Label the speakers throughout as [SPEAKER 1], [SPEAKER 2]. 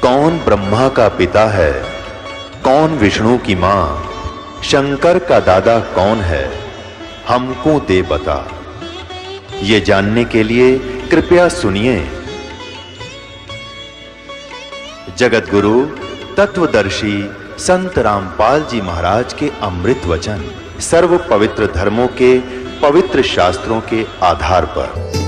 [SPEAKER 1] कौन ब्रह्मा का पिता है, कौन विष्णु की मां, शंकर का दादा कौन है, हमको दे बता। ये जानने के लिए कृपया सुनिए। जगत गुरु तत्वदर्शी संत रामपाल जी महाराज के अमृत वचन सर्व पवित्र धर्मों के पवित्र शास्त्रों के आधार पर।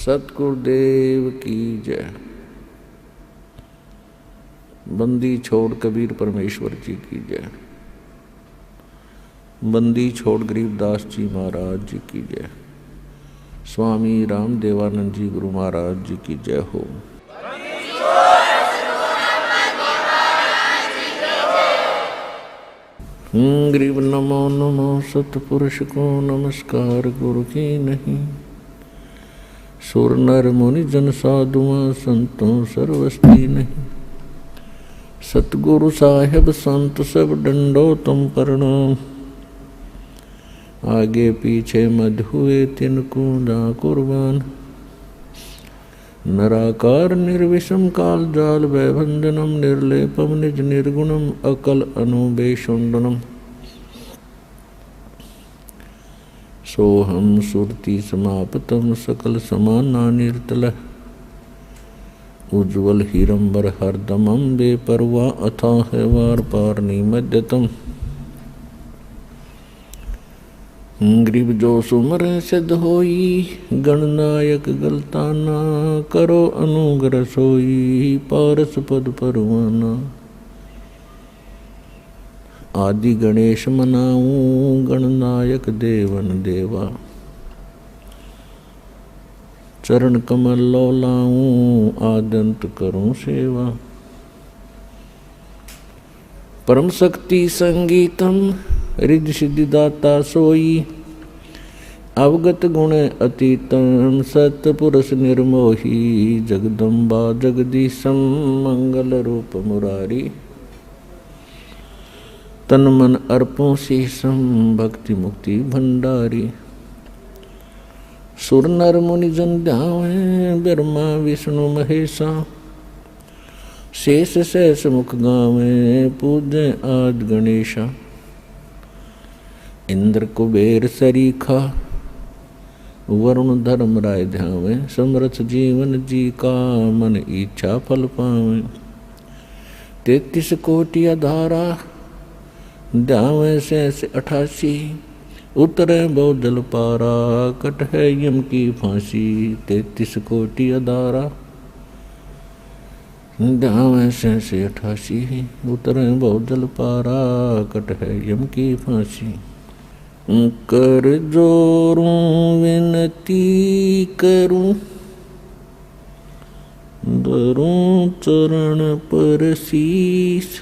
[SPEAKER 2] सतगुरुदेव की जय। बंदी छोड़ कबीर परमेश्वर जी की जय। बंदी छोड़ गरीबदास जी महाराज जी की जय। स्वामी रामदेवानंद जी गुरु महाराज जी की जय हो। गरीब नमो नमो सतपुरुष को नमस्कार गुरु की नहीं। सुर नर मुनि जन साधुआं संतों सर्वस्ती नहीं। सतगुरु साहेब संत सब डंडो तुम प्रणाम। आगे पीछे मध हुए तिनको दा कुर्बान। नराकार निर्विषम काल जाल वैभंजनम निर्लेपम निज निर्गुणम अकल अनुबेशुंडनम। सोहम सुरति समापतम सकल समाना निर्तल। उज्ज्वल हीरंबर हरदमम बेपरवा अथाह वार पार निमज्जतम। ग्रीव जो सुमर सिद्ध होई गणनायक गलताना। करो अनुग्रह सोई पारस पद परवाना। आदि गणेश मनाऊं गणनायक देवन देवा। चरण कमल लौलाऊं आदंत करूं सेवा। परम शक्ति संगीतम रिद्धि सिद्धि दाता सोई। अवगत गुण अतीतम सतपुरुष निर्मोही। जगदम्बा जगदीशम मंगल रूप मुरारी। तन मन अर्पों शीशम भक्ति मुक्ति भंडारी। सुर नर मुनि जन ध्यावें ब्रह्मा विष्णु महेशा। शेष शेष मुख गावें पूजें आद गणेशा। इंद्र कुबेर सरीखा वरुण धर्म राय ध्यावें। समर्थ जीवन जी का मन इच्छा फल पावें। 33 कोटि अधारा ध्यावें शेष 88। उतरे बहुत जल पारा कट है यम की फांसी। 33 कोटि अधारा ध्यावें शेष 88। उतरे बहुत जल पारा कट है यम की फांसी। कर जोरूं विनती करूं धरूं चरण पर शीश।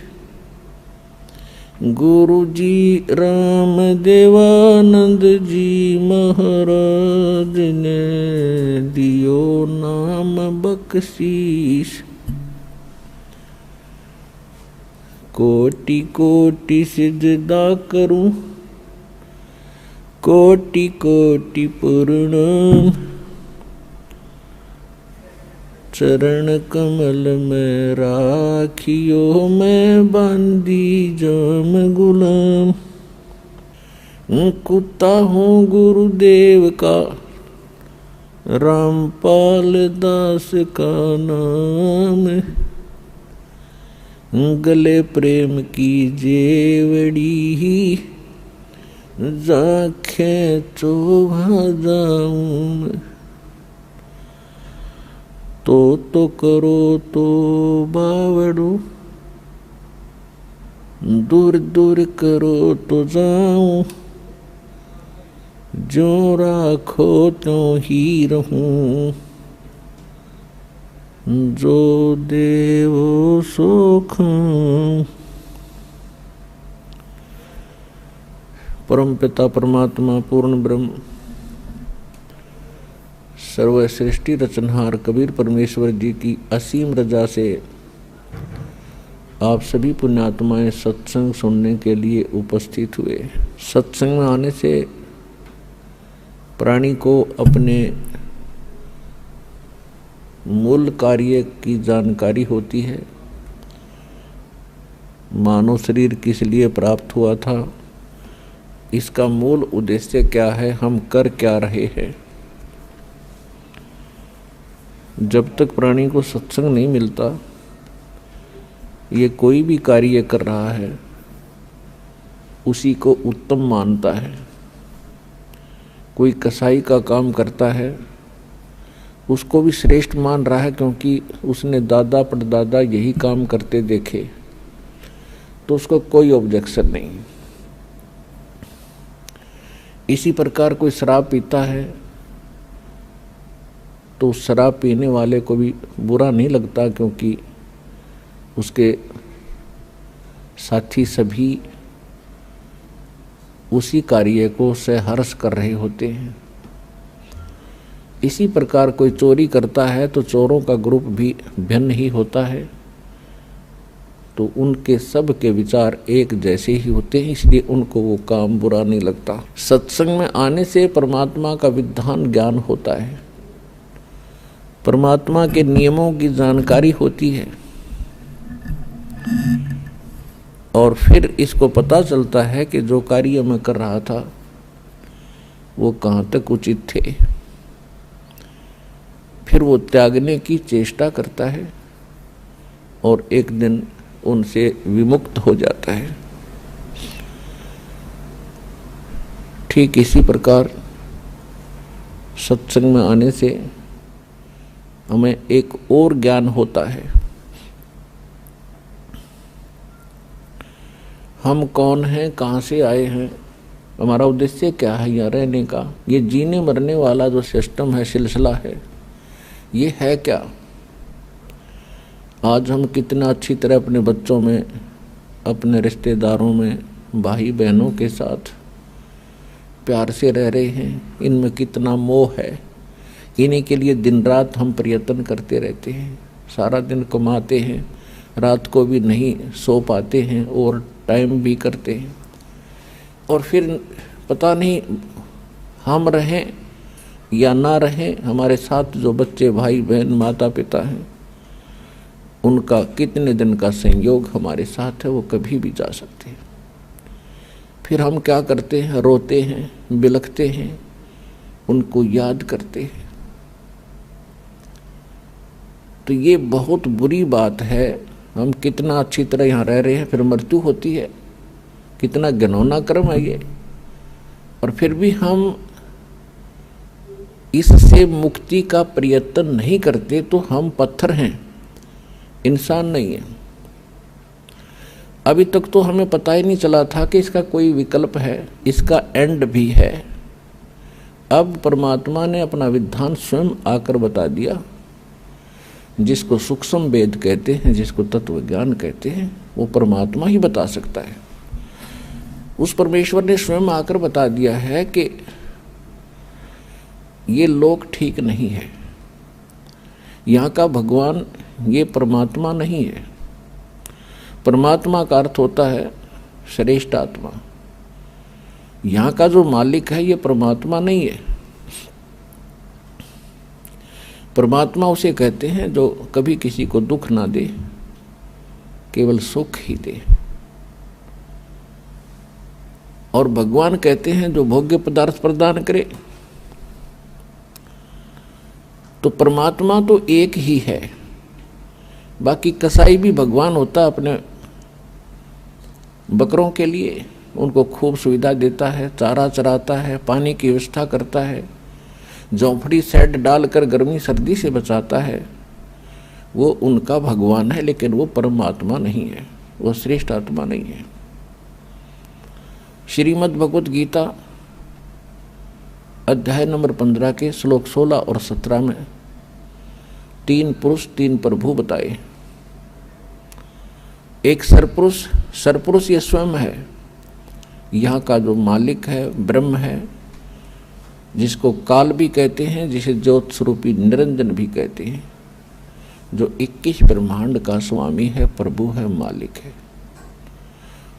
[SPEAKER 2] गुरु जी राम देवानंद जी महाराज ने दियो नाम बख्शीश। कोटि कोटि सिजदा करूं कोटि कोटि प्रणाम। चरण कमल में राखियो मैं बांधी जाम गुलाम। कुत्ता हूँ गुरुदेव का रामपाल दास का नाम। गले प्रेम की जेवड़ी जाखे चोभा जाऊं तो करो तो बावड़ू, दूर दूर करो तो जाऊं, जो राखो तो ही रहूं, जो देवो सो खाऊं। परम पिता परमात्मा पूर्ण ब्रह्म सर्व सृष्टि रचनहार कबीर परमेश्वर जी की असीम रजा से आप सभी पुण्यात्माएं सत्संग सुनने के लिए उपस्थित हुए। सत्संग में आने से प्राणी को अपने मूल कार्य की जानकारी होती है। मानव शरीर किस लिए प्राप्त हुआ था, इसका मूल उद्देश्य क्या है, हम कर क्या रहे हैं। जब तक प्राणी को सत्संग नहीं मिलता, ये कोई भी कार्य कर रहा है उसी को उत्तम मानता है। कोई कसाई का काम करता है उसको भी श्रेष्ठ मान रहा है, क्योंकि उसने दादा परदादा यही काम करते देखे, तो उसको कोई ऑब्जेक्शन नहीं। इसी प्रकार कोई शराब पीता है तो शराब पीने वाले को भी बुरा नहीं लगता, क्योंकि उसके साथी सभी उसी कार्य को सहर्ष कर रहे होते हैं। इसी प्रकार कोई चोरी करता है तो चोरों का ग्रुप भी भिन्न ही होता है, तो उनके सब के विचार एक जैसे ही होते हैं, इसलिए उनको वो काम बुरा नहीं लगता। सत्संग में आने से परमात्मा का विधान ज्ञान होता है, परमात्मा के नियमों की जानकारी होती है, और फिर इसको पता चलता है कि जो कार्य मैं कर रहा था वो कहाँ तक उचित थे। फिर वो त्यागने की चेष्टा करता है और एक दिन उनसे विमुक्त हो जाता है। ठीक इसी प्रकार सत्संग में आने से हमें एक और ज्ञान होता है। हम कौन हैं, कहाँ से आए हैं, हमारा उद्देश्य क्या है यहाँ रहने का। ये जीने मरने वाला जो सिस्टम है, सिलसिला है, ये है क्या। आज हम कितना अच्छी तरह अपने बच्चों में, अपने रिश्तेदारों में, भाई बहनों के साथ प्यार से रह रहे हैं, इनमें कितना मोह है। इन्हीं के लिए दिन रात हम प्रयत्न करते रहते हैं, सारा दिन कमाते हैं, रात को भी नहीं सो पाते हैं और टाइम भी करते हैं, और फिर पता नहीं हम रहें या ना रहें, हमारे साथ जो बच्चे भाई बहन माता पिता हैं उनका कितने दिन का संयोग हमारे साथ है, वो कभी भी जा सकते हैं। फिर हम क्या करते हैं, रोते हैं, बिलखते हैं, उनको याद करते हैं। तो ये बहुत बुरी बात है। हम कितना अच्छी तरह यहाँ रह रहे हैं, फिर मृत्यु होती है, कितना घिनौना कर्म है ये। और फिर भी हम इससे मुक्ति का प्रयत्न नहीं करते, तो हम पत्थर हैं, इंसान नहीं है। अभी तक तो हमें पता ही नहीं चला था कि इसका कोई विकल्प है, इसका एंड भी है। अब परमात्मा ने अपना विधान स्वयं आकर बता दिया। जिसको सूक्ष्म वेद कहते हैं, जिसको तत्व ज्ञान कहते हैं, वो परमात्मा ही बता सकता है। उस परमेश्वर ने स्वयं आकर बता दिया है कि ये लोक ठीक नहीं है, यहाँ का भगवान ये परमात्मा नहीं है। परमात्मा का अर्थ होता है श्रेष्ठ आत्मा। यहाँ का जो मालिक है ये परमात्मा नहीं है। परमात्मा उसे कहते हैं जो कभी किसी को दुख ना दे, केवल सुख ही दे। और भगवान कहते हैं जो भोग्य पदार्थ प्रदान करे। तो परमात्मा तो एक ही है, बाकी कसाई भी भगवान होता अपने बकरों के लिए, उनको खूब सुविधा देता है, चारा चराता है, पानी की व्यवस्था करता है, झोंपड़ी सेट डालकर गर्मी सर्दी से बचाता है, वो उनका भगवान है, लेकिन वो परमात्मा नहीं है, वो श्रेष्ठ आत्मा नहीं है। श्रीमद् भगवत गीता अध्याय नंबर 15 के श्लोक 16 और 17 में 3 पुरुष 3 प्रभु बताए। एक सरपुरुष, सरपुरुष ये स्वयं है, यहाँ का जो मालिक है, ब्रह्म है, जिसको काल भी कहते हैं, जिसे ज्योत स्वरूपी निरंजन भी कहते हैं, जो 21 ब्रह्मांड का स्वामी है, प्रभु है, मालिक है।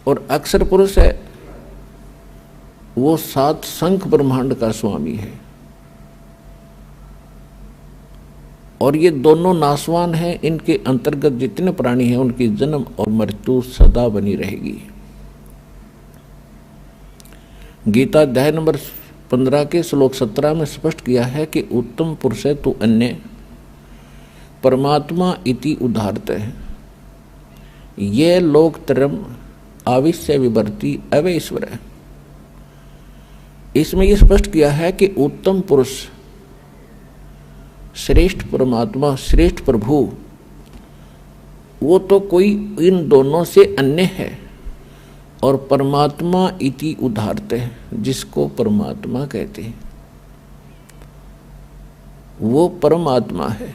[SPEAKER 2] और अक्षर पुरुष है, वो 7 शंख ब्रह्मांड का स्वामी है। और ये दोनों नासवान हैं, इनके अंतर्गत जितने प्राणी हैं उनकी जन्म और मृत्यु सदा बनी रहेगी। गीता अध्याय नंबर 15 के श्लोक 17 में स्पष्ट किया है कि उत्तम पुरुष है तो अन्य परमात्मा इति उदाहरत है, ये लोकत्रयम् आविश्य विवर्ती अवैश्वर है। इसमें यह स्पष्ट किया है कि उत्तम पुरुष, श्रेष्ठ परमात्मा, श्रेष्ठ प्रभु, वो तो कोई इन दोनों से अन्य है। और परमात्मा इति उदाहरत है, जिसको परमात्मा कहते हैं, वो परमात्मा है।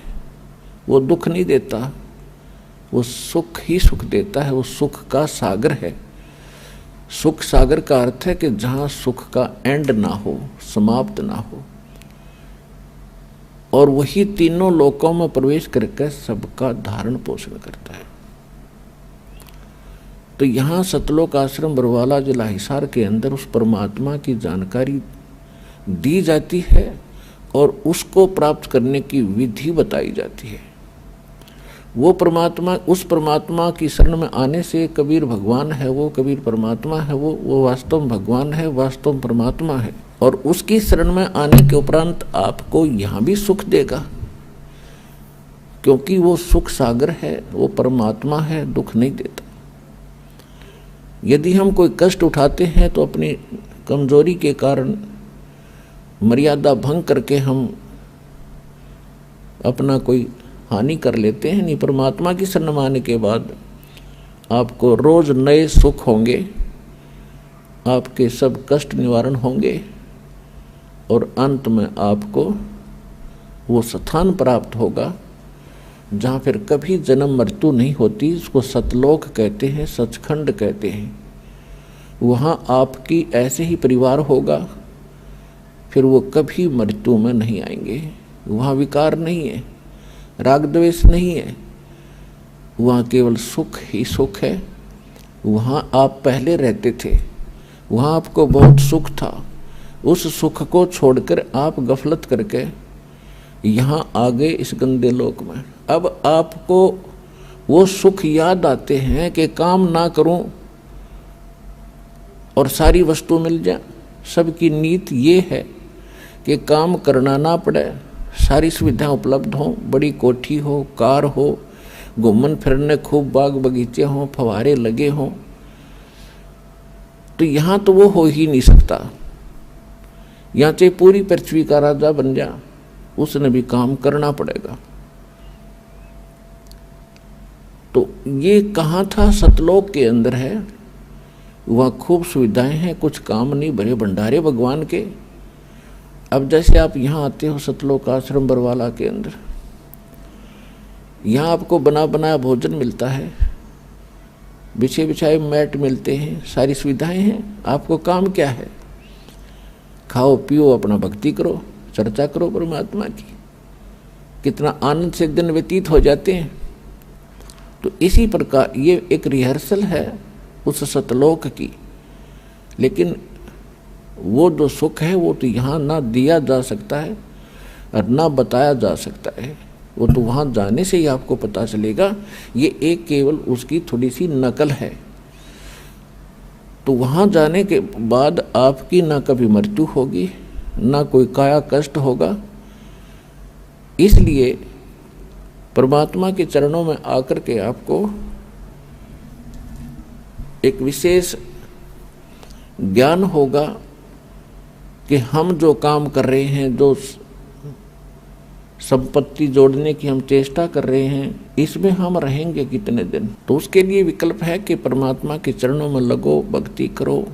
[SPEAKER 2] वो दुख नहीं देता, वो सुख ही सुख देता है, वो सुख का सागर है। सुख सागर का अर्थ है कि जहाँ सुख का एंड ना हो, समाप्त ना हो, और वही तीनों लोकों में प्रवेश करके सबका धारण पोषण करता है। तो यहाँ सतलोक आश्रम बरवाला जिला हिसार के अंदर उस परमात्मा की जानकारी दी जाती है और उसको प्राप्त करने की विधि बताई जाती है। वो परमात्मा, उस परमात्मा की शरण में आने से कबीर भगवान है, वो कबीर परमात्मा है, वो वास्तव में भगवान है, वास्तव में परमात्मा है। और उसकी शरण में आने के उपरांत आपको यहाँ भी सुख देगा, क्योंकि वो सुख सागर है, वो परमात्मा है, दुख नहीं देता। यदि हम कोई कष्ट उठाते हैं तो अपनी कमजोरी के कारण मर्यादा भंग करके हम अपना कोई हानि कर लेते हैं। नहीं, परमात्मा की शरण में आने के बाद आपको रोज नए सुख होंगे, आपके सब कष्ट निवारण होंगे और अंत में आपको वो स्थान प्राप्त होगा जहाँ फिर कभी जन्म मृत्यु नहीं होती। उसको सतलोक कहते हैं, सचखंड कहते हैं। वहाँ आपकी ऐसे ही परिवार होगा, फिर वो कभी मृत्यु में नहीं आएंगे। वहाँ विकार नहीं है, राग द्वेष नहीं है, वहाँ केवल सुख ही सुख है। वहाँ आप पहले रहते थे, वहाँ आपको बहुत सुख था, उस सुख को छोड़कर आप गफलत करके यहाँ आ गए इस गंदे लोक में। अब आपको वो सुख याद आते हैं कि काम ना करूं और सारी वस्तु मिल जाए। सबकी नीति ये है कि काम करना ना पड़े, सारी सुविधाएं उपलब्ध हों, बड़ी कोठी हो, कार हो, घूमन फिरने खूब बाग बगीचे हों, फवारे लगे हों। तो यहाँ तो वो हो ही नहीं सकता। यहाँ चाहे पूरी पृथ्वी का राजा बन जा, उसने भी काम करना पड़ेगा। तो ये कहाँ था? सतलोक के अंदर है। वहाँ खूब सुविधाएं हैं, कुछ काम नहीं, भरे भंडारे भगवान के। अब जैसे आप यहाँ आते हो सतलोक आश्रम बरवाला के अंदर, यहाँ आपको बना बनाया भोजन मिलता है, बिछे बिछाए मैट मिलते हैं, सारी सुविधाएं हैं। आपको काम क्या है? खाओ पियो, अपना भक्ति करो, चर्चा करो परमात्मा की। कितना आनंद से दिन व्यतीत हो जाते हैं। तो इसी प्रकार ये एक रिहर्सल है उस सतलोक की। लेकिन वो जो सुख है वो तो यहाँ ना दिया जा सकता है और ना बताया जा सकता है। वो तो वहाँ जाने से ही आपको पता चलेगा। ये एक केवल उसकी थोड़ी सी नकल है। तो वहाँ जाने के बाद आपकी ना कभी मृत्यु होगी, ना कोई काया कष्ट होगा। इसलिए परमात्मा के चरणों में आकर के आपको एक विशेष ज्ञान होगा कि हम जो काम कर रहे हैं, जो संपत्ति जोड़ने की हम चेष्टा कर रहे हैं, इसमें हम रहेंगे कितने दिन। तो उसके लिए विकल्प है कि परमात्मा के चरणों में लगो, भक्ति करो।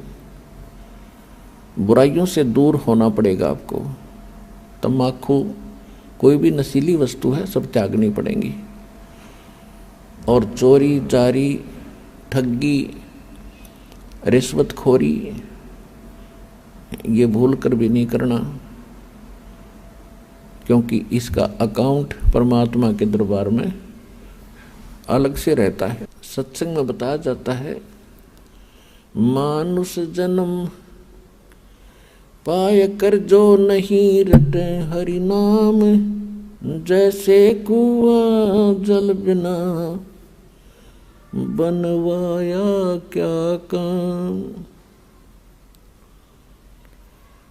[SPEAKER 2] बुराइयों से दूर होना पड़ेगा आपको। तम्बाकू, कोई भी नशीली वस्तु है, सब त्यागनी पड़ेंगी। और चोरी, जारी, ठगी, रिश्वतखोरी, ये भूल कर भी नहीं करना, क्योंकि इसका अकाउंट परमात्मा के दरबार में अलग से रहता है। सत्संग में बताया जाता है, मानुष जन्म पाय कर जो नहीं रटे हरि नाम, जैसे कुआं जल बिना बनवाया क्या काम।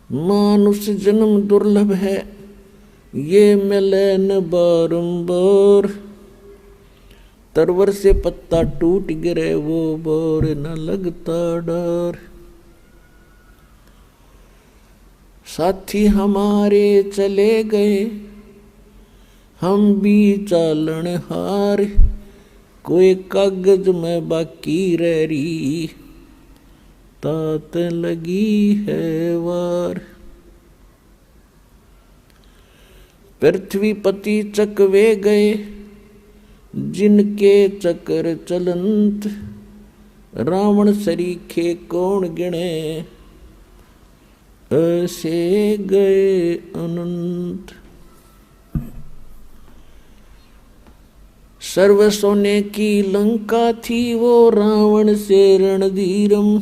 [SPEAKER 2] मानुष जन्म दुर्लभ है, ये मिले न बारंबार। तरवर से पत्ता टूट गिरे वो बोर न लगता डर। साथी हमारे चले गए, हम भी चालन हार। कोई कागज में बाकी रह रही, तात लगी है वार। पृथ्वी पति चकवे गए, जिनके चक्र चलंत। रावण सरीखे कौन गिने, ऐसे गए अनंत। सर्व सोने की लंका थी वो रावण से रणधीरम।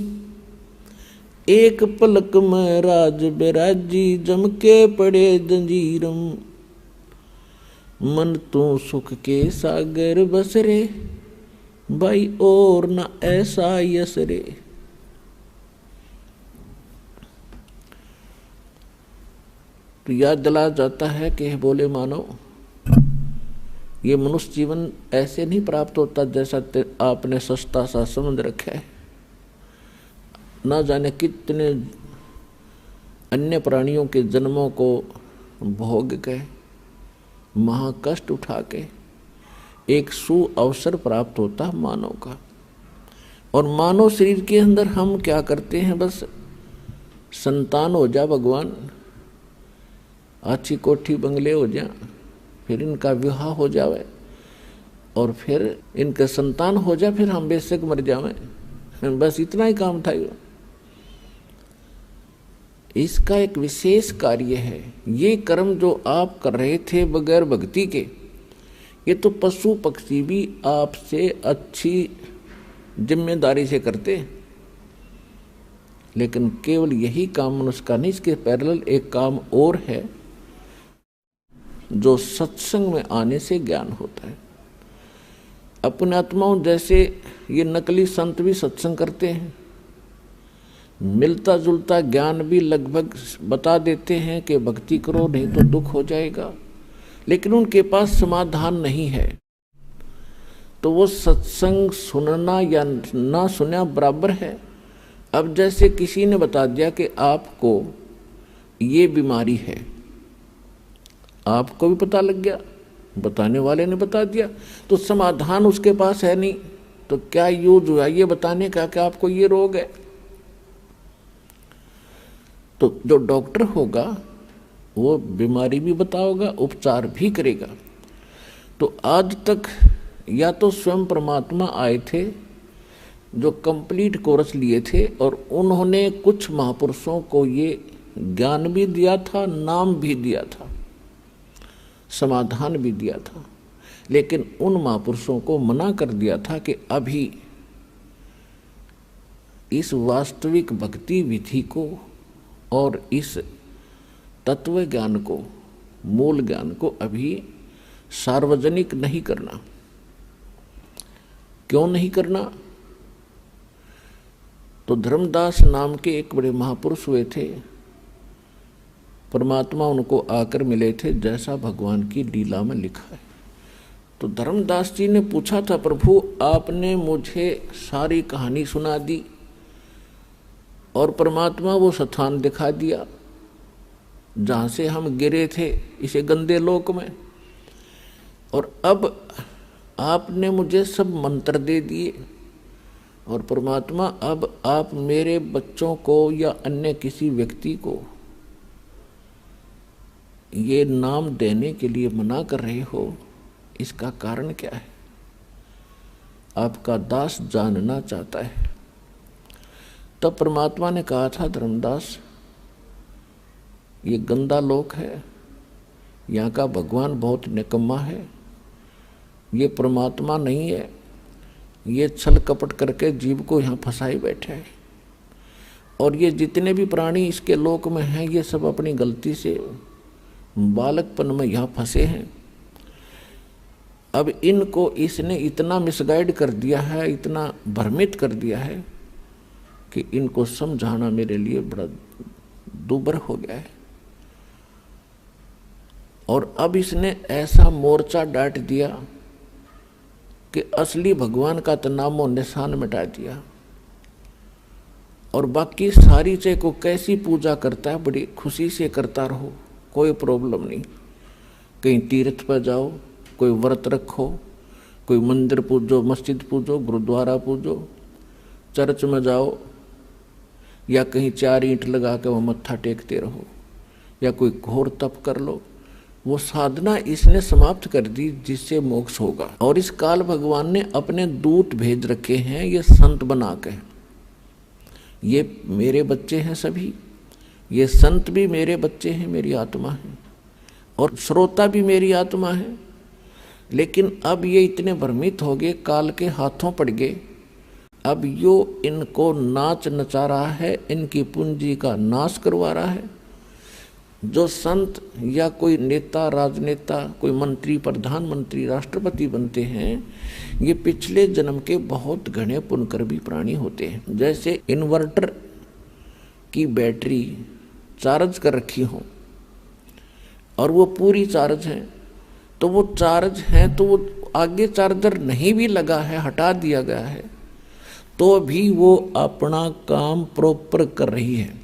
[SPEAKER 2] एक पलक में राज बिराजी, जम के पड़े जंजीरम। मन तू सुख के सागर बसरे, भाई और न ऐसा यसरे। तो याद दिला जाता है कि बोले मानो, ये मनुष्य जीवन ऐसे नहीं प्राप्त होता जैसा आपने सस्ता सा समझ रखा है। ना जाने कितने अन्य प्राणियों के जन्मों को भोग के, महाकष्ट उठा के एक सु अवसर प्राप्त होता मानव का। और मानव शरीर के अंदर हम क्या करते हैं, बस संतान हो जा भगवान, अच्छी कोठी बंगले हो जा, फिर इनका विवाह हो जावे और फिर इनका संतान हो जाए, फिर हम बेशक मर जावें, बस इतना ही काम था। इसका एक विशेष कार्य है। ये कर्म जो आप कर रहे थे बगैर भक्ति के, ये तो पशु पक्षी भी आपसे अच्छी जिम्मेदारी से करते, लेकिन केवल यही काम मनुष्य का नहीं, इसके पैरेलल एक काम और है जो सत्संग में आने से ज्ञान होता है। अपने आत्माओं जैसे ये नकली संत भी सत्संग करते हैं, मिलता जुलता ज्ञान भी लगभग बता देते हैं कि भक्ति करो नहीं तो दुख हो जाएगा, लेकिन उनके पास समाधान नहीं है। तो वो सत्संग सुनना या ना सुनना बराबर है। अब जैसे किसी ने बता दिया कि आपको ये बीमारी है, आपको भी पता लग गया, बताने वाले ने बता दिया, तो समाधान उसके पास है नहीं, तो क्या यूज हुआ ये बताने का कि आपको ये रोग है। तो जो डॉक्टर होगा वो बीमारी भी बताओगा, उपचार भी करेगा। तो आज तक या तो स्वयं परमात्मा आए थे जो कंप्लीट कोर्स लिए थे, और उन्होंने कुछ महापुरुषों को ये ज्ञान भी दिया था, नाम भी दिया था, समाधान भी दिया था, लेकिन उन महापुरुषों को मना कर दिया था कि अभी इस वास्तविक भक्ति विधि को और इस तत्व ज्ञान को, मूल ज्ञान को अभी सार्वजनिक नहीं करना। क्यों नहीं करना? तो धर्मदास नाम के एक बड़े महापुरुष हुए थे, परमात्मा उनको आकर मिले थे जैसा भगवान की लीला में लिखा है। तो धर्मदास जी ने पूछा था, प्रभु आपने मुझे सारी कहानी सुना दी, और परमात्मा वो स्थान दिखा दिया जहाँ से हम गिरे थे इसे गंदे लोक में। और अब आपने मुझे सब मंत्र दे दिए और परमात्मा अब आप मेरे बच्चों को या अन्य किसी व्यक्ति को ये नाम देने के लिए मना कर रहे हो, इसका कारण क्या है? आपका दास जानना चाहता है। तब परमात्मा ने कहा था, धर्मदास ये गंदा लोक है, यहाँ का भगवान बहुत निकम्मा है, ये परमात्मा नहीं है, ये छल कपट करके जीव को यहाँ फंसाए बैठे है। और ये जितने भी प्राणी इसके लोक में हैं ये सब अपनी गलती से बालकपन में यहाँ फंसे हैं। अब इनको इसने इतना मिसगाइड कर दिया है, इतना भ्रमित कर दिया है कि इनको समझाना मेरे लिए बड़ा दूभर हो गया है। और अब इसने ऐसा मोर्चा डांट दिया कि असली भगवान का तो नामो निशान मिटा दिया। और बाकी सारी चीज़ को कैसी पूजा करता है, बड़ी खुशी से करता रहो, कोई प्रॉब्लम नहीं। कहीं तीर्थ पर जाओ, कोई व्रत रखो, कोई मंदिर पूजो, मस्जिद पूजो, गुरुद्वारा पूजो, चर्च में जाओ, या कहीं 4 ईंट लगा के वह मत्था टेकते रहो, या कोई घोर तप कर लो। वो साधना इसने समाप्त कर दी जिससे मोक्ष होगा। और इस काल भगवान ने अपने दूत भेज रखे हैं ये संत बना के। ये मेरे बच्चे हैं सभी, ये संत भी मेरे बच्चे हैं, मेरी आत्मा है, और श्रोता भी मेरी आत्मा है। लेकिन अब ये इतने भ्रमित हो गए, काल के हाथों पड़ गए। अब यो इनको नाच नचा रहा है, इनकी पूंजी का नाश करवा रहा है। जो संत या कोई नेता, राजनेता, कोई मंत्री, प्रधानमंत्री, राष्ट्रपति बनते हैं, ये पिछले जन्म के बहुत घने पुण्यकर्मी प्राणी होते हैं। जैसे इन्वर्टर की बैटरी चार्ज कर रखी हो और वो पूरी चार्ज है, तो वो चार्ज है तो वो आगे चार्जर नहीं भी लगा है, हटा दिया गया है, तो भी वो अपना काम प्रॉपर कर रही है।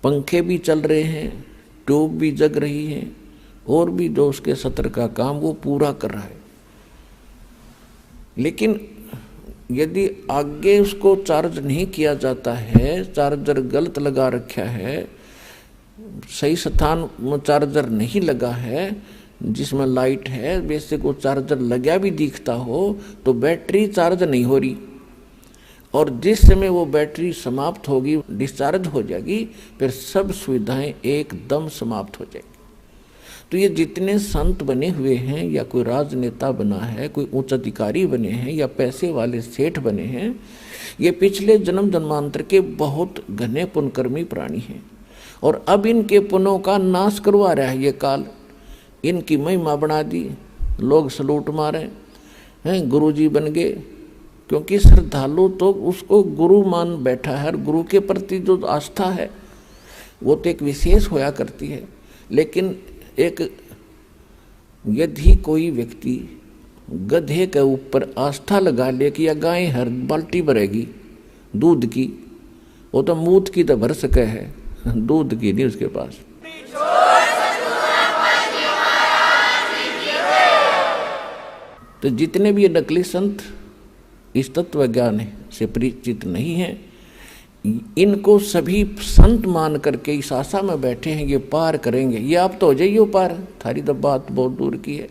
[SPEAKER 2] पंखे भी चल रहे हैं, ट्यूब भी जग रही है, और भी जो उसके सत्र का काम वो पूरा कर रहा है। लेकिन यदि आगे उसको चार्ज नहीं किया जाता है, चार्जर गलत लगा रखा है, सही स्थान में चार्जर नहीं लगा है, जिसमें लाइट है, वैसे को चार्जर लगा भी दिखता हो, तो बैटरी चार्ज नहीं हो रही। और जिस समय वो बैटरी समाप्त होगी, डिस्चार्ज हो जाएगी, फिर सब सुविधाएं एकदम समाप्त हो जाएगी। तो ये जितने संत बने हुए हैं, या कोई राजनेता बना है, कोई उच्च अधिकारी बने हैं, या पैसे वाले सेठ बने हैं, ये पिछले जन्म जन्मांतर के बहुत घने पुण्यकर्मी प्राणी हैं। और अब इनके पुण्यों का नाश करवा रहा है ये काल। इनकी महिमा बढ़ा दी, लोग सलूट मारे हैं, गुरुजी बन गए, क्योंकि श्रद्धालु तो उसको गुरु मान बैठा है। और गुरु के प्रति जो आस्था है वो तो एक विशेष होया करती है। लेकिन एक यदि कोई व्यक्ति गधे के ऊपर आस्था लगा ले कि या गाय हर बाल्टी भरेगी दूध की, वो तो मूत की तो भर सके है, दूध की नहीं उसके पास। तो जितने भी ये नकली संत इस तत्व ज्ञान से परिचित नहीं हैं, इनको सभी संत मान करके इस आशा में बैठे हैं ये पार करेंगे। ये आप तो हो जाइए पार, थारी तो बात बहुत दूर की है।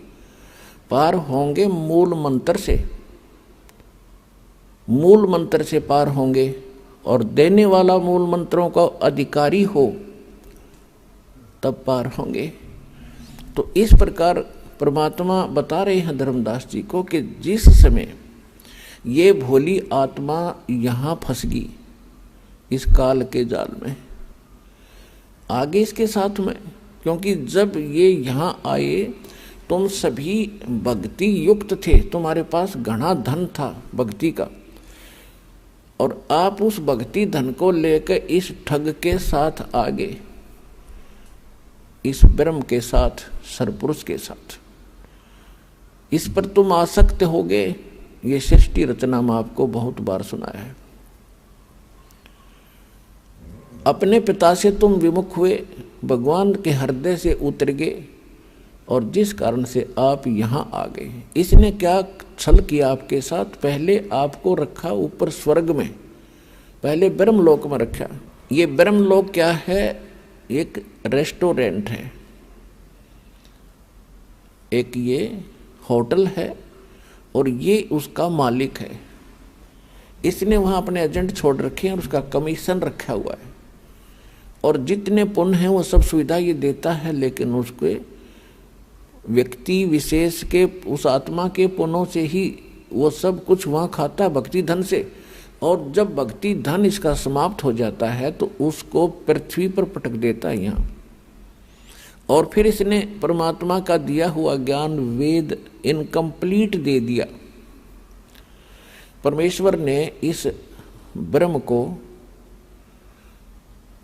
[SPEAKER 2] पार होंगे मूल मंत्र से, मूल मंत्र से पार होंगे, और देने वाला मूल मंत्रों का अधिकारी हो तब पार होंगे। तो इस प्रकार परमात्मा बता रहे हैं धर्मदास जी को कि जिस समय ये भोली आत्मा यहाँ फंस गई इस काल के जाल में, आगे इसके साथ में, क्योंकि जब ये यहाँ आए तुम सभी भक्ति युक्त थे, तुम्हारे पास घना धन था भक्ति का, और आप उस भक्ति धन को लेकर इस ठग के साथ आगे, इस ब्रह्म के साथ, सरपुरुष के साथ, इस पर तुम आसक्त हो गए। ये सृष्टि रचना में आपको बहुत बार सुनाया है। अपने पिता से तुम विमुख हुए, भगवान के हृदय से उतर गए, और जिस कारण से आप यहाँ आ गए। इसने क्या छल किया आपके साथ? पहले आपको रखा ऊपर स्वर्ग में, पहले ब्रह्मलोक में रखा। ये ब्रह्मलोक क्या है? एक रेस्टोरेंट है, एक ये होटल है, और ये उसका मालिक है। इसने वहाँ अपने एजेंट छोड़ रखे हैं और उसका कमीशन रखा हुआ है, और जितने पुण्य हैं वो सब सुविधा ये देता है, लेकिन उसके व्यक्ति विशेष के, उस आत्मा के पुण्यों से ही वो सब कुछ वहाँ खाता है, भक्ति धन से। और जब भक्ति धन इसका समाप्त हो जाता है तो उसको पृथ्वी पर पटक देता है यहाँ। और फिर इसने परमात्मा का दिया हुआ ज्ञान वेद इनकम्प्लीट दे दिया। परमेश्वर ने इस ब्रह्म को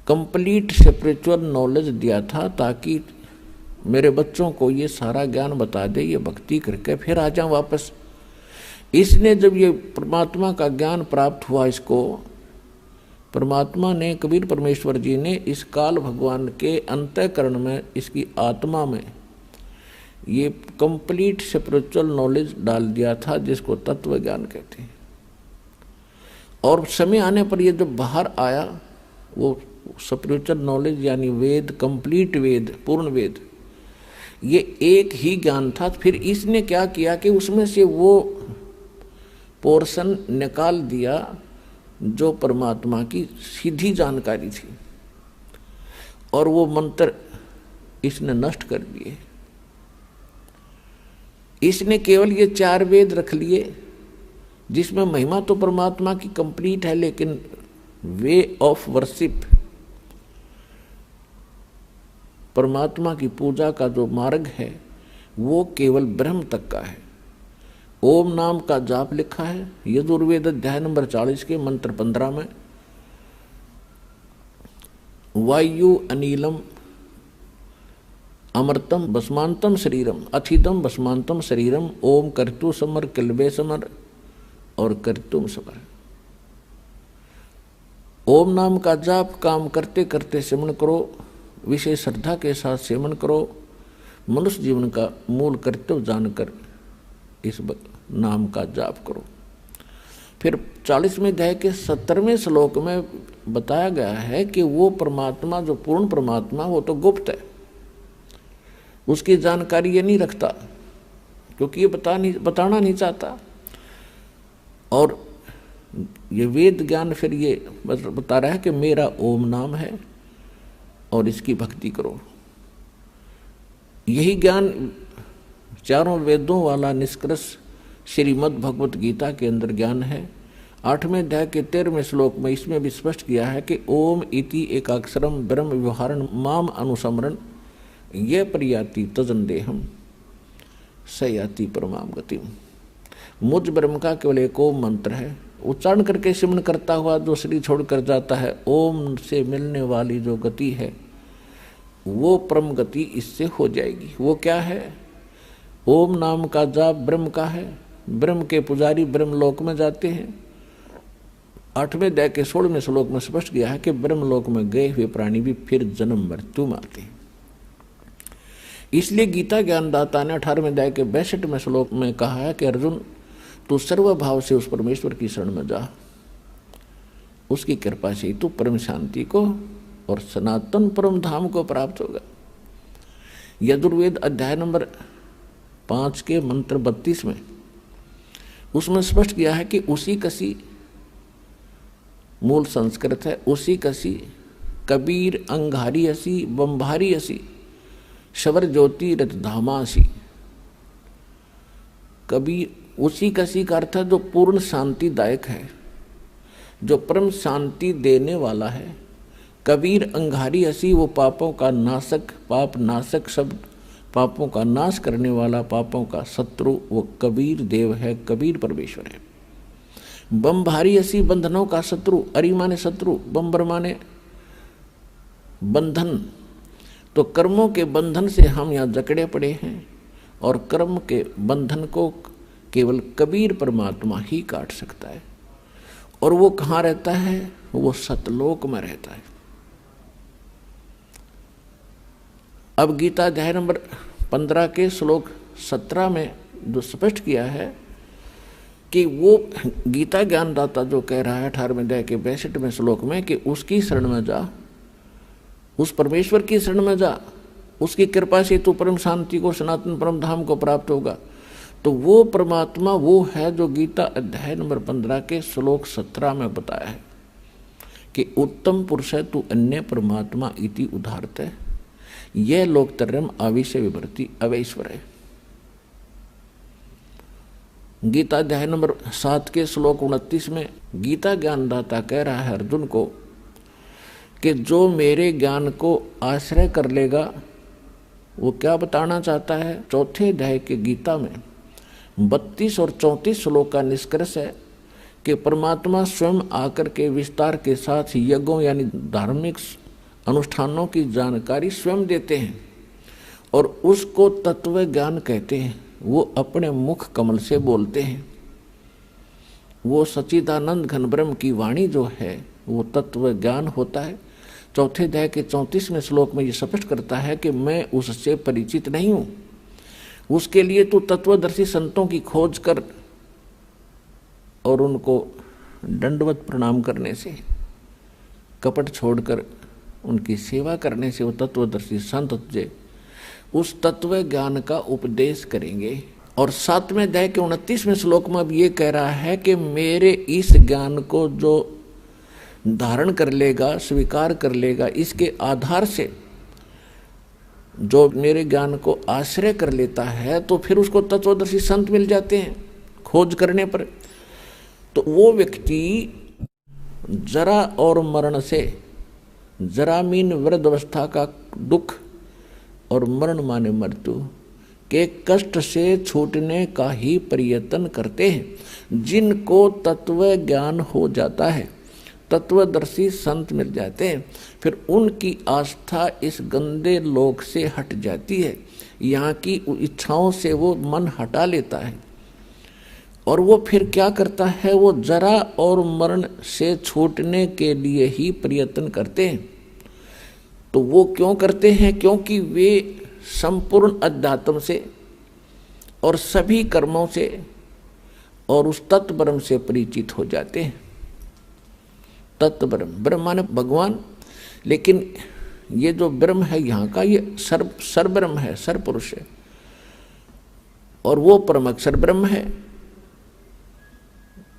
[SPEAKER 2] कंप्लीट स्पिरिचुअल नॉलेज दिया था ताकि मेरे बच्चों को ये सारा ज्ञान बता दे, ये भक्ति करके फिर आ जाऊं वापस। इसने जब ये परमात्मा का ज्ञान प्राप्त हुआ, इसको परमात्मा ने, कबीर परमेश्वर जी ने इस काल भगवान के अंतःकरण में, इसकी आत्मा में ये कंप्लीट स्पिरिचुअल नॉलेज डाल दिया था, जिसको तत्व ज्ञान कहते हैं। और समय आने पर ये जब बाहर आया, वो स्पिरिचुअल नॉलेज यानी वेद, कंप्लीट वेद, पूर्ण वेद, ये एक ही ज्ञान था। फिर इसने क्या किया कि उसमें से वो पोर्शन निकाल दिया जो परमात्मा की सीधी जानकारी थी, और वो मंत्र इसने नष्ट कर दिए। इसने केवल ये 4 वेद रख लिए, जिसमें महिमा तो परमात्मा की कंप्लीट है, लेकिन वे ऑफ वर्शिप, परमात्मा की पूजा का जो मार्ग है वो केवल ब्रह्म तक का है। ओम नाम का जाप लिखा है यजुर्वेद अध्याय नंबर 40 के मंत्र 15 में। वायु अनिलम अमृतम भस्मांतम शरीरम अथिदम भस्मांतम शरीरम ओम कर्तु समर किलबे समर और कर्तुम समर। ओम नाम का जाप काम करते करते सेवन करो, विशेष श्रद्धा के साथ सेवन करो, मनुष्य जीवन का मूल कर्तव्य जानकर इस नाम का जाप करो। फिर 40वें अध्याय के 17वें श्लोक में बताया गया है कि वो परमात्मा, जो पूर्ण परमात्मा, वो तो गुप्त है, उसकी जानकारी ये नहीं रखता, क्योंकि ये बताना नहीं चाहता। और ये वेद ज्ञान फिर ये बता रहा है कि मेरा ओम नाम है और इसकी भक्ति करो। यही ज्ञान चारों वेदों वाला निष्कर्ष श्रीमद् भगवत गीता के अंदर ज्ञान है। 8वें अध्याय के 13वें श्लोक में इसमें भी स्पष्ट किया है कि ओम इति एकाक्षरम ब्रह्म व्यवहारण माम अनुसमरण ये प्रयाति तजन देहम सयाति परमाम गतिम। मुझ ब्रह्म का केवल एक ओम मंत्र है, उच्चारण करके सिमरण करता हुआ जो शरीर छोड़कर जाता है, ओम से मिलने वाली जो गति है वो परम गति इससे हो जाएगी। वो क्या है? ओम नाम का जाप ब्रह्म का है, ब्रह्म के पुजारी ब्रह्मलोक में जाते हैं। 8वें अध्याय के 16वें श्लोक में स्पष्ट किया है कि ब्रह्मलोक में गए हुए प्राणी भी फिर जन्म मृत्यु में आते हैं। इसलिए गीता ज्ञानदाता ने 18वें अध्याय के 62वें श्लोक में कहा है कि अर्जुन तू सर्वभाव से उस परमेश्वर की शरण में जा, उसकी कृपा से तू परम शांति को और सनातन परम धाम को प्राप्त होगा। यजुर्वेद अध्याय नंबर 5 के मंत्र 32 में उसमें स्पष्ट किया है कि उसी कसी, मूल संस्कृत है, उसी कसी कबीर अंगारी असी बम्भारी असी शवर ज्योति रत धामासी। कबीर उसी कसी का अर्थ है जो पूर्ण शांतिदायक है, जो परम शांति देने वाला है। कबीर अंगारी असी वो पापों का नाशक, पाप नाशक शब्द, पापों का नाश करने वाला, पापों का शत्रु वो कबीर देव है, कबीर परमेश्वर है। बम्भारी असी बंधनों का शत्रु, अरी माने शत्रु, बम्बर माने बंधन। तो कर्मों के बंधन से हम यहाँ जकड़े पड़े हैं और कर्म के बंधन को केवल कबीर परमात्मा ही काट सकता है। और वो कहाँ रहता है? वो सतलोक में रहता है। अब गीता अध्याय नंबर 15 के श्लोक 17 में जो स्पष्ट किया है कि वो गीता ज्ञानदाता जो कह रहा है 18वें अध्याय के 62वें श्लोक में कि उसकी शरण में जा, उस परमेश्वर की शरण में जा, उसकी कृपा से तू परम शांति को, सनातन परम धाम को प्राप्त होगा। तो वो परमात्मा वो है जो गीता अध्याय नंबर 15 के श्लोक 17 में बताया है कि उत्तम पुरुष है तू अन्य परमात्मा इति उदाहरते, यह लोकतर्यम आविष्य विभर्ति अवैश्वर है। गीता अध्याय नंबर 7 के श्लोक 29 में गीता ज्ञानदाता कह रहा है अर्जुन को कि जो मेरे ज्ञान को आश्रय कर लेगा, वो क्या बताना चाहता है। चौथे अध्याय के गीता में 32 और 34 श्लोक का निष्कर्ष है कि परमात्मा स्वयं आकर के विस्तार के साथ यज्ञों यानी धार्मिक अनुष्ठानों की जानकारी स्वयं देते हैं और उसको तत्व ज्ञान कहते हैं। वो अपने मुख कमल से बोलते हैं। वो सच्चिदानंद घन ब्रह्म की वाणी जो है वो तत्व ज्ञान होता है। चौथे अध्याय के 34वें श्लोक में ये स्पष्ट करता है कि मैं उससे परिचित नहीं हूँ, उसके लिए तू तत्वदर्शी संतों की खोज कर और उनको दंडवत प्रणाम करने से, कपट छोड़कर उनकी सेवा करने से वो तत्वदर्शी संत तुझे उस तत्व ज्ञान का उपदेश करेंगे। और 7वें अध्याय के 29वें श्लोक में अब ये कह रहा है कि मेरे इस ज्ञान को जो धारण कर लेगा, स्वीकार कर लेगा, इसके आधार से जो मेरे ज्ञान को आश्रय कर लेता है तो फिर उसको तत्वदर्शी संत मिल जाते हैं खोज करने पर। तो वो व्यक्ति जरा और मरण से, जरामीन वृद्धावस्था का दुख और मरण माने मृत्यु के कष्ट से छूटने का ही प्रयत्न करते हैं। जिनको तत्व ज्ञान हो जाता है, तत्वदर्शी संत मिल जाते हैं, फिर उनकी आस्था इस गंदे लोक से हट जाती है। यहाँ की इच्छाओं से वो मन हटा लेता है और वो फिर क्या करता है, वो जरा और मरण से छूटने के लिए ही प्रयत्न करते हैं। तो वो क्यों करते हैं? क्योंकि वे संपूर्ण अध्यात्म से और सभी कर्मों से और उस तत्व ब्रह्म से परिचित हो जाते हैं। तत्व ब्रह्म, ब्रह्म माने भगवान, लेकिन ये जो ब्रह्म है यहाँ का ये सर्व ब्रह्म है, सर्व पुरुष है और वो परम अक्षर ब्रह्म है,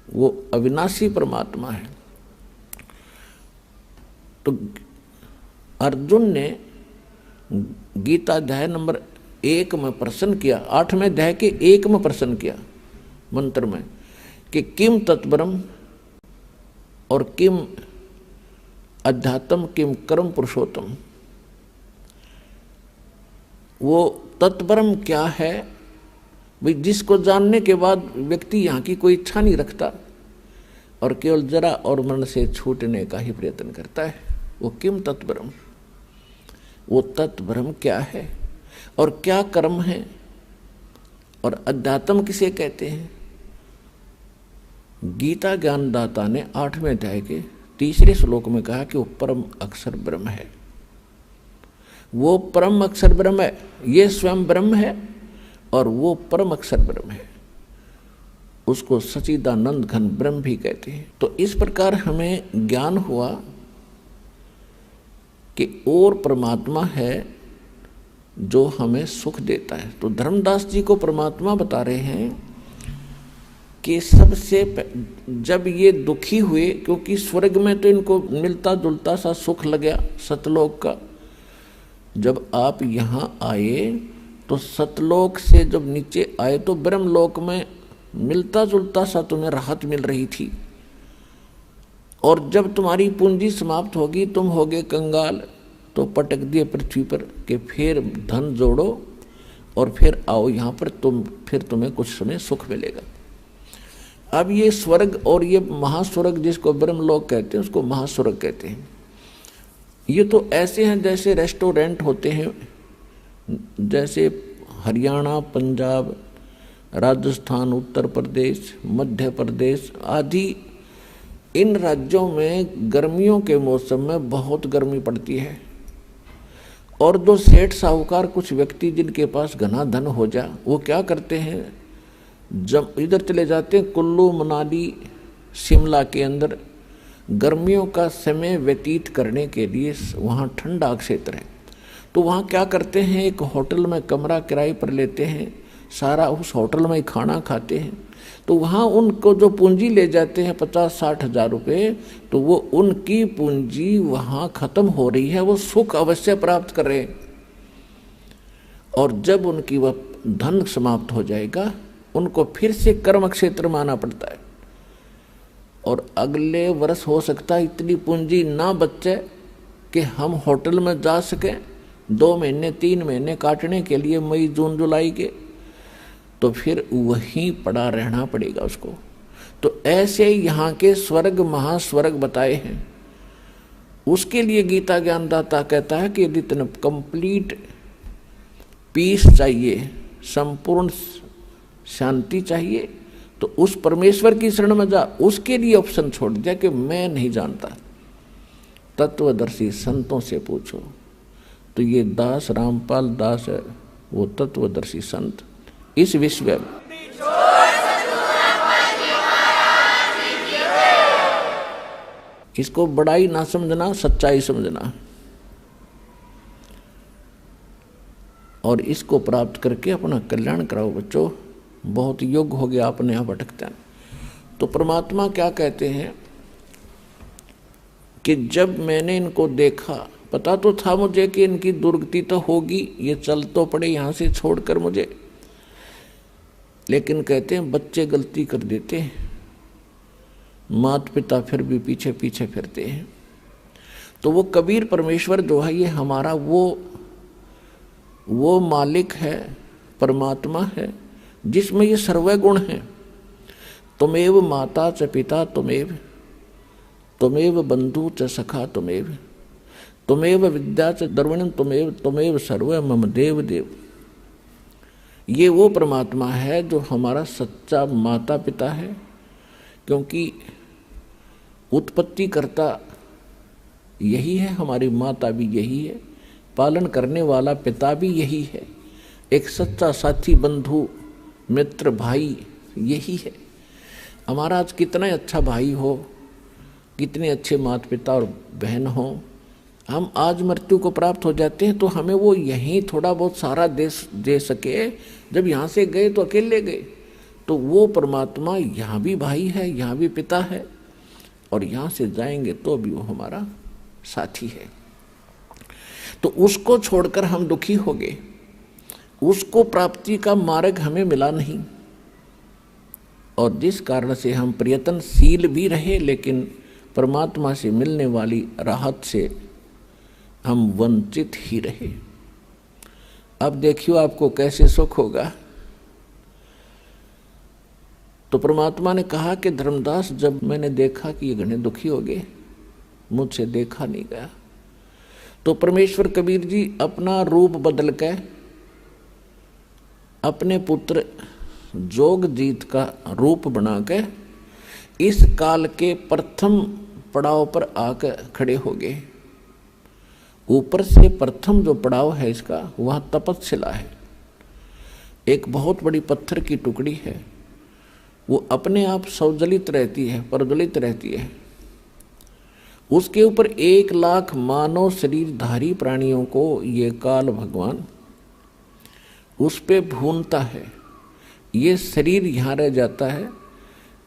[SPEAKER 2] वो अविनाशी परमात्मा है। तो अर्जुन ने गीता अध्याय नंबर 1 में प्रश्न किया, 8वें अध्याय के 1 में प्रश्न किया मंत्र में कि किम तत्ब्रह्म और किम अध्यात्म किम कर्म पुरुषोत्तम। वो तत्ब्रह्म क्या है भाई, जिसको जानने के बाद व्यक्ति यहाँ की कोई इच्छा नहीं रखता और केवल जरा और मरण से छूटने का ही प्रयत्न करता है। वो किम तत्ब्रह्म, वो तत्ब्रह्म क्या है और क्या कर्म है और अध्यात्म किसे कहते हैं। गीता ज्ञानदाता ने 8वें अध्याय के 3 श्लोक में कहा कि वो परम अक्षर ब्रह्म है। वो परम अक्षर ब्रह्म है, ये स्वयं ब्रह्म है और वो परम अक्षर ब्रह्म है, उसको सच्चिदानंद घन ब्रह्म भी कहते हैं। तो इस प्रकार हमें ज्ञान हुआ कि और परमात्मा है जो हमें सुख देता है। तो धर्मदास जी को परमात्मा बता रहे हैं कि सबसे जब ये दुखी हुए, क्योंकि स्वर्ग में तो इनको मिलता जुलता सा सुख लगा सतलोक का, जब आप यहाँ आए तो सतलोक से जब नीचे आए तो ब्रह्मलोक में मिलता जुलता सा तुम्हें राहत मिल रही थी। और जब तुम्हारी पूंजी समाप्त होगी, तुम होगे कंगाल, तो पटक दिए पृथ्वी पर कि फिर धन जोड़ो और फिर आओ यहाँ पर, फिर तुम्हें कुछ समय सुख मिलेगा। अब ये स्वर्ग और ये महास्वर्ग जिसको ब्रह्मलोक कहते हैं उसको महास्वर्ग कहते हैं। ये तो ऐसे हैं जैसे रेस्टोरेंट होते हैं, जैसे हरियाणा, पंजाब, राजस्थान, उत्तर प्रदेश, मध्य प्रदेश आदि इन राज्यों में गर्मियों के मौसम में बहुत गर्मी पड़ती है और दो सेठ साहूकार, कुछ व्यक्ति जिनके पास घना धन हो जा, वो क्या करते हैं, जब इधर चले जाते हैं कुल्लू मनाली शिमला के अंदर गर्मियों का समय व्यतीत करने के लिए। वहाँ ठंडा क्षेत्र है, तो वहाँ क्या करते हैं, एक होटल में कमरा किराए पर लेते हैं, सारा उस होटल में ही खाना खाते हैं। तो वहाँ उनको जो पूंजी ले जाते हैं 50-60 हज़ार रुपये, तो वो उनकी पूंजी वहाँ खत्म हो रही है, वो सुख अवश्य प्राप्त कर रहे हैं। और जब उनकी वह धन समाप्त हो जाएगा, उनको फिर से कर्म क्षेत्र में आना पड़ता है। और अगले वर्ष हो सकता है इतनी पूंजी ना बचे कि हम होटल में जा सकें 2 महीने 3 महीने काटने के लिए, मई जून जुलाई के, तो फिर वहीं पड़ा रहना पड़ेगा उसको। तो ऐसे यहाँ के स्वर्ग महास्वर्ग बताए हैं। उसके लिए गीता ज्ञानदाता कहता है कि यदि तुम्हें कंप्लीट पीस चाहिए, संपूर्ण शांति चाहिए, तो उस परमेश्वर की शरण में जा। उसके लिए ऑप्शन छोड़ दिया कि मैं नहीं जानता, तत्वदर्शी संतों से पूछो। तो ये दास रामपाल दास है, वो तत्वदर्शी संत इस विश्व में। इसको बड़ाई ना समझना, सच्चाई समझना, और इसको प्राप्त करके अपना कल्याण कराओ बच्चों। बहुत योग्य हो गया, अपने आप भटकता है। तो परमात्मा क्या कहते हैं कि जब मैंने इनको देखा, पता तो था मुझे कि इनकी दुर्गति तो होगी, ये चल तो पड़े यहाँ से छोड़कर मुझे, लेकिन कहते हैं बच्चे गलती कर देते हैं, माता पिता फिर भी पीछे पीछे फिरते हैं। तो वो कबीर परमेश्वर जो है, ये हमारा वो मालिक है, परमात्मा है, जिसमें ये सर्व गुण है। तुमेव माता च पिता तुमेव बंधु च सखा तुमेव विद्या च द्रविणम तुमेव सर्व मम देव देव। ये वो परमात्मा है जो हमारा सच्चा माता पिता है, क्योंकि उत्पत्ति करता यही है, हमारी माता भी यही है, पालन करने वाला पिता भी यही है, एक सच्चा साथी बंधु मित्र भाई यही है। हमारा आज कितना अच्छा भाई हो, कितने अच्छे माता पिता और बहन हो, हम आज मृत्यु को प्राप्त हो जाते हैं तो हमें वो यहीं थोड़ा बहुत सारा दे सके। जब यहाँ से गए तो अकेले गए, तो वो परमात्मा यहाँ भी भाई है, यहाँ भी पिता है, और यहाँ से जाएंगे तो भी वो हमारा साथी है। तो उसको छोड़कर हम दुखी हो गए, उसको प्राप्ति का मार्ग हमें मिला नहीं, और जिस कारण से हम प्रयत्नशील भी रहे, लेकिन परमात्मा से मिलने वाली राहत से हम वंचित ही रहे। अब देखियो आपको कैसे सुख होगा। तो परमात्मा ने कहा कि धर्मदास, जब मैंने देखा कि ये घने दुखी हो गए, मुझसे देखा नहीं गया, तो परमेश्वर कबीर जी अपना रूप बदल के अपने पुत्र जोगजीत का रूप बना के इस काल के प्रथम पड़ाव पर आकर खड़े हो गए। ऊपर से प्रथम जो पड़ाव है इसका, वह तपस्शिला है। एक बहुत बड़ी पत्थर की टुकड़ी है, वो अपने आप सौजलित रहती है, प्रज्वलित रहती है। उसके ऊपर 1 लाख मानव शरीरधारी प्राणियों को ये काल भगवान उस पे भूनता है। ये शरीर यहाँ रह जाता है,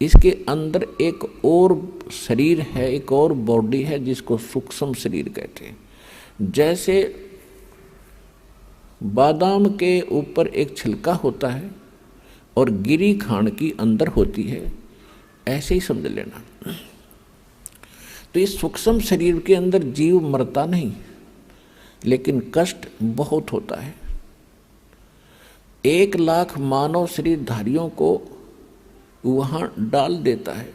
[SPEAKER 2] इसके अंदर एक और शरीर है, एक और बॉडी है जिसको सूक्ष्म शरीर कहते हैं। जैसे बादाम के ऊपर एक छिलका होता है और गिरी खांड की अंदर होती है, ऐसे ही समझ लेना। तो इस सूक्ष्म शरीर के अंदर जीव मरता नहीं, लेकिन कष्ट बहुत होता है। 1 लाख मानव शरीरधारियों को वहाँ डाल देता है।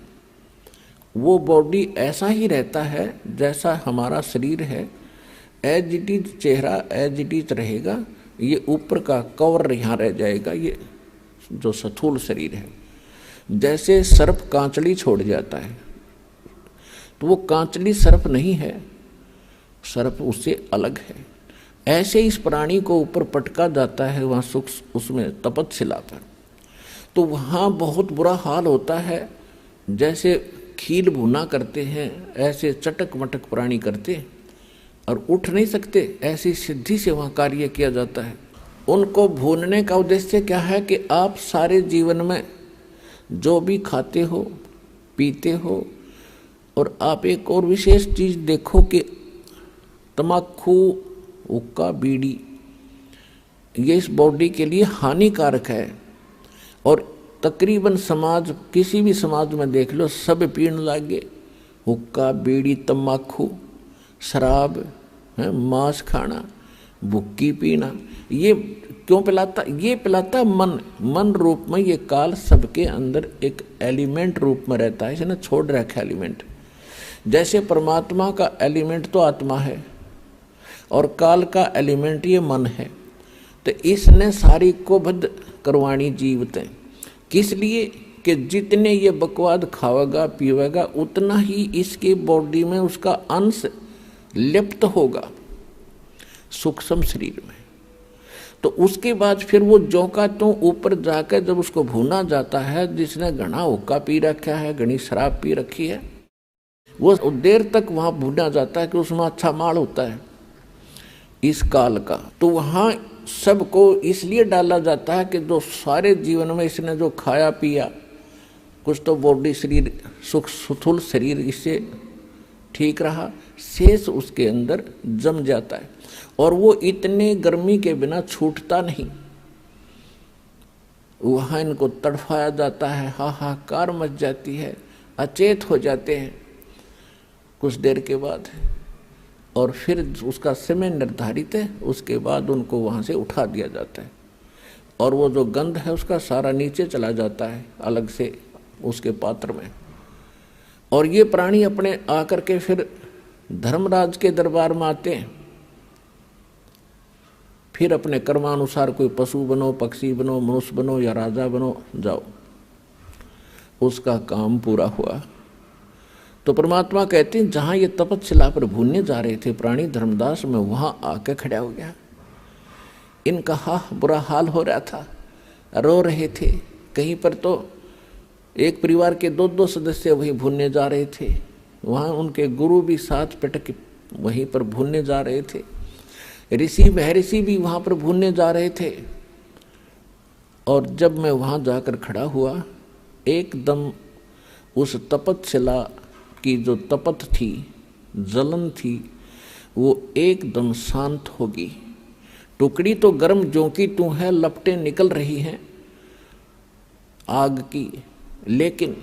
[SPEAKER 2] वो बॉडी ऐसा ही रहता है जैसा हमारा शरीर है, एज इट इज चेहरा एज इट इज रहेगा। ये ऊपर का कवर यहाँ रह जाएगा, ये जो स्थूल शरीर है। जैसे सर्प कांचली छोड़ जाता है, तो वो कांचली सर्प नहीं है, सर्प उससे अलग है। ऐसे इस प्राणी को ऊपर पटका जाता है वहाँ सुख उसमें तपतशिला पर, तो वहाँ बहुत बुरा हाल होता है। जैसे खील भुना करते हैं ऐसे चटक मटक प्राणी करते और उठ नहीं सकते, ऐसी सिद्धि से वहाँ कार्य किया जाता है। उनको भूनने का उद्देश्य क्या है कि आप सारे जीवन में जो भी खाते हो पीते हो, और आप एक और विशेष चीज़ देखो कि तम्बाकू, हुक्का, बीड़ी ये इस बॉडी के लिए हानिकारक है। और तकरीबन समाज, किसी भी समाज में देख लो, सब पीने लगे हुक्का, बीड़ी, तम्बाकू, शराब, मांस खाना, भुक्की पीना। ये क्यों पिलाता? ये पिलाता मन रूप में। ये काल सबके अंदर एक एलिमेंट रूप में रहता है, इसने छोड़ रखा एलिमेंट। जैसे परमात्मा का एलिमेंट तो आत्मा है और काल का एलिमेंट ये मन है, तो इसने सारी को बद्ध करवाणी जीवते। किस लिए? कि जितने ये बकवाद खावेगा पीवेगा उतना ही इसकी बॉडी में उसका अंश लिप्त होगा सूक्ष्म शरीर में। तो उसके बाद फिर वो जो का तो ऊपर जाकर जब उसको भूना जाता है, जिसने घना हुक्का पी रखा है, घनी शराब पी रखी है, वो देर तक वहाँ भूना जाता है कि उसमें अच्छा माल होता है इस काल का। तो वहाँ सबको इसलिए डाला जाता है कि जो सारे जीवन में इसने जो खाया पिया, कुछ तो बॉडी शरीर सुख स्थूल शरीर इससे ठीक रहा, शेष उसके अंदर जम जाता है और वो इतने गर्मी के बिना छूटता नहीं। वहाँ इनको तड़फाया जाता है, हाहाकार मच जाती है, अचेत हो जाते हैं कुछ देर के बाद, और फिर उसका समय निर्धारित है, उसके बाद उनको वहाँ से उठा दिया जाता है और वो जो गंध है उसका सारा नीचे चला जाता है अलग से उसके पात्र में। और ये प्राणी अपने आकर के फिर धर्मराज के दरबार में आते हैं, फिर अपने कर्मानुसार कोई पशु बनो, पक्षी बनो, मनुष्य बनो या राजा बनो, जाओ, उसका काम पूरा हुआ। तो परमात्मा कहते हैं जहाँ ये तपतशिला पर भूनने जा रहे थे प्राणी धर्मदास, में वहाँ आके खड़ा हो गया। इनका बुरा हाल हो रहा था, रो रहे थे। कहीं पर तो एक परिवार के 2-2 सदस्य वहीं भूनने जा रहे थे, वहाँ उनके गुरु भी साथ पिटक वहीं पर भूनने जा रहे थे, ऋषि महर्षि भी वहाँ पर भूनने जा रहे थे। और जब मैं वहाँ जाकर खड़ा हुआ, एकदम उस तपतशिला की जो तपत थी, जलन थी, वो एकदम शांत होगी। टुकड़ी तो गर्म ज्यों की त्यों है, लपटें निकल रही हैं आग की, लेकिन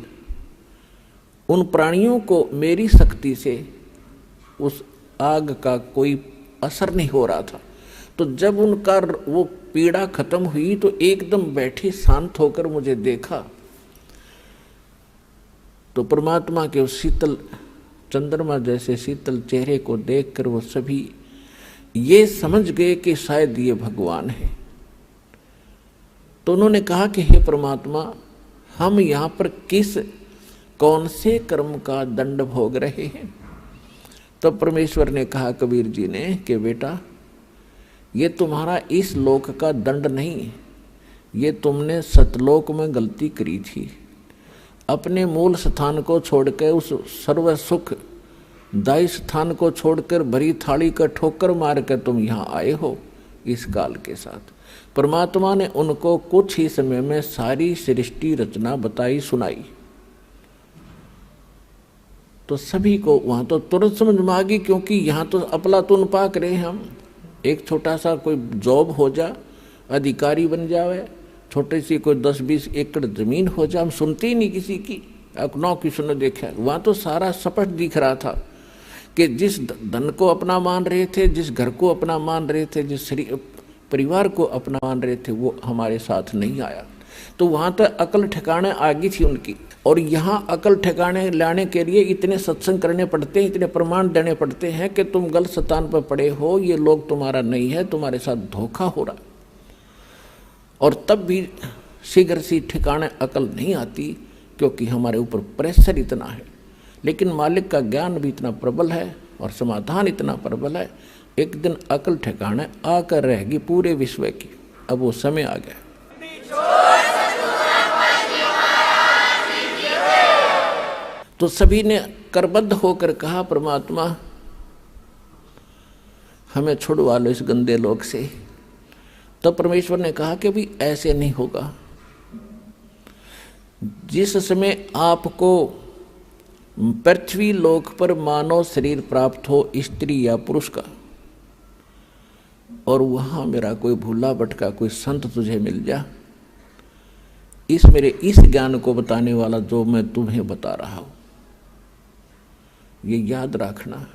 [SPEAKER 2] उन प्राणियों को मेरी शक्ति से उस आग का कोई असर नहीं हो रहा था। तो जब उनका वो पीड़ा खत्म हुई तो एकदम बैठे शांत होकर मुझे देखा, तो परमात्मा के उस शीतल चंद्रमा जैसे शीतल चेहरे को देखकर वो सभी ये समझ गए कि शायद ये भगवान है। तो उन्होंने कहा कि हे परमात्मा, हम यहाँ पर कौन से कर्म का दंड भोग रहे हैं? तब परमेश्वर ने कहा कबीर जी ने कि बेटा, ये तुम्हारा इस लोक का दंड नहीं, ये तुमने सतलोक में गलती करी थी। अपने मूल स्थान को छोड़कर, उस सर्व सुख दायी स्थान को छोड़कर भरी थाली का ठोकर मार कर तुम यहाँ आए हो इस काल के साथ। परमात्मा ने उनको कुछ ही समय में सारी सृष्टि रचना बताई सुनाई। तो सभी को वहाँ तो तुरंत समझ में आ गई, क्योंकि यहाँ तो अपलातून पाक रहे हम। एक छोटा सा कोई जॉब हो जा, अधिकारी बन जावे, छोटे सी कोई 10-20 एकड़ जमीन हो जाए, हम सुनते ही नहीं किसी की, नौ किसी ने देखा। वहाँ तो सारा स्पष्ट दिख रहा था कि जिस धन को अपना मान रहे थे, जिस घर को अपना मान रहे थे, जिस परिवार को अपना मान रहे थे, वो हमारे साथ नहीं आया। तो वहाँ तो अकल ठिकाने आ गई थी उनकी। और यहाँ अकल ठिकाने लाने के लिए इतने सत्संग करने पड़ते हैं, इतने प्रमाण देने पड़ते हैं कि तुम गलत स्थान पर पड़े हो, ये लोग तुम्हारा नहीं है, तुम्हारे साथ धोखा हो रहा। और तब भी शीघ्र सी ठिकाने अकल नहीं आती, क्योंकि हमारे ऊपर प्रेशर इतना है। लेकिन मालिक का ज्ञान भी इतना प्रबल है और समाधान इतना प्रबल है, एक दिन अकल ठिकाने आकर रहेगी पूरे विश्व की। अब वो समय आ गया। तो सभी ने करबद्ध होकर कहा, परमात्मा हमें छुड़वा लो इस गंदे लोक से। तब परमेश्वर ने कहा कि भी ऐसे नहीं होगा। जिस समय आपको पृथ्वी लोक पर मानव शरीर प्राप्त हो, स्त्री या पुरुष का, और वहां मेरा कोई भूला भटका कोई संत तुझे मिल जा, इस मेरे इस ज्ञान को बताने वाला जो मैं तुम्हें बता रहा हूं, ये याद रखना,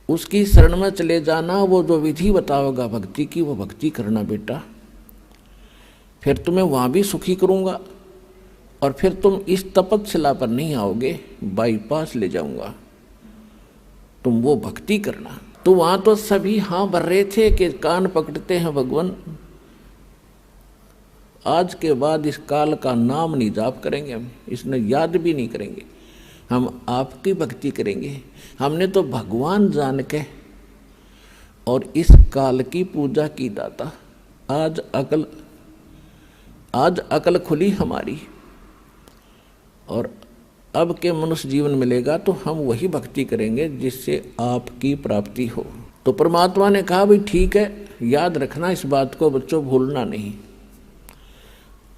[SPEAKER 2] उसकी शरण में चले जाना। वो जो विधि बताओगा भक्ति की, वो भक्ति करना बेटा। फिर तुम्हें वहां भी सुखी करूंगा, और फिर तुम इस तपस्या पर नहीं आओगे, बाईपास ले जाऊंगा, तुम वो भक्ति करना। तो वहां तो सभी हाँ भर रहे थे कि कान पकड़ते हैं भगवान, आज के बाद इस काल का नाम नहीं जाप करेंगे, हम इसने याद भी नहीं करेंगे, हम आपकी भक्ति करेंगे। हमने तो भगवान जान के और इस काल की पूजा की दाता। आज अकल खुली हमारी, और अब के मनुष्य जीवन मिलेगा तो हम वही भक्ति करेंगे जिससे आपकी प्राप्ति हो। तो परमात्मा ने कहा भाई ठीक है, याद रखना इस बात को बच्चों, भूलना नहीं।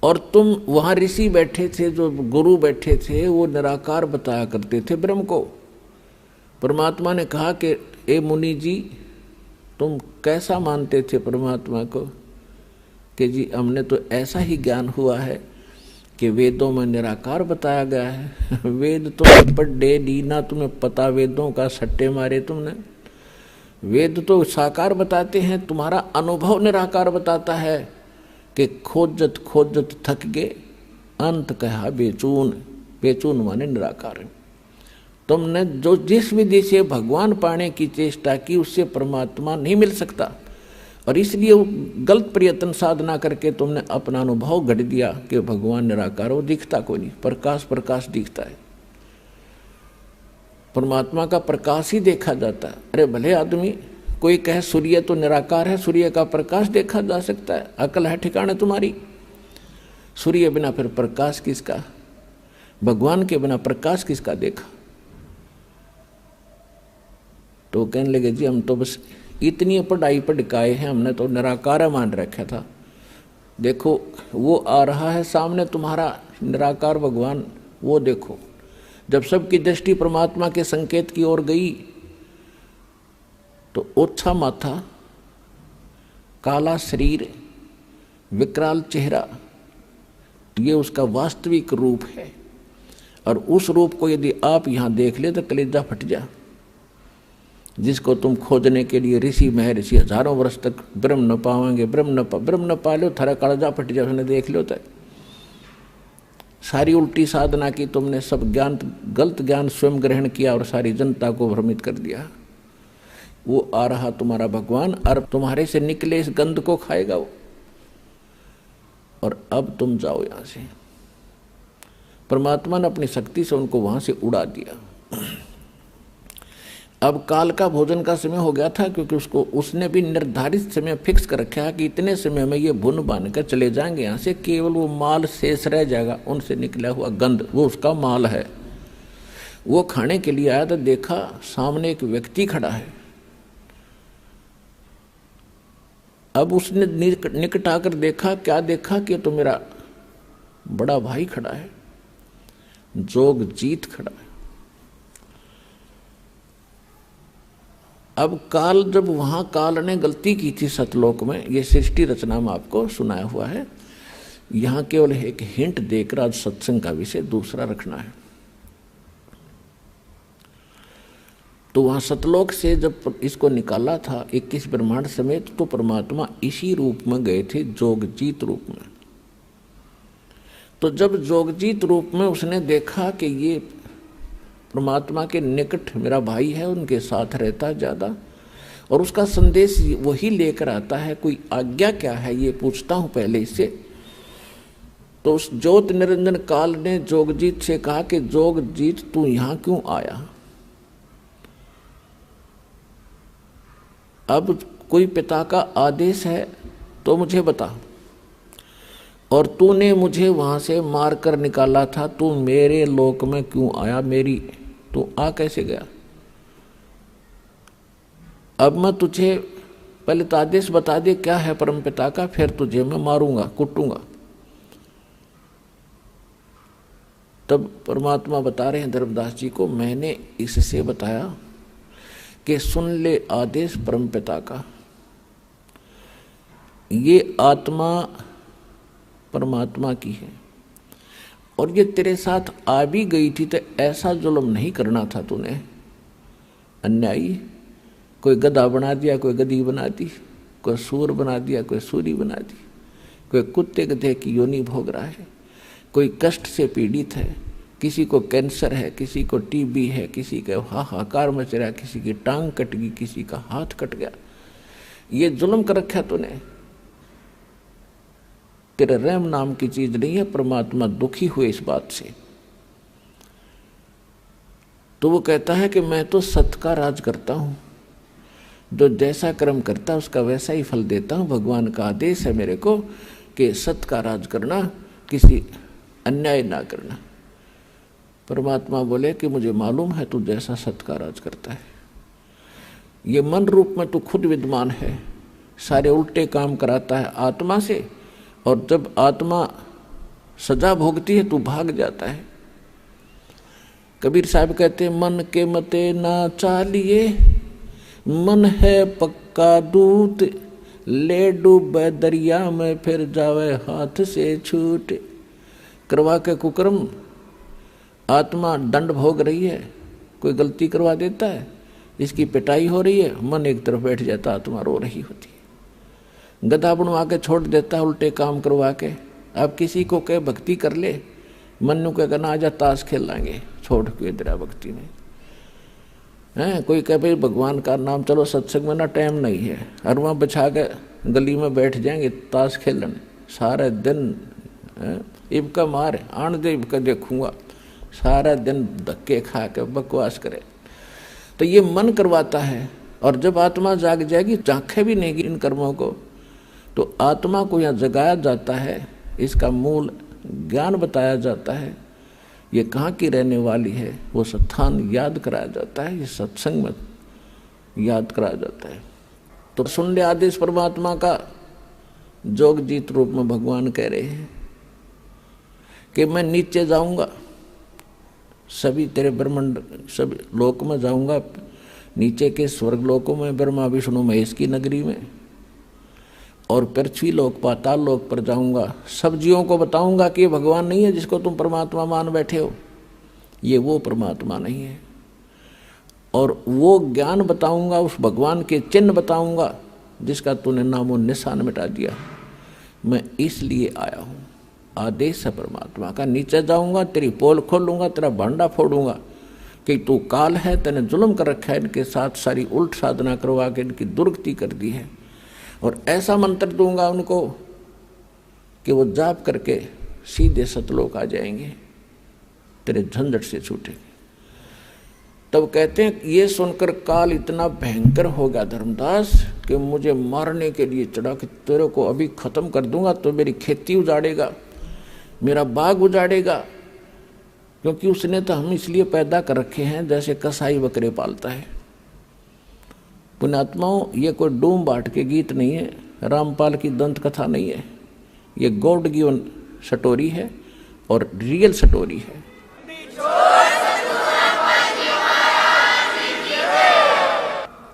[SPEAKER 2] और तुम वहाँ ऋषि बैठे थे, जो गुरु बैठे थे, वो निराकार बताया करते थे ब्रह्म को। परमात्मा ने कहा कि ए मुनि जी, तुम कैसा मानते थे परमात्मा को? कि जी हमने तो ऐसा ही ज्ञान हुआ है कि वेदों में निराकार बताया गया है। वेद तो पढ़े लीना, तुम्हें पता वेदों का, सट्टे मारे तुमने। वेद तो साकार बताते हैं, तुम्हारा अनुभव निराकार बताता है कि खोजत खोजत थक गए, अंत कहा बेचून। बेचून माने निराकार। तुमने जो जिस विधि से भगवान पाने की चेष्टा की, उससे परमात्मा नहीं मिल सकता, और इसलिए गलत प्रयत्न साधना करके तुमने अपना अनुभव गढ़ दिया कि भगवान निराकार, वो दिखता कोई नहीं, प्रकाश प्रकाश दिखता है। परमात्मा का प्रकाश ही देखा जाता है। अरे भले आदमी कोई कहे सूर्य तो निराकार है, सूर्य का प्रकाश देखा जा सकता है, अकल है ठिकाने तुम्हारी। सूर्य बिना फिर प्रकाश किसका? भगवान के बिना प्रकाश किसका देखा? तो कहने लगे जी हम तो बस इतनी पढ़ाई पढ़काए हैं, हमने तो निराकार मान रखा था। देखो वो आ रहा है सामने तुम्हारा निराकार भगवान, वो देखो। जब सबकी दृष्टि परमात्मा के संकेत की ओर गई तो ओछा माथा, काला शरीर, विकराल चेहरा, ये उसका वास्तविक रूप है। और उस रूप को यदि आप यहाँ देख ले तो कलेजा फट जा। जिसको तुम खोजने के लिए ऋषि महर्षि हजारों वर्ष तक ब्रह्म न पावेंगे, ब्रह्म न पा लो, थारा कलेजा फट जा, उसने देख लो। तो सारी उल्टी साधना की तुमने, सब ज्ञान गलत ज्ञान स्वयं ग्रहण किया और सारी जनता को भ्रमित कर दिया। वो आ रहा तुम्हारा भगवान, और तुम्हारे से निकले इस गंध को खाएगा वो। और अब तुम जाओ यहां से। परमात्मा ने अपनी शक्ति से उनको वहां से उड़ा दिया। अब काल का भोजन का समय हो गया था, क्योंकि उसने भी निर्धारित समय फिक्स कर रखा है कि इतने समय में ये भुन बांध कर चले जाएंगे यहाँ से, केवल वो माल शेष रह जाएगा, उनसे निकला हुआ गंध, वो उसका माल है। वो खाने के लिए आया तो देखा सामने एक व्यक्ति खड़ा है। अब उसने निकट आकर देखा, क्या देखा कि तो मेरा बड़ा भाई खड़ा है, जोगजीत खड़ा है। अब काल, जब वहां काल ने गलती की थी सतलोक में, ये सृष्टि रचना में आपको सुनाया हुआ है, यहां केवल एक हिंट देकर आज सत्संग का विषय दूसरा रखना है। तो वहां सतलोक से जब इसको निकाला था 21 ब्रह्मांड समेत, तो परमात्मा इसी रूप में गए थे, जोगजीत रूप में। तो जब जोगजीत रूप में उसने देखा कि ये परमात्मा के निकट मेरा भाई है, उनके साथ रहता है ज़्यादा, और उसका संदेश वही लेकर आता है, कोई आज्ञा क्या है ये पूछता हूँ पहले इससे। तो उस ज्योत निरंजन काल ने जोगजीत से कहा कि जोगजीत तू यहाँ क्यों आया? अब कोई पिता का आदेश है तो मुझे बता, और तूने मुझे वहाँ से मार कर निकाला था, तू मेरे लोक में क्यों आया? तू आ कैसे गया? अब मैं तुझे पहले तो आदेश बता दे क्या है परमपिता का, फिर तुझे मैं मारूंगा, कुटूंगा। तब परमात्मा बता रहे हैं धर्मदास जी को, मैंने इससे बताया कि सुन ले आदेश परमपिता का। ये आत्मा परमात्मा की है और ये तेरे साथ आ भी गई थी तो ऐसा जुल्म नहीं करना था तूने। अन्यायी, कोई गधा बना दिया, कोई गधी बना दी, कोई सूर बना दिया, कोई सूरी बना दी, कोई कुत्ते गधे की योनि भोग रहा है, कोई कष्ट से पीड़ित है, किसी को कैंसर है, किसी को टीबी है, किसी का हाहाकार मच रहा है, किसी की टांग कट गई, किसी का हाथ कट गया। ये जुल्म कर रखा तूने। तेरे रहम नाम की चीज नहीं है। परमात्मा दुखी हुए इस बात से। तो वो कहता है कि मैं तो सत्य का राज करता हूं, जो जैसा कर्म करता है उसका वैसा ही फल देता हूं। भगवान का आदेश है मेरे को कि सत्य का राज करना, किसी अन्याय ना करना। परमात्मा बोले कि मुझे मालूम है तू जैसा सत्य का राज करता है। ये मन रूप में तू खुद विद्वान है, सारे उल्टे काम कराता है आत्मा से, और जब आत्मा सजा भोगती है तू भाग जाता है। कबीर साहब कहते हैं, मन के मते ना चालिए, मन है पक्का दूत, ले डूबे दरिया में फिर जावे हाथ से छूट। करवा के कुकर्म आत्मा दंड भोग रही है, कोई गलती करवा देता है, इसकी पिटाई हो रही है, मन एक तरफ बैठ जाता, आत्मा रो रही होती है। गधा बनवा के छोड़ देता है उल्टे काम करवा के। अब किसी को कहे भक्ति कर ले, मन को कहना आजा ताश खेल लाएंगे, छोड़ के तेरा भक्ति नहीं है। कोई कहे भाई भगवान का नाम, चलो सत्संग में ना टाइम नहीं है, अरवा बिछा के गली में बैठ जाएंगे ताश खेलने सारे दिन। इबका मार आन दे, इबका देखूंगा, सारा दिन धक्के खा के बकवास करे। तो ये मन करवाता है। और जब आत्मा जाग जाएगी, झांखे भी नहीं इन कर्मों को, तो आत्मा को यहाँ जगाया जाता है, इसका मूल ज्ञान बताया जाता है, ये कहाँ की रहने वाली है, वो स्थान याद कराया जाता है, ये सत्संग में याद कराया जाता है। तो सुन ले आदेश परमात्मा का। जोग जीत रूप में भगवान कह रहे हैं कि मैं नीचे जाऊंगा, सभी तेरे ब्रह्मांड सभी लोक में जाऊंगा, नीचे के स्वर्ग लोकों में, ब्रह्मा विष्णु महेश की नगरी में, और पृथ्वी लोक पाताल लोक पर जाऊंगा। सब जीवों को बताऊंगा कि ये भगवान नहीं है जिसको तुम परमात्मा मान बैठे हो, ये वो परमात्मा नहीं है। और वो ज्ञान बताऊंगा, उस भगवान के चिन्ह बताऊंगा जिसका तूने नामो निशान मिटा दिया। मैं इसलिए आया हूँ, आदेश है परमात्मा का। नीचे जाऊंगा, तेरी पोल खोलूंगा, तेरा भांडा फोड़ूंगा कि तू काल है, तेने जुल्म कर रखा है, इनके साथ सारी उल्ट साधना करवा के इनकी दुर्गति कर दी है। और ऐसा मंत्र दूंगा उनको कि वो जाप करके सीधे सतलोक आ जाएंगे, तेरे झंझट से छूटेंगे। तब कहते हैं ये सुनकर काल इतना भयंकर हो गया धर्मदास कि मुझे मारने के लिए चढ़ा कि तेरे को अभी खत्म कर दूंगा, तो मेरी खेती उजाड़ेगा, मेरा बाग उजाड़ेगा। क्योंकि उसने तो हम इसलिए पैदा कर रखे हैं जैसे कसाई बकरे पालता है। पुण्यात्माओं, ये कोई डूम बाट के गीत नहीं है, रामपाल की दंत कथा नहीं है, ये गॉड गिवन स्टोरी है और रियल स्टोरी है।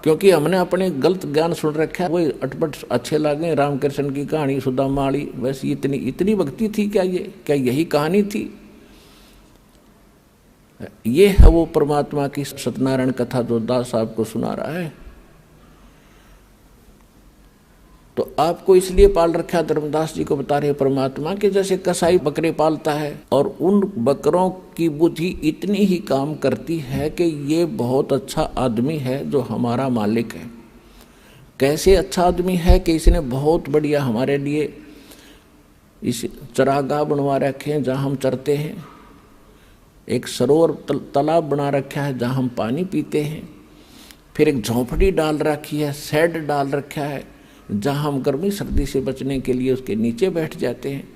[SPEAKER 2] क्योंकि हमने अपने गलत ज्ञान सुन रखा है, वही अटपट अच्छे लगे। रामकृष्ण की कहानी, सुदामा वाली, वैसे इतनी भक्ति थी क्या? ये क्या यही कहानी थी? ये है वो परमात्मा की सत्यनारायण कथा जो दास साहब को सुना रहा है। तो आपको इसलिए पाल रखा, धर्मदास जी को बता रहे परमात्मा के जैसे कसाई बकरे पालता है, और उन बकरों की बुद्धि इतनी ही काम करती है कि ये बहुत अच्छा आदमी है जो हमारा मालिक है। कैसे अच्छा आदमी है कि इसने बहुत बढ़िया हमारे लिए इस चरागाह बनवा रखे हैं जहाँ हम चरते हैं, एक सरोवर तालाब बना रखा है जहाँ हम पानी पीते हैं, फिर एक झोंपड़ी डाल रखी है, शेड डाल रखा है, जहाँ हम गर्मी सर्दी से बचने के लिए उसके नीचे बैठ जाते हैं।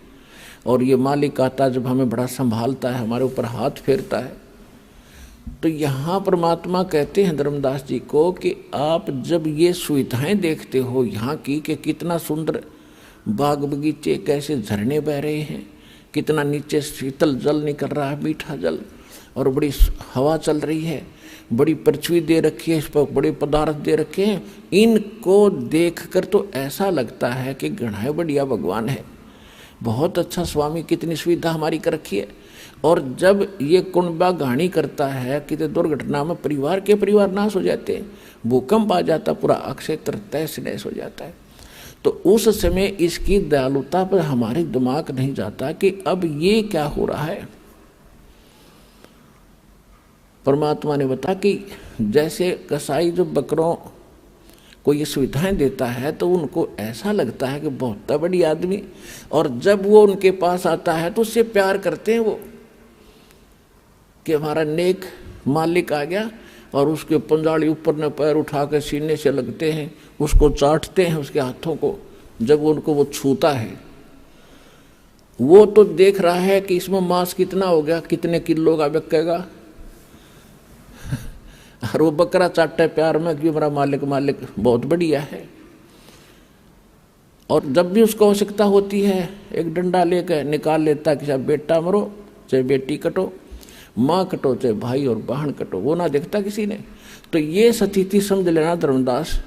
[SPEAKER 2] और ये मालिक आता जब हमें बड़ा संभालता है, हमारे ऊपर हाथ फेरता है। तो यहाँ परमात्मा कहते हैं धर्मदास जी को कि आप जब ये सुविधाएं देखते हो यहाँ की, कि कितना सुंदर बाग बगीचे, कैसे झरने बह रहे हैं, कितना नीचे शीतल जल निकल रहा है, मीठा जल, और बड़ी हवा चल रही है, बड़ी पृथ्वी दे रखी है, इस पर बड़े पदार्थ दे रखे हैं, इनको देखकर तो ऐसा लगता है कि गढ़ाए बढ़िया भगवान है, बहुत अच्छा स्वामी, कितनी सुविधा हमारी कर रखी है। और जब ये कुंडबा घाणी करता है कि दुर्घटना में परिवार के परिवार नाश हो जाते हैं, भूकंप आ जाता, पूरा क्षेत्र तहस नहस हो जाता है, तो उस समय इसकी दयालुता पर हमारे दिमाग नहीं जाता कि अब ये क्या हो रहा है। परमात्मा ने बताया कि जैसे कसाई जो बकरों को ये सुविधाएं देता है तो उनको ऐसा लगता है कि बहुत बड़ी आदमी, और जब वो उनके पास आता है तो उससे प्यार करते हैं वो, कि हमारा नेक मालिक आ गया, और उसके पंजाड़ी ऊपर न पैर उठा कर सीने से लगते हैं, उसको चाटते हैं उसके हाथों को। जब उनको वो छूता है, वो तो देख रहा है कि इसमें मांस कितना हो गया, कितने किलो का बिकेगा, और वो बकरा चाटता है प्यार में कि मेरा मालिक मालिक बहुत बढ़िया है। और जब भी उसको आवश्यकता होती है, एक डंडा लेकर निकाल लेता कि चाहे बेटा मरो चाहे बेटी कटो, माँ कटो चाहे भाई और बहन कटो, वो ना देखता किसी ने। तो ये स्थिति समझ लेना धर्मदास,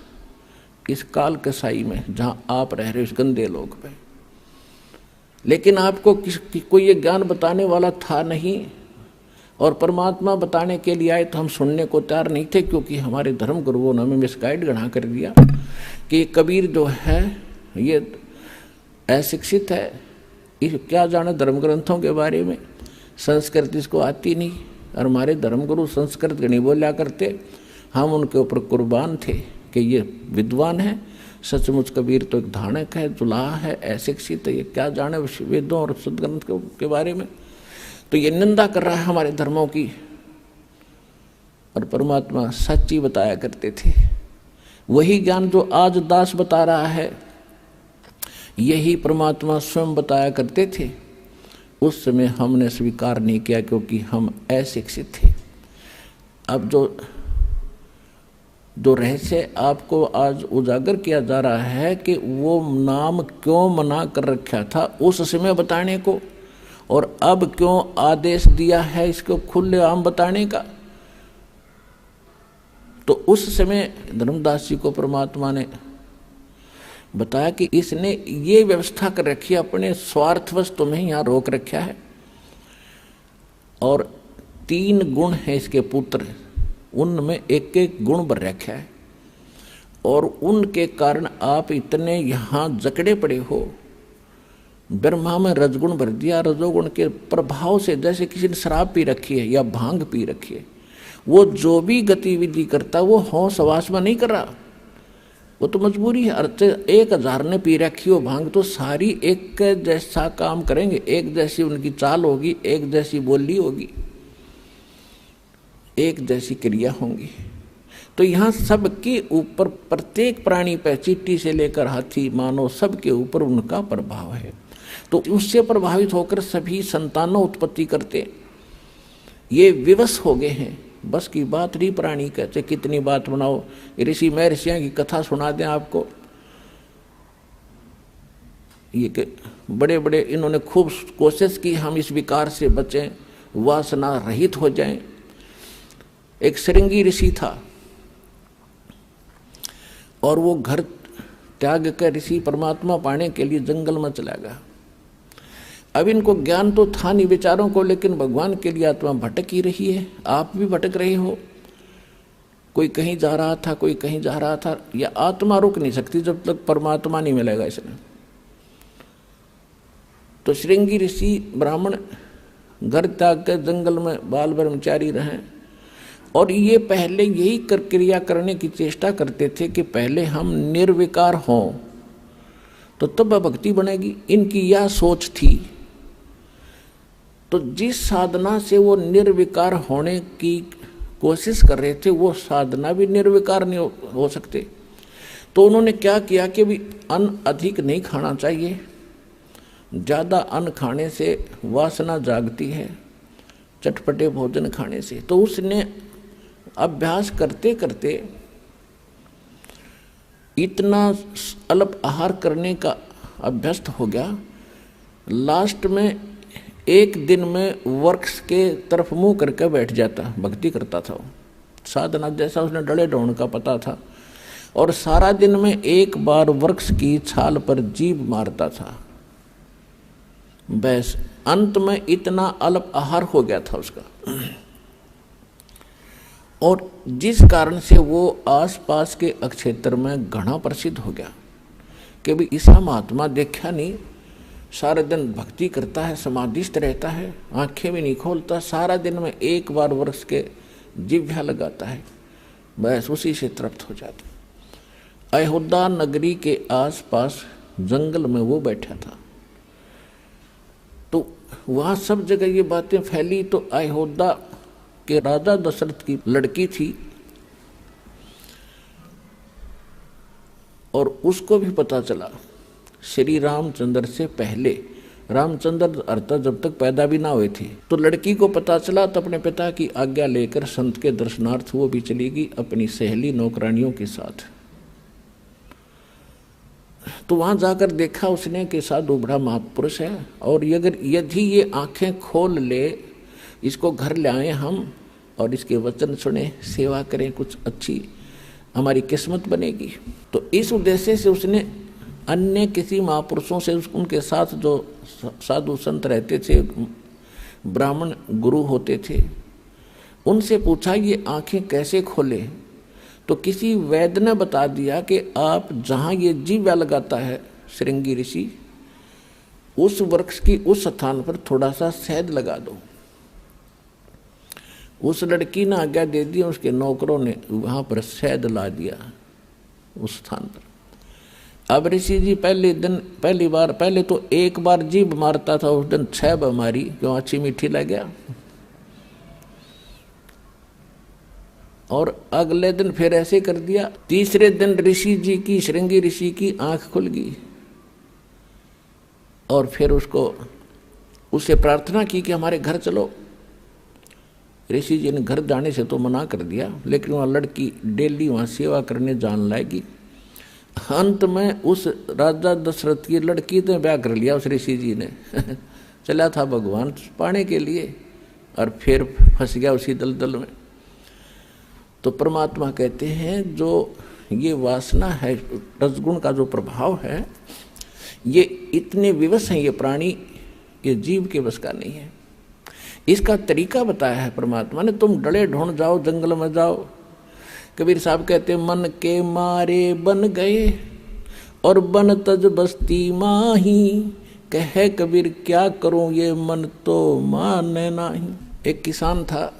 [SPEAKER 2] इस काल कसाई में जहाँ आप रह रहे हो, इस गंदे लोग पे। लेकिन आपको कोई ये ज्ञान बताने वाला था नहीं, और परमात्मा बताने के लिए आए तो हम सुनने को तैयार नहीं थे, क्योंकि हमारे धर्म गुरुओं ने हमें मिसगाइड गढ़ा कर दिया कि कबीर जो है ये अशिक्षित है, ये क्या जाने धर्म ग्रंथों के बारे में, संस्कृत इसको आती नहीं। और हमारे धर्मगुरु संस्कृत नहीं बोला करते, हम उनके ऊपर कुर्बान थे कि ये विद्वान है, सचमुच कबीर तो एक धानक है, जुलाहा है, अशिक्षित है, ये क्या जाने वेदों और सदग्रंथ के बारे में। तो ये निंदा कर रहा है हमारे धर्मों की। और परमात्मा सच्ची बताया करते थे, वही ज्ञान जो आज दास बता रहा है, यही परमात्मा स्वयं बताया करते थे। उस समय हमने स्वीकार नहीं किया क्योंकि हम अशिक्षित थे। अब जो रहस्य आपको आज उजागर किया जा रहा है कि वो नाम क्यों मना कर रखा था उस समय बताने को, और अब क्यों आदेश दिया है इसको खुलेआम बताने का। तो उस समय धर्मदास जी को परमात्मा ने बताया कि इसने ये व्यवस्था कर रखी है, अपने स्वार्थवश तुम्हें यहाँ रोक रखा है। और 3 गुण है इसके पुत्र, उनमें एक एक गुण भर रखा है, और उनके कारण आप इतने यहाँ जकड़े पड़े हो। ब्रह्मा में रजगुण भर दिया, रजोगुण के प्रभाव से, जैसे किसी ने शराब पी रखी है या भांग पी रखी है, वो जो भी गतिविधि करता वो होश हवास में नहीं कर रहा, वो तो मजबूरी है। अर्थ 1000 ने पी रखी हो भांग तो सारी एक जैसा काम करेंगे, एक जैसी उनकी चाल होगी, एक जैसी बोली होगी, एक जैसी क्रिया होंगी। तो यहाँ सबके ऊपर, प्रत्येक प्राणी पे, चींटी से लेकर हाथी मानव, सबके ऊपर उनका प्रभाव है। तो उससे प्रभावित होकर सभी संतानों उत्पत्ति करते, ये विवश हो गए हैं। बस की बात नहीं प्राणी कहते, कितनी बात बनाओ, ऋषि महर्षियों की कथा सुना दें आपको, ये कि बड़े बड़े इन्होंने खूब कोशिश की हम इस विकार से बचें, वासना रहित हो जाएं। एक श्रृंगी ऋषि था और वो घर त्याग कर ऋषि परमात्मा पाने के लिए जंगल में चला गया। अब इनको ज्ञान तो था नहीं बेचारों को, लेकिन भगवान के लिए आत्मा भटक ही रही है। आप भी भटक रहे हो, कोई कहीं जा रहा था, कोई कहीं जा रहा था। यह आत्मा रुक नहीं सकती जब तक परमात्मा नहीं मिलेगा इसने। तो श्रृंगी ऋषि ब्राह्मण घर त्याग कर जंगल में बाल ब्रह्मचारी रहे, और ये पहले यही क्रिया करने की चेष्टा करते थे कि पहले हम निर्विकार हों तो तब भक्ति बनेगी। इनकी यह सोच थी। तो जिस साधना से वो निर्विकार होने की कोशिश कर रहे थे, वो साधना भी निर्विकार नहीं हो सकते। तो उन्होंने क्या किया कि भी अन्न अधिक नहीं खाना चाहिए, ज़्यादा अन्न खाने से वासना जागती है, चटपटे भोजन खाने से। तो उसने अभ्यास करते करते इतना अल्प आहार करने का अभ्यस्त हो गया, लास्ट में एक दिन में वृक्ष के तरफ मुंह करके बैठ जाता, भक्ति करता था वो। साधना जैसा उसने डले ढोण का पता था, और सारा दिन में एक बार वृक्ष की छाल पर जीभ मारता था। बस अंत में इतना अल्प आहार हो गया था उसका, और जिस कारण से वो आसपास के क्षेत्र में घना प्रसिद्ध हो गया कि भी ईसा महात्मा देखा नहीं, सारे दिन भक्ति करता है, समाधिस्थ रहता है, आंखें भी नहीं खोलता, सारा दिन में एक बार वृक्ष के जिह्वा लगाता है, बस उसी से तृप्त हो जाता। अयोध्या नगरी के आसपास जंगल में वो बैठा था, तो वहाँ सब जगह ये बातें फैली। तो अयोध्या के राजा दशरथ की लड़की थी, और उसको भी पता चला श्री रामचंद्र से पहले, रामचंद्र अर्थात जब तक पैदा भी ना हुए थे, तो लड़की को पता चला, तो अपने पिता की आज्ञा लेकर संत के दर्शनार्थ वो भी चली गई अपनी सहेली नौकरानियों के साथ। तो वहां जाकर देखा उसने कि साधु बड़ा महापुरुष है, और यदि ये आंखें खोल ले, इसको घर ले आए हम और इसके वचन सुने, सेवा करें, कुछ अच्छी हमारी किस्मत बनेगी। तो इस उद्देश्य से उसने अन्य किसी महापुरुषों से, उनके साथ जो साधु संत रहते थे, ब्राह्मण गुरु होते थे, उनसे पूछा ये आंखें कैसे खोले। तो किसी वैद्य ने बता दिया कि आप जहाँ ये जीवा लगाता है श्रृंगी ऋषि, उस वृक्ष की उस स्थान पर थोड़ा सा शहद लगा दो। उस लड़की ने आज्ञा दे दी, उसके नौकरों ने वहाँ पर शहद ला दिया उस स्थान पर। अब ऋषि जी पहले तो एक बार जीभ मारता था, उस दिन 6 बार मारी, क्यों अच्छी मीठी लग गया। और अगले दिन फिर ऐसे कर दिया। तीसरे दिन ऋषि जी की, श्रृंगी ऋषि की आंख खुल गई, और फिर उससे प्रार्थना की कि हमारे घर चलो। ऋषि जी ने घर जाने से तो मना कर दिया, लेकिन वहाँ लड़की डेली वहाँ सेवा करने जान लाएगी। अंत में उस राजा दशरथ की लड़की ने ब्याह कर लिया उस ऋषि जी ने। चला था भगवान पाने के लिए, और फिर फंस गया उसी दलदल में। तो परमात्मा कहते हैं जो ये वासना है, रजगुण का जो प्रभाव है, ये इतने विवश हैं ये प्राणी, ये जीव के बस का नहीं है। इसका तरीका बताया है परमात्मा ने। तुम डले ढूंढ जाओ, जंगल में जाओ। कबीर साहब कहते मन के मारे बन गए और बन तज बस्ती माही, कहे कबीर क्या करूं ये मन तो माने नाही। एक किसान था,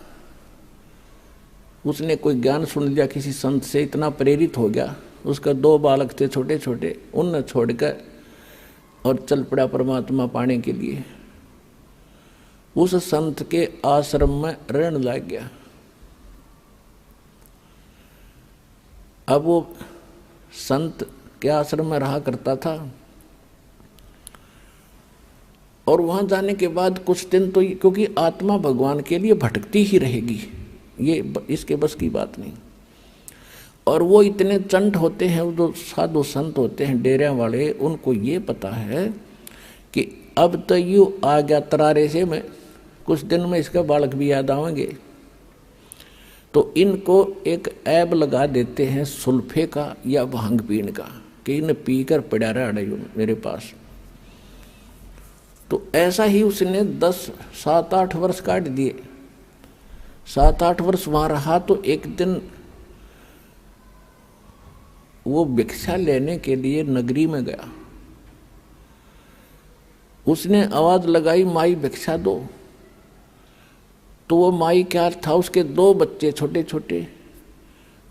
[SPEAKER 2] उसने कोई ज्ञान सुन लिया किसी संत से, इतना प्रेरित हो गया, उसका 2 बालक थे छोटे छोटे, उन छोड़कर और चल पड़ा परमात्मा पाने के लिए। उस संत के आश्रम में रहने लग गया। अब वो संत के आश्रम में रहा करता था, और वहां जाने के बाद कुछ दिन तो, क्योंकि आत्मा भगवान के लिए भटकती ही रहेगी, ये इसके बस की बात नहीं। और वो इतने चंट होते हैं, जो साधु संत होते हैं डेरे वाले, उनको ये पता है कि अब तो यूँ आ गया तरारे से, मैं कुछ दिन में इसका बालक भी याद आएंगे। तो इनको एक ऐब लगा देते हैं सुल्फे का या भांग पीने का, कि इन्हें पीकर पड़ा रहा मेरे पास। तो ऐसा ही उसने 7-8 वर्ष काट दिए। 7-8 वर्ष वहाँ रहा। तो एक दिन वो भिक्षा लेने के लिए नगरी में गया। उसने आवाज लगाई, माई भिक्षा दो। तो वो माई क्या था, उसके 2 बच्चे छोटे छोटे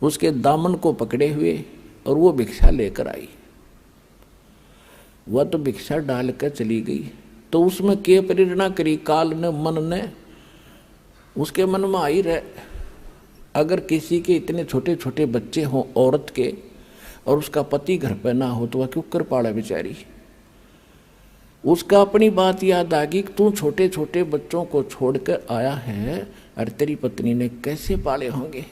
[SPEAKER 2] उसके दामन को पकड़े हुए, और वो भिक्षा लेकर आई। वह तो भिक्षा डाल कर चली गई। तो उसमें के प्रेरणा करी, काल ने, मन ने, उसके मन में आई रहे अगर किसी के इतने छोटे छोटे बच्चे हों औरत के और उसका पति घर पर ना हो तो वह क्यों कर पाड़ा बेचारी। उसका अपनी बात याद आ गई कि तू छोटे छोटे बच्चों को छोड़कर आया है और तेरी पत्नी ने कैसे पाले होंगे।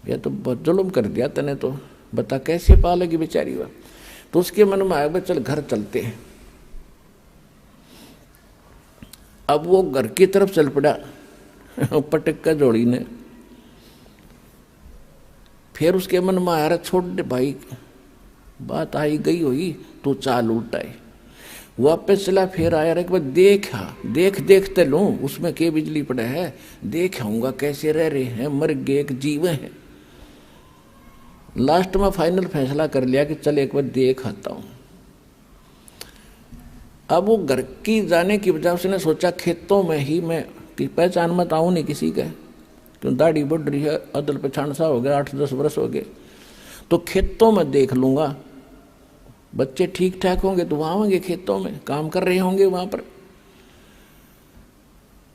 [SPEAKER 2] यह तो बहुत जुल्म कर दिया तने, तो बता कैसे पालेगी बेचारी वह। तो उसके मन में आया चल घर चलते हैं। अब वो घर की तरफ चल पड़ा पटक का जोड़ी ने। फिर उसके मन में आया छोड़ दे भाई, बात आई गई हुई, तू चाल उल्टाए। वापस चला, फिर आया रे देखा देख देखते लूं उसमें के बिजली पड़ा है, देख आऊंगा कैसे रह रहे हैं, मर गए एक जीव है। लास्ट में फाइनल फैसला कर लिया कि चल एक बार देख आता हूं। अब वो घर की जाने की वजह उसने सोचा खेतों में ही मैं कि पहचान मत आऊं नहीं किसी का, क्यों दाढ़ी बढ़ रही है, अदल पछाण सा हो गया, 8-10 वर्ष हो गए, तो खेतों में देख लूंगा। बच्चे ठीक ठाक होंगे तो वहां होंगे, खेतों में काम कर रहे होंगे वहां पर।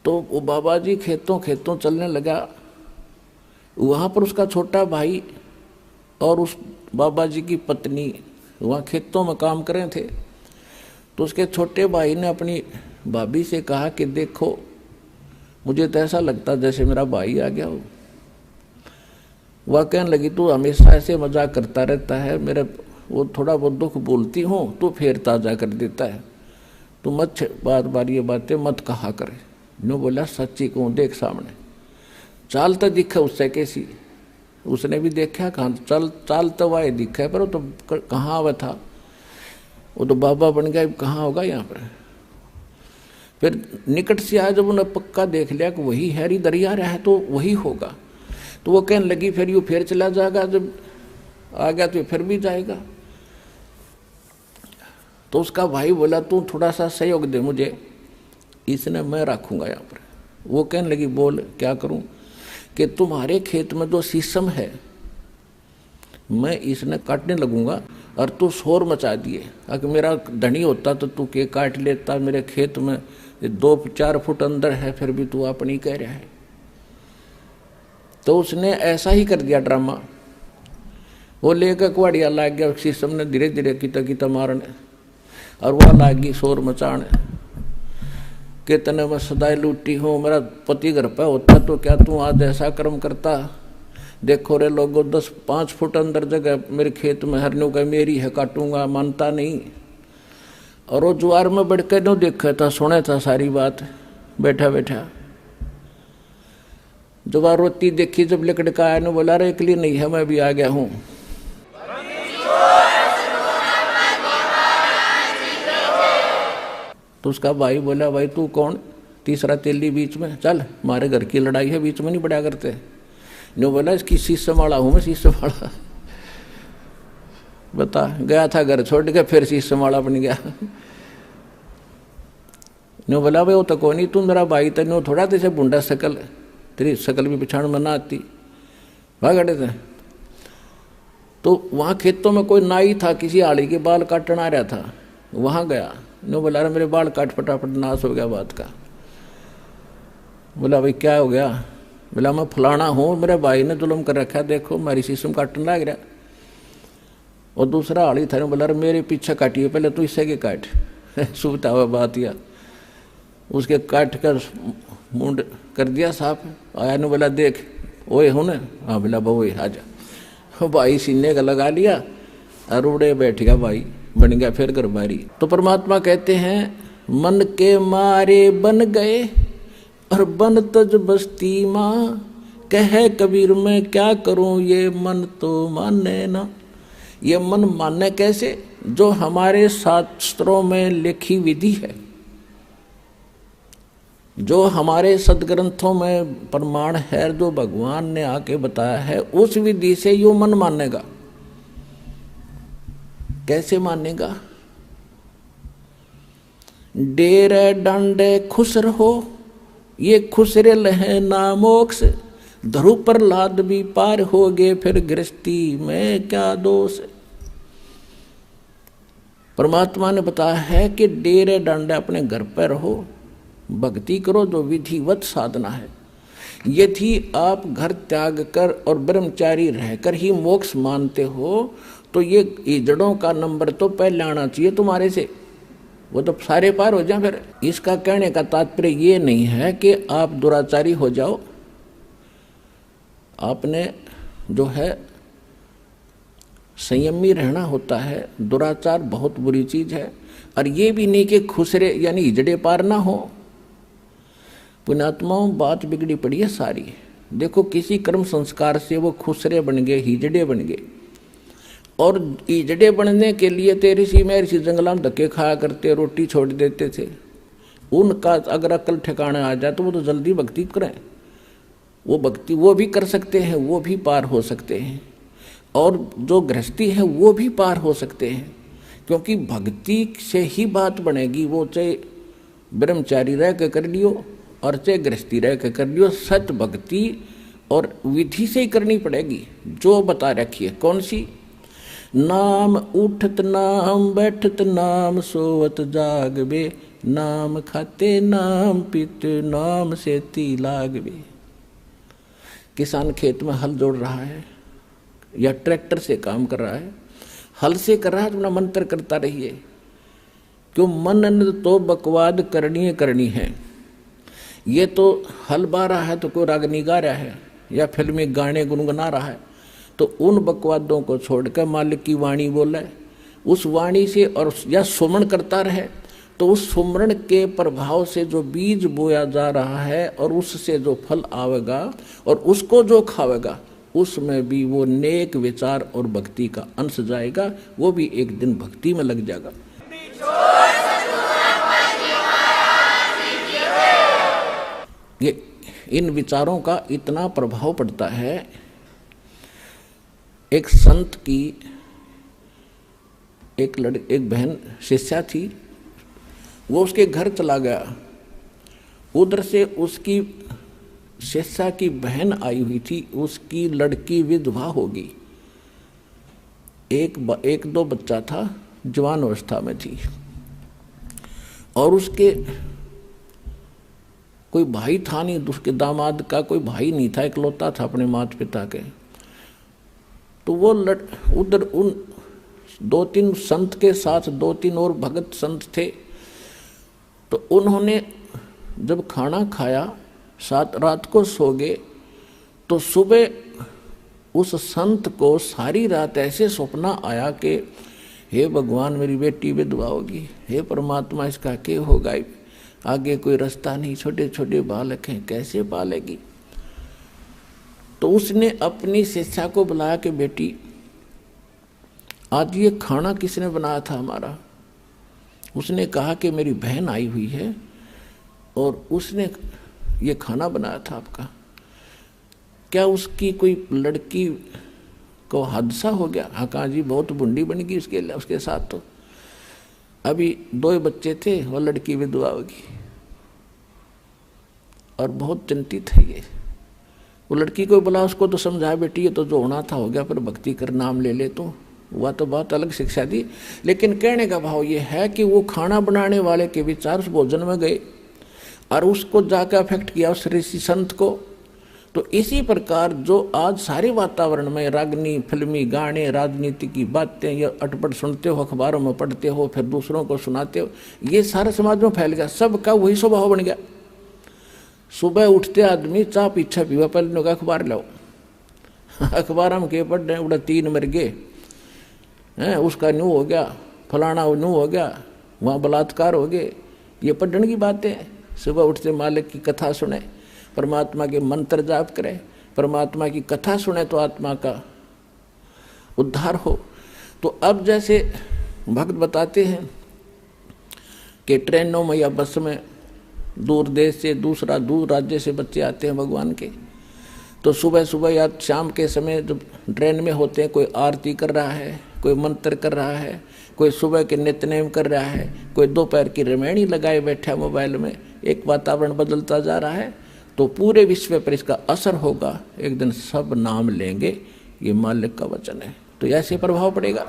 [SPEAKER 2] तो वो बाबा जी खेतों खेतों चलने लगा। वहां पर उसका छोटा भाई और उस बाबा जी की पत्नी वहां खेतों में काम कर रहे थे। तो उसके छोटे भाई ने अपनी भाभी से कहा कि देखो मुझे तो ऐसा लगता जैसे मेरा भाई आ गया हो। वह कहने लगी तू हमेशा ऐसे मजाक करता रहता है, मेरे वो थोड़ा बहुत दुख बोलती हूँ तो फिर ताज़ा कर देता है, तू मत बार बार ये बातें मत कहा करे। नो बोला सच्ची कहूँ देख सामने चाल तो दिखा उससे कैसी। उसने भी देखा कहाँ चाल तो वाह दिखा है, पर वो तो कहाँ हुआ था, वो तो बाबा बन गया, कहाँ होगा यहाँ पर। फिर निकट से आया, जब उन्हें पक्का देख लिया कि वही हैरी दरिया रहा है तो वही होगा। तो वो कहने लगी फिर यूँ फिर चला जाएगा, जब आ गया तो फिर भी जाएगा। तो उसका भाई बोला तू थोड़ा सा सहयोग दे मुझे, इसने मैं रखूँगा यहाँ पर। वो कहने लगी बोल क्या करूँ, कि तुम्हारे खेत में जो शीशम है मैं इसने काटने लगूंगा और तू शोर मचा दिए। अगर मेरा धनी होता तो तू के काट लेता, मेरे खेत में 2-4 फुट अंदर है फिर भी तू अपनी कह रहा है। तो उसने ऐसा ही कर दिया ड्रामा। वो लेकर कुआड़िया लाग गया, शीशम ने धीरे धीरे किता किता मारने, और वह लागी शोर मचाने कि तने मैं सदाई लूटी हूँ, मेरा पति घर पर होता तो क्या तू आज ऐसा कर्म करता। देखो रे लोगों 10-5 फुट अंदर जगह मेरे खेत में हरनों का मेरी है, काटूंगा, मानता नहीं। और वो जुआर में बढ़ के नो देखा था, सुना था सारी बात बैठा बैठा। जुआर रोती देखी, जब लकड़का आया ने बोला रे एकली नहीं है, मैं भी आ गया हूँ। तो उसका भाई बोला भाई तू कौन, तीसरा तेली बीच में, चल हमारे घर की लड़ाई है, बीच में नहीं बढ़ा करते। नो बोला इसकी शीशम वाला हूँ मैं, शीशम वाला। बता गया था घर छोड़ के फिर शीशम वाला बन गया। नो बोला भाई वो तो कौन नहीं, तू मेरा भाई तो नो थोड़ा तेरे बुंडा शकल, तेरी शकल भी पिछाड़ में ना आती, भाग गए थे। तो वहाँ खेतों में कोई नाई था, किसी आड़ी के बाल काटने आ रहा था, वहाँ गया। नो बोला अरे मेरे बाल काट फटाफट, नाश हो गया बात का। बोला भाई क्या हो गया, बोला मैं फलाना हूँ, मेरे भाई ने जुल्म कर रखा, देखो मेरी शीशम काटने लग रहा। और दूसरा आड़ी था, बोला अरे मेरे पीछे काटिए, पहले तो इससे के काट। सुबता हुआ बात या उसके काट कर मुंड कर दिया साफ। आया ने बोला देख ओए हूँ ना, हाँ बोला बहु आजा। भाई सीने का लगा लिया और उड़े बैठ गया, भाई बन गया फिर गरबारी। तो परमात्मा कहते हैं मन के मारे बन गए और बन तज बस्ती माँ, कहे कबीर मैं क्या करूं ये मन तो माने ना। ये मन माने कैसे, जो हमारे शास्त्रों में लिखी विधि है, जो हमारे सदग्रंथों में प्रमाण है, जो भगवान ने आके बताया है, उस विधि से यो मन मानेगा। कैसे मानेगा, डेरे डांडे खुश रहो, ये खुसरे लहे ना मोक्ष, धरु प्रहलाद भी पार हो गए, फिर गृहस्थी में क्या दोष। परमात्मा ने बताया है कि डेरे डांडे अपने घर पर रहो, भक्ति करो, जो विधिवत साधना है। यदि आप घर त्याग कर और ब्रह्मचारी रहकर ही मोक्ष मानते हो तो ये जड़ों का नंबर तो पहले आना चाहिए तुम्हारे से, वो तो सारे पार हो जाए। फिर इसका कहने का तात्पर्य ये नहीं है कि आप दुराचारी हो जाओ। आपने जो है संयमी रहना होता है। दुराचार बहुत बुरी चीज है। और ये भी नहीं कि खुसरे यानी हिजड़े पार ना हो। पुण्यात्माओं, बात बिगड़ी पड़ी है सारी। देखो, किसी कर्म संस्कार से वो खुसरे बन गए, हिजड़े बन गए, और हिजड़े बनने के लिए तो ऋषि महर्षि जंगल में धक्के खाया करते, रोटी छोड़ देते थे। उनका अगर अकल ठिकाने आ जाए तो वो तो जल्दी भक्ति करें। वो भक्ति वो भी कर सकते हैं, वो भी पार हो सकते हैं। और जो गृहस्थी है वो भी पार हो सकते हैं, क्योंकि भक्ति से ही बात बनेगी। वो चाहे ब्रह्मचारी रह के कर लियो और चाहे गृहस्थी रह के कर लियो, सत भक्ति और विधि से ही करनी पड़ेगी जो बता रखी है। कौन सी? नाम उठत नाम बैठत नाम सोवत जागबे, नाम खाते नाम पीत नाम सेती लागबे। किसान खेत में हल जोड़ रहा है या ट्रैक्टर से काम कर रहा है, हल से कर रहा है तो अपना मंत्र करता रहिए। क्यों? मनन तो बकवाद करनी है। ये तो हल बा रहा है तो कोई रागनी गा रहा है या फिल्मी गाने गुनगुना रहा है, तो उन बकवादों को छोड़कर मालिक की वाणी बोले, उस वाणी से और या सुमरण करता रहे, तो उस सुमरण के प्रभाव से जो बीज बोया जा रहा है और उससे जो फल आवेगा और उसको जो खावेगा, उसमें भी वो नेक विचार और भक्ति का अंश जाएगा। वो भी एक दिन भक्ति में लग जाएगा। ये इन विचारों का इतना प्रभाव पड़ता है। एक संत की एक बहन शिष्या थी, वो उसके घर चला गया। उधर से उसकी शिष्या की बहन आई हुई थी, उसकी लड़की विधवा होगी। एक दो बच्चा था, जवान अवस्था में थी, और उसके कोई भाई था नहीं, उसके दामाद का कोई भाई नहीं था, इकलौता था अपने माता पिता के। तो वो उधर उन 2-3 संत के साथ 2-3 और भगत संत थे। तो उन्होंने जब खाना खाया, रात को सो गए, तो सुबह उस संत को सारी रात ऐसे सपना आया कि हे भगवान, मेरी बेटी विधवा होगी, हे परमात्मा, इसका क्या होगा, आगे कोई रास्ता नहीं, छोटे छोटे बालक हैं, कैसे पालेगी। तो उसने अपनी शिष्या को बुलाया कि बेटी, आज ये खाना किसने बनाया था हमारा? उसने कहा कि मेरी बहन आई हुई है और उसने ये खाना बनाया था आपका। क्या उसकी कोई लड़की को हादसा हो गया? हाँ, कहा जी, बहुत बुंडी बन गई उसके साथ। तो अभी 2 बच्चे थे, वो लड़की विधवा होगी और बहुत चिंतित है ये। वो लड़की को बोला, उसको तो समझा बेटी, ये तो जो होना था हो गया, पर भक्ति कर नाम ले ले तो वह तो बहुत अलग शिक्षा दी। लेकिन कहने का भाव ये है कि वो खाना बनाने वाले के विचार उस भोजन में गए और उसको जाकर अफेक्ट किया उस ऋषि संत को। तो इसी प्रकार जो आज सारे वातावरण में रागनी, फिल्मी गाने, राजनीति की बातें या अटपट सुनते हो, अखबारों में पढ़ते हो, फिर दूसरों को सुनाते हो, ये सारे समाज में फैल गया। सबका वही स्वभाव बन गया। सुबह उठते आदमी चाह पीछा पीवा, पहले का अखबार लाओ, अखबार हम के पढ़ रहे, उड़ा 3 मर गए हैं, उसका न्यू हो गया, फलाना न्यू हो गया, वहाँ बलात्कार हो गए। ये पढ़ने की बातें। सुबह उठते मालिक की कथा सुने, परमात्मा के मंत्र जाप करें, परमात्मा की कथा सुने तो आत्मा का उद्धार हो। तो अब जैसे भक्त बताते हैं कि ट्रेनों में या बस में दूर देश से, दूर राज्य से बच्चे आते हैं भगवान के, तो सुबह सुबह या शाम के समय जब ट्रेन में होते हैं, कोई आरती कर रहा है, कोई मंत्र कर रहा है, कोई सुबह के नित्यनेम कर रहा है, कोई दोपहर की रमैणी लगाए बैठा मोबाइल में, एक वातावरण बदलता जा रहा है। तो पूरे विश्व पर इसका असर होगा। एक दिन सब नाम लेंगे, ये मालिक का वचन है। तो ऐसे प्रभाव पड़ेगा।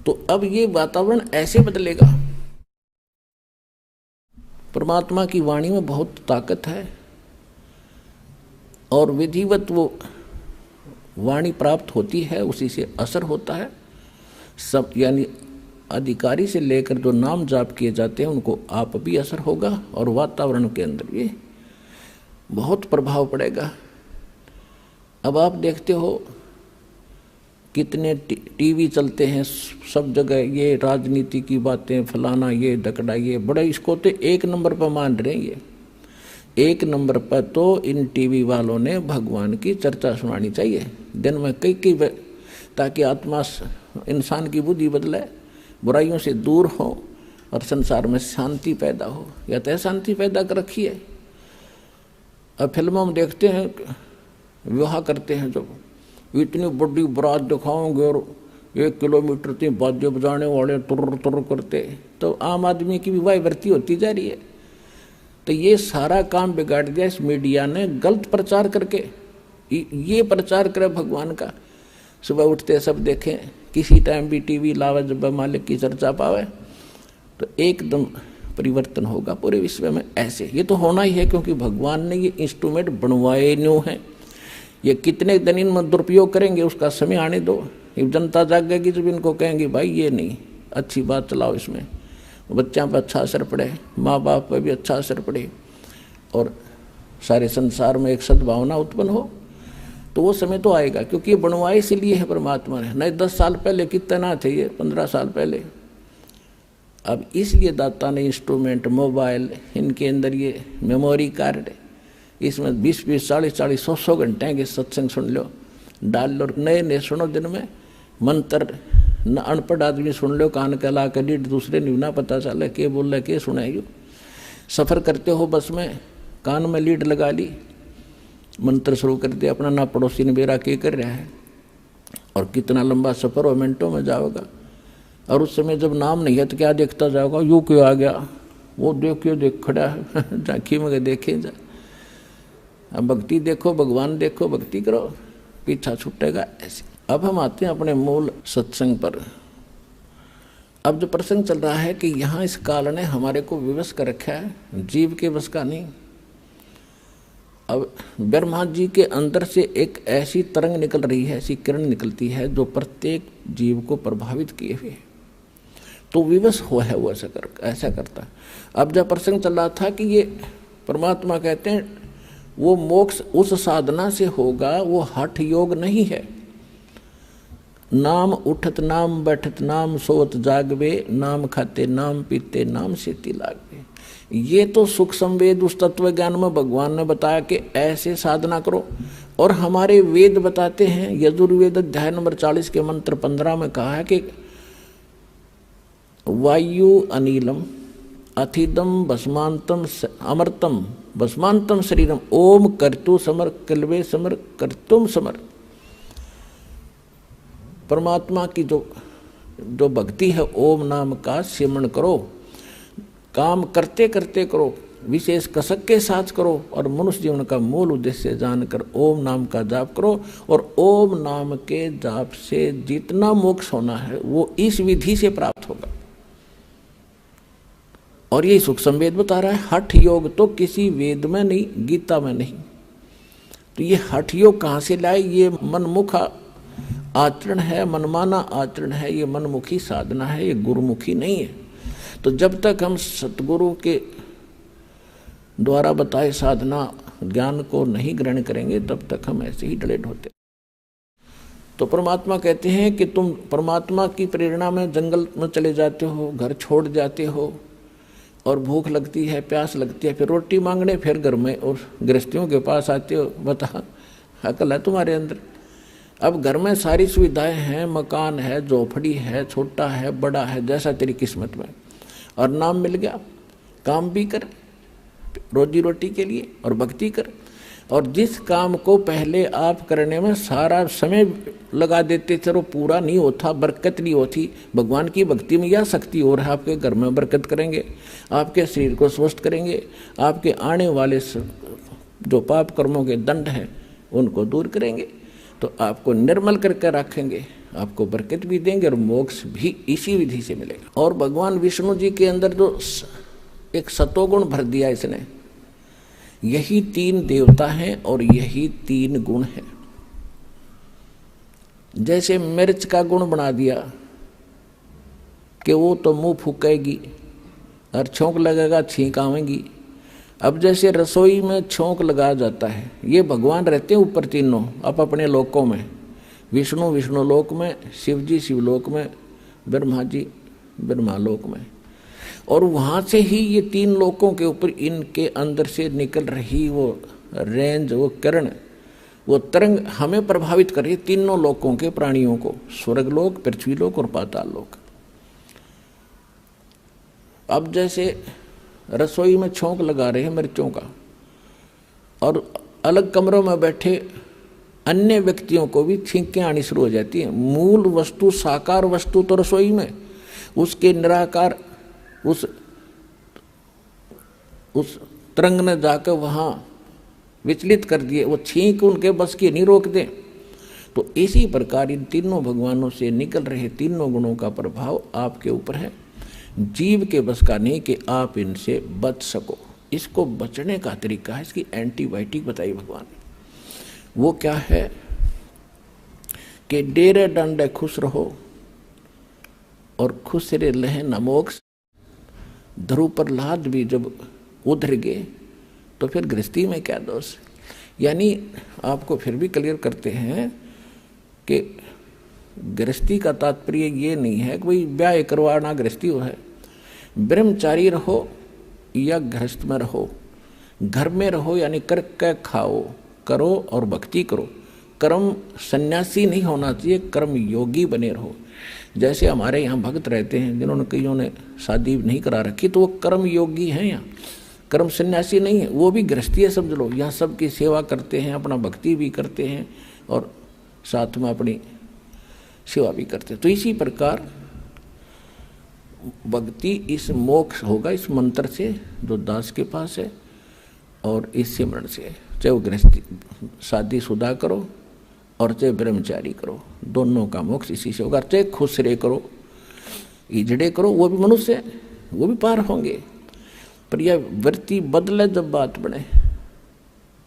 [SPEAKER 2] तो अब ये वातावरण ऐसे बदलेगा। परमात्मा की वाणी में बहुत ताकत है और विधिवत वो वाणी प्राप्त होती है, उसी से असर होता है सब। यानी अधिकारी से लेकर जो नाम जाप किए जाते हैं उनको आप भी असर होगा और वातावरण के अंदर भी बहुत प्रभाव पड़ेगा। अब आप देखते हो कितने टीवी चलते हैं सब जगह, ये राजनीति की बातें, फलाना ये ढकड़ा, ये बड़ा इसको तो एक नंबर पर मान रहे हैं। ये एक नंबर पर तो इन टीवी वालों ने भगवान की चर्चा सुनानी चाहिए दिन में कई ताकि आत्मा इंसान की बुद्धि बदले, बुराइयों से दूर हो और संसार में शांति पैदा हो। या तो शांति पैदा कर रखी है। अब फिल्मों में देखते हैं विवाह करते हैं जो इतनी बड़ी बारात दिखाओगे और 1 किलोमीटर तक बाजे बजाने वाले तुर तुर करते, तो आम आदमी की भी वाई वृत्ति होती जा रही है। तो ये सारा काम बिगाड़ दिया इस मीडिया ने गलत प्रचार करके। ये प्रचार करे भगवान का, सुबह उठते सब देखें, किसी टाइम भी टीवी लावे जब मालिक की चर्चा पावे तो एकदम परिवर्तन होगा पूरे विश्व में। ऐसे ये तो होना ही है क्योंकि भगवान ने ये इंस्ट्रूमेंट बनवाए न्यू हैं। ये कितने दिन इनमें दुरुपयोग करेंगे उसका समय आने दो। जनता जागेगी जब इनको कहेंगे भाई ये नहीं, अच्छी बात चलाओ, इसमें बच्चों पर अच्छा असर पड़े, माँ बाप पर भी अच्छा असर पड़े और सारे संसार में एक सद्भावना उत्पन्न हो, तो वो समय तो आएगा। क्योंकि ये बनवाए इसलिए है परमात्मा ने। नहीं 10 साल पहले कितने ना थे, ये 15 साल पहले। अब इसलिए दाता ने इंस्ट्रूमेंट, मोबाइल, इनके अंदर ये मेमोरी कार्ड, इसमें 20-20, 40-40, 100 घंटे के सत्संग सुन लो, डाल लो, नए नए सुनो दिन में मंत्र। न अनपढ़ आदमी सुन लो, कान के ला कर लीड, दूसरे नहीं ना पता चले के बोल रहे के सुने। सफ़र करते हो बस में, कान में लीड लगा ली, मंत्र शुरू कर दिया अपना, ना पड़ोसी ने मेरा के कर रहा है। और कितना लंबा सफ़र हो, मिनटों में जाओगा। और उस समय जब नाम नहीं है तो क्या देखता जाओगा, यूँ क्यों आ गया, वो देखियो देख खड़ा है झांकी में देखे जा। अब भक्ति देखो, भगवान देखो, भक्ति करो, पीछा छूटेगा ऐसे। अब हम आते हैं अपने मूल सत्संग पर। अब जो प्रसंग चल रहा है कि यहाँ इस काल ने हमारे को विवश कर रखा है, जीव के बस का नहीं। अब ब्रह्मा जी के अंदर से एक ऐसी तरंग निकल रही है, ऐसी किरण निकलती है जो प्रत्येक जीव को प्रभावित किए हुए, तो विवश हुआ है वो ऐसा करता। अब जब प्रसंग चल रहा था कि ये परमात्मा कहते हैं वो मोक्ष उस साधना से होगा, वो हठ योग नहीं है। नाम उठत नाम बैठत नाम सोत जागवे, नाम खाते नाम पीते नाम सेती लागवे। ये तो सुख संवेद उस तत्व ज्ञान में भगवान ने बताया कि ऐसे साधना करो। और हमारे वेद बताते हैं, यजुर्वेद अध्याय नंबर 40 के मंत्र 15 में कहा है कि वायु अनिलम अथिदम भस्मांतम अमृतम भस्मांतम शरीरम ओम कर्तु समर कल्वे समर कर्तुम समर। परमात्मा की जो भक्ति है, ओम नाम का सिमरण करो, काम करते करते करो, विशेष कसक के साथ करो और मनुष्य जीवन का मूल उद्देश्य जानकर ओम नाम का जाप करो। और ओम नाम के जाप से जितना मोक्ष होना है वो इस विधि से प्राप्त होगा। और ये सुख संवेद बता रहा है। हठ योग तो किसी वेद में नहीं, गीता में नहीं। तो ये हठ योग कहाँ से लाए? ये मनमुख आचरण है, मनमाना आचरण है, ये मनमुखी साधना है, ये गुरुमुखी नहीं है। तो जब तक हम सतगुरु के द्वारा बताए साधना ज्ञान को नहीं ग्रहण करेंगे तब तक हम ऐसे ही डलेट होते। तो परमात्मा कहते हैं कि तुम परमात्मा की प्रेरणा में जंगल में चले जाते हो, घर छोड़ जाते हो और भूख लगती है, प्यास लगती है, फिर रोटी मांगने फिर घर में और गृहस्थियों के पास आते हो। बता, अकल है तुम्हारे अंदर? अब घर में सारी सुविधाएं हैं, मकान है, झोपड़ी है, छोटा है, बड़ा है, जैसा तेरी किस्मत में, और नाम मिल गया। काम भी कर रोजी रोटी के लिए और भक्ति कर। और जिस काम को पहले आप करने में सारा समय लगा देते थे वो पूरा नहीं होता, बरकत नहीं होती। भगवान की भक्ति में यह शक्ति और है, आपके घर में बरकत करेंगे, आपके शरीर को स्वस्थ करेंगे, आपके आने वाले जो पाप कर्मों के दंड हैं उनको दूर करेंगे, तो आपको निर्मल करके रखेंगे, आपको बरकत भी देंगे और मोक्ष भी इसी विधि से मिलेगा। और भगवान विष्णु जी के अंदर जो एक सतोगुण भर दिया इसने। यही 3 देवता हैं और यही 3 गुण हैं। जैसे मिर्च का गुण बना दिया कि वो तो मुंह फूकेगी और छोंक लगेगा छींक आवेंगी। अब जैसे रसोई में छोंक लगाया जाता है, ये भगवान रहते हैं ऊपर तीनों आप अपने लोकों में, विष्णु विष्णु लोक में, शिव जी शिवलोक में, ब्रह्मा जी ब्रह्मा लोक में। और वहाँ से ही ये 3 लोकों के ऊपर इनके अंदर से निकल रही वो रेंज, वो किरण, वो तरंग हमें प्रभावित कर रही है, तीनों लोकों के प्राणियों को, स्वर्गलोक, पृथ्वीलोक और पाताल लोक। अब जैसे रसोई में छोंक लगा रहे हैं मिर्चों का, और अलग कमरों में बैठे अन्य व्यक्तियों को भी छींकें आनी शुरू हो जाती हैं। मूल वस्तु, साकार वस्तु तो रसोई में, उसके निराकार उस तरंग ने जाकर वहाँ विचलित कर दिए, वो छींक उनके बस की नहीं रोक दें। तो इसी प्रकार इन तीनों भगवानों से निकल रहे तीनों गुणों का प्रभाव आपके ऊपर है। जीव के बस का नहीं कि आप इनसे बच सको। इसको बचने का तरीका है, इसकी एंटीबायोटिक बताई भगवान ने। वो क्या है कि डेरे डंडे खुश रहो और खुश रे लहे न मोक्ष। ध्रुव प्रहलाद भी जब उधर गए तो फिर गृहस्थी में क्या दोष। यानी आपको फिर भी क्लियर करते हैं कि गृहस्थी का तात्पर्य ये नहीं है कि भाई ब्याह करवाना गृहस्थी हो है। ब्रह्मचारी रहो या गृहस्थ में रहो, घर में रहो यानी करके खाओ, करो और भक्ति करो। कर्म सन्यासी नहीं होना चाहिए, कर्म योगी बने रहो। जैसे हमारे यहाँ भक्त रहते हैं जिन्होंने कईयों ने शादी नहीं करा रखी, तो वो कर्म योगी हैं, यहाँ कर्म सन्यासी नहीं है, वो भी गृहस्थी है समझ लो। यहाँ सबकी सेवा करते हैं, अपना भक्ति भी करते हैं और साथ में अपनी सेवा भी करते हैं। तो इसी प्रकार भक्ति इस मोक्ष होगा इस मंत्र से जो दास के पास है, और इस सिमरण से, चाहे वो गृहस्थी शादी शुदा करो और चाहे ब्रह्मचारी करो, दोनों का मोक्ष इसी से होगा। चाहे खुश रहे करो, इजड़े करो, वो भी मनुष्य है, वो भी पार होंगे। पर यह वृत्ति बदले, जब बात बने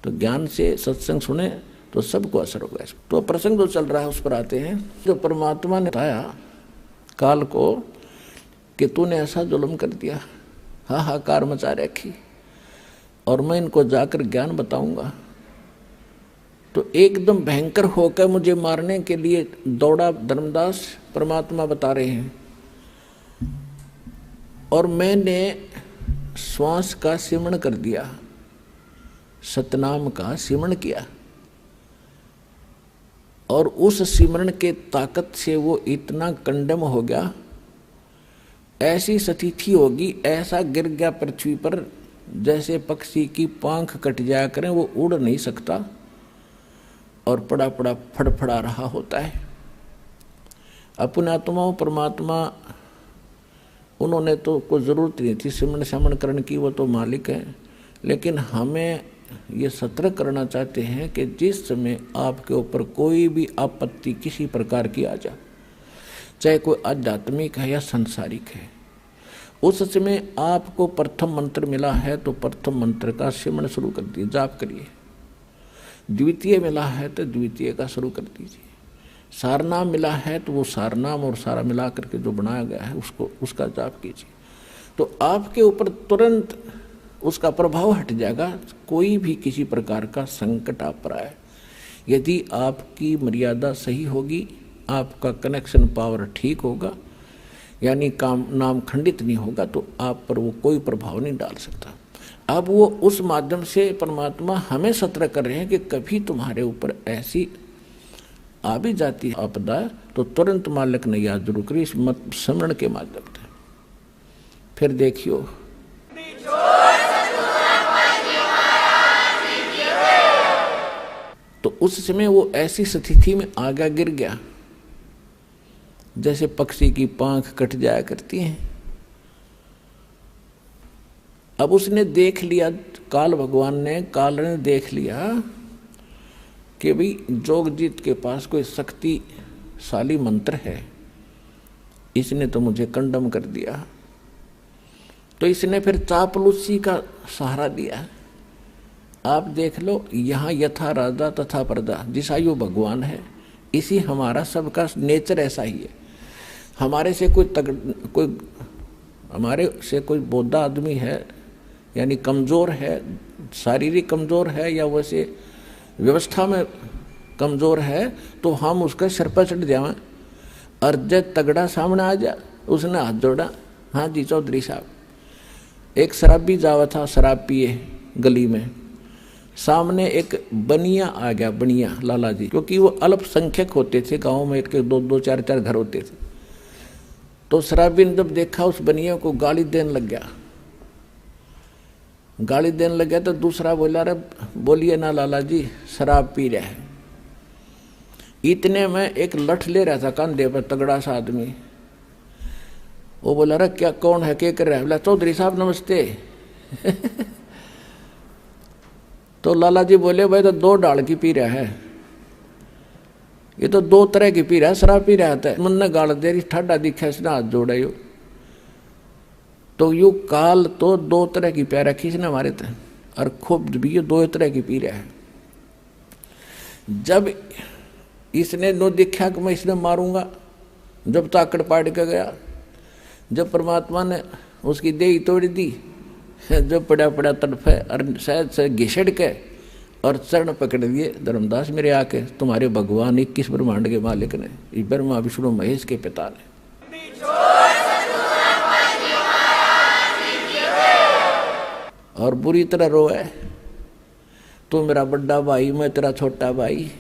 [SPEAKER 2] तो ज्ञान से सत्संग सुने तो सबको असर होगा। तो प्रसंग जो चल रहा है उस पर आते हैं। जो परमात्मा ने बताया काल को कि तूने ऐसा जुल्म कर दिया, हाहाकार मचा रखी, और मैं इनको जाकर ज्ञान बताऊंगा। तो एकदम भयंकर होकर मुझे मारने के लिए दौड़ा धर्मदास, परमात्मा बता रहे हैं। और मैंने श्वास का सिमरण कर दिया, सतनाम का सिमरण किया, और उस सिमरण के ताकत से वो इतना कंडम हो गया, ऐसी स्थिति होगी, ऐसा गिर गया पृथ्वी पर जैसे पक्षी की पांख कट जाया करें, वो उड़ नहीं सकता और पड़ा पड़ा फड़फड़ा रहा होता है। अपने आत्माओं परमात्मा उन्होंने तो कोई ज़रूरत नहीं थी सिमरण शमन करने की, वो तो मालिक है। लेकिन हमें ये सतर्क करना चाहते हैं कि जिस समय आपके ऊपर कोई भी आपत्ति किसी प्रकार की आ जाए, चाहे कोई आध्यात्मिक है या संसारिक है, उस समय आपको प्रथम मंत्र मिला है तो प्रथम मंत्र का सिमरण शुरू कर दिए, जाप करिए। द्वितीय मिला है तो द्वितीय का शुरू कर दीजिए। सारनाम मिला है तो वो सारनाम और सारा मिला करके जो बनाया गया है उसका जाप कीजिए। तो आपके ऊपर तुरंत उसका प्रभाव हट जाएगा। कोई भी किसी प्रकार का संकट आप पर आए, यदि आपकी मर्यादा सही होगी, आपका कनेक्शन पावर ठीक होगा, यानी काम नाम खंडित नहीं होगा, तो आप पर वो कोई प्रभाव नहीं डाल सकता। अब वो उस माध्यम से परमात्मा हमें सतर्क कर रहे हैं कि कभी तुम्हारे ऊपर ऐसी आ भी जाती है आपदा, तो तुरंत मालिक ने याद जरूर करी इस स्मरण के माध्यम से। फिर देखियो तो उस समय वो ऐसी स्थिति में आगा गिर गया जैसे पक्षी की पांख कट जाया करती हैं। अब उसने देख लिया, काल ने देख लिया कि भाई जोगजीत के पास कोई शक्तिशाली मंत्र है, इसने तो मुझे कंडम कर दिया। तो इसने फिर चापलूसी का सहारा दिया। आप देख लो, यहाँ यथा राजा तथा प्रजा, जिस आयु भगवान है, इसी हमारा सबका नेचर ऐसा ही है। हमारे से कोई बोधा आदमी है, यानी कमज़ोर है, शारीरिक कमज़ोर है या वैसे व्यवस्था में कमज़ोर है, तो हम उसके सिर पर चढ़ जाएं। और जब तगड़ा सामने आ जा, उसने हाथ जोड़ा, हाँ जी चौधरी साहब। एक शराबी जावा था, शराब पिए गली में, सामने एक बनिया आ गया, बनिया लाला जी, क्योंकि वो अल्पसंख्यक होते थे गाँव में, एक दो दो चार चार घर होते थे। तो शराबी ने जब देखा उस बनिया को, गाली देने लग गया। गाली देने लग गया तो दूसरा बोला, अरे बोलिए ना लाला जी, शराब पी रहा है। इतने में एक लठ ले रहा था कंधे पर, तगड़ा सा आदमी। वो बोला, अरे क्या, कौन है, क्या कर रहा है? बोला, चौधरी साहब नमस्ते। तो लाला जी बोले, भाई तो 2 डाल की पी रहा है, ये तो 2 तरह की पी रहा है, शराब पी रहा था। मन ने गाल दे रही, ठाडा दिखा, इसने हाथ जोड़ा। यू तो यू काल तो 2 तरह की प्या रखी इसने हमारे थे, और खूब भी ये 2 तरह की पी रहा है। जब इसने नो देखा कि मैं इसने मारूंगा, जब ताकड़ पाड़ के गया, जब परमात्मा ने उसकी देही तोड़ दी, जब पड़ा पड़ा तड़फे और शायद से घिसड़ के और चरण पकड़ दिए धर्मदास मेरे आके, तुम्हारे भगवान 21 ब्रह्मांड के मालिक ने, ब्रह्मा विष्णु महेश के पिता ने। और बुरी तरह रोए, तू मेरा बड़ा भाई, मैं तेरा छोटा भाई,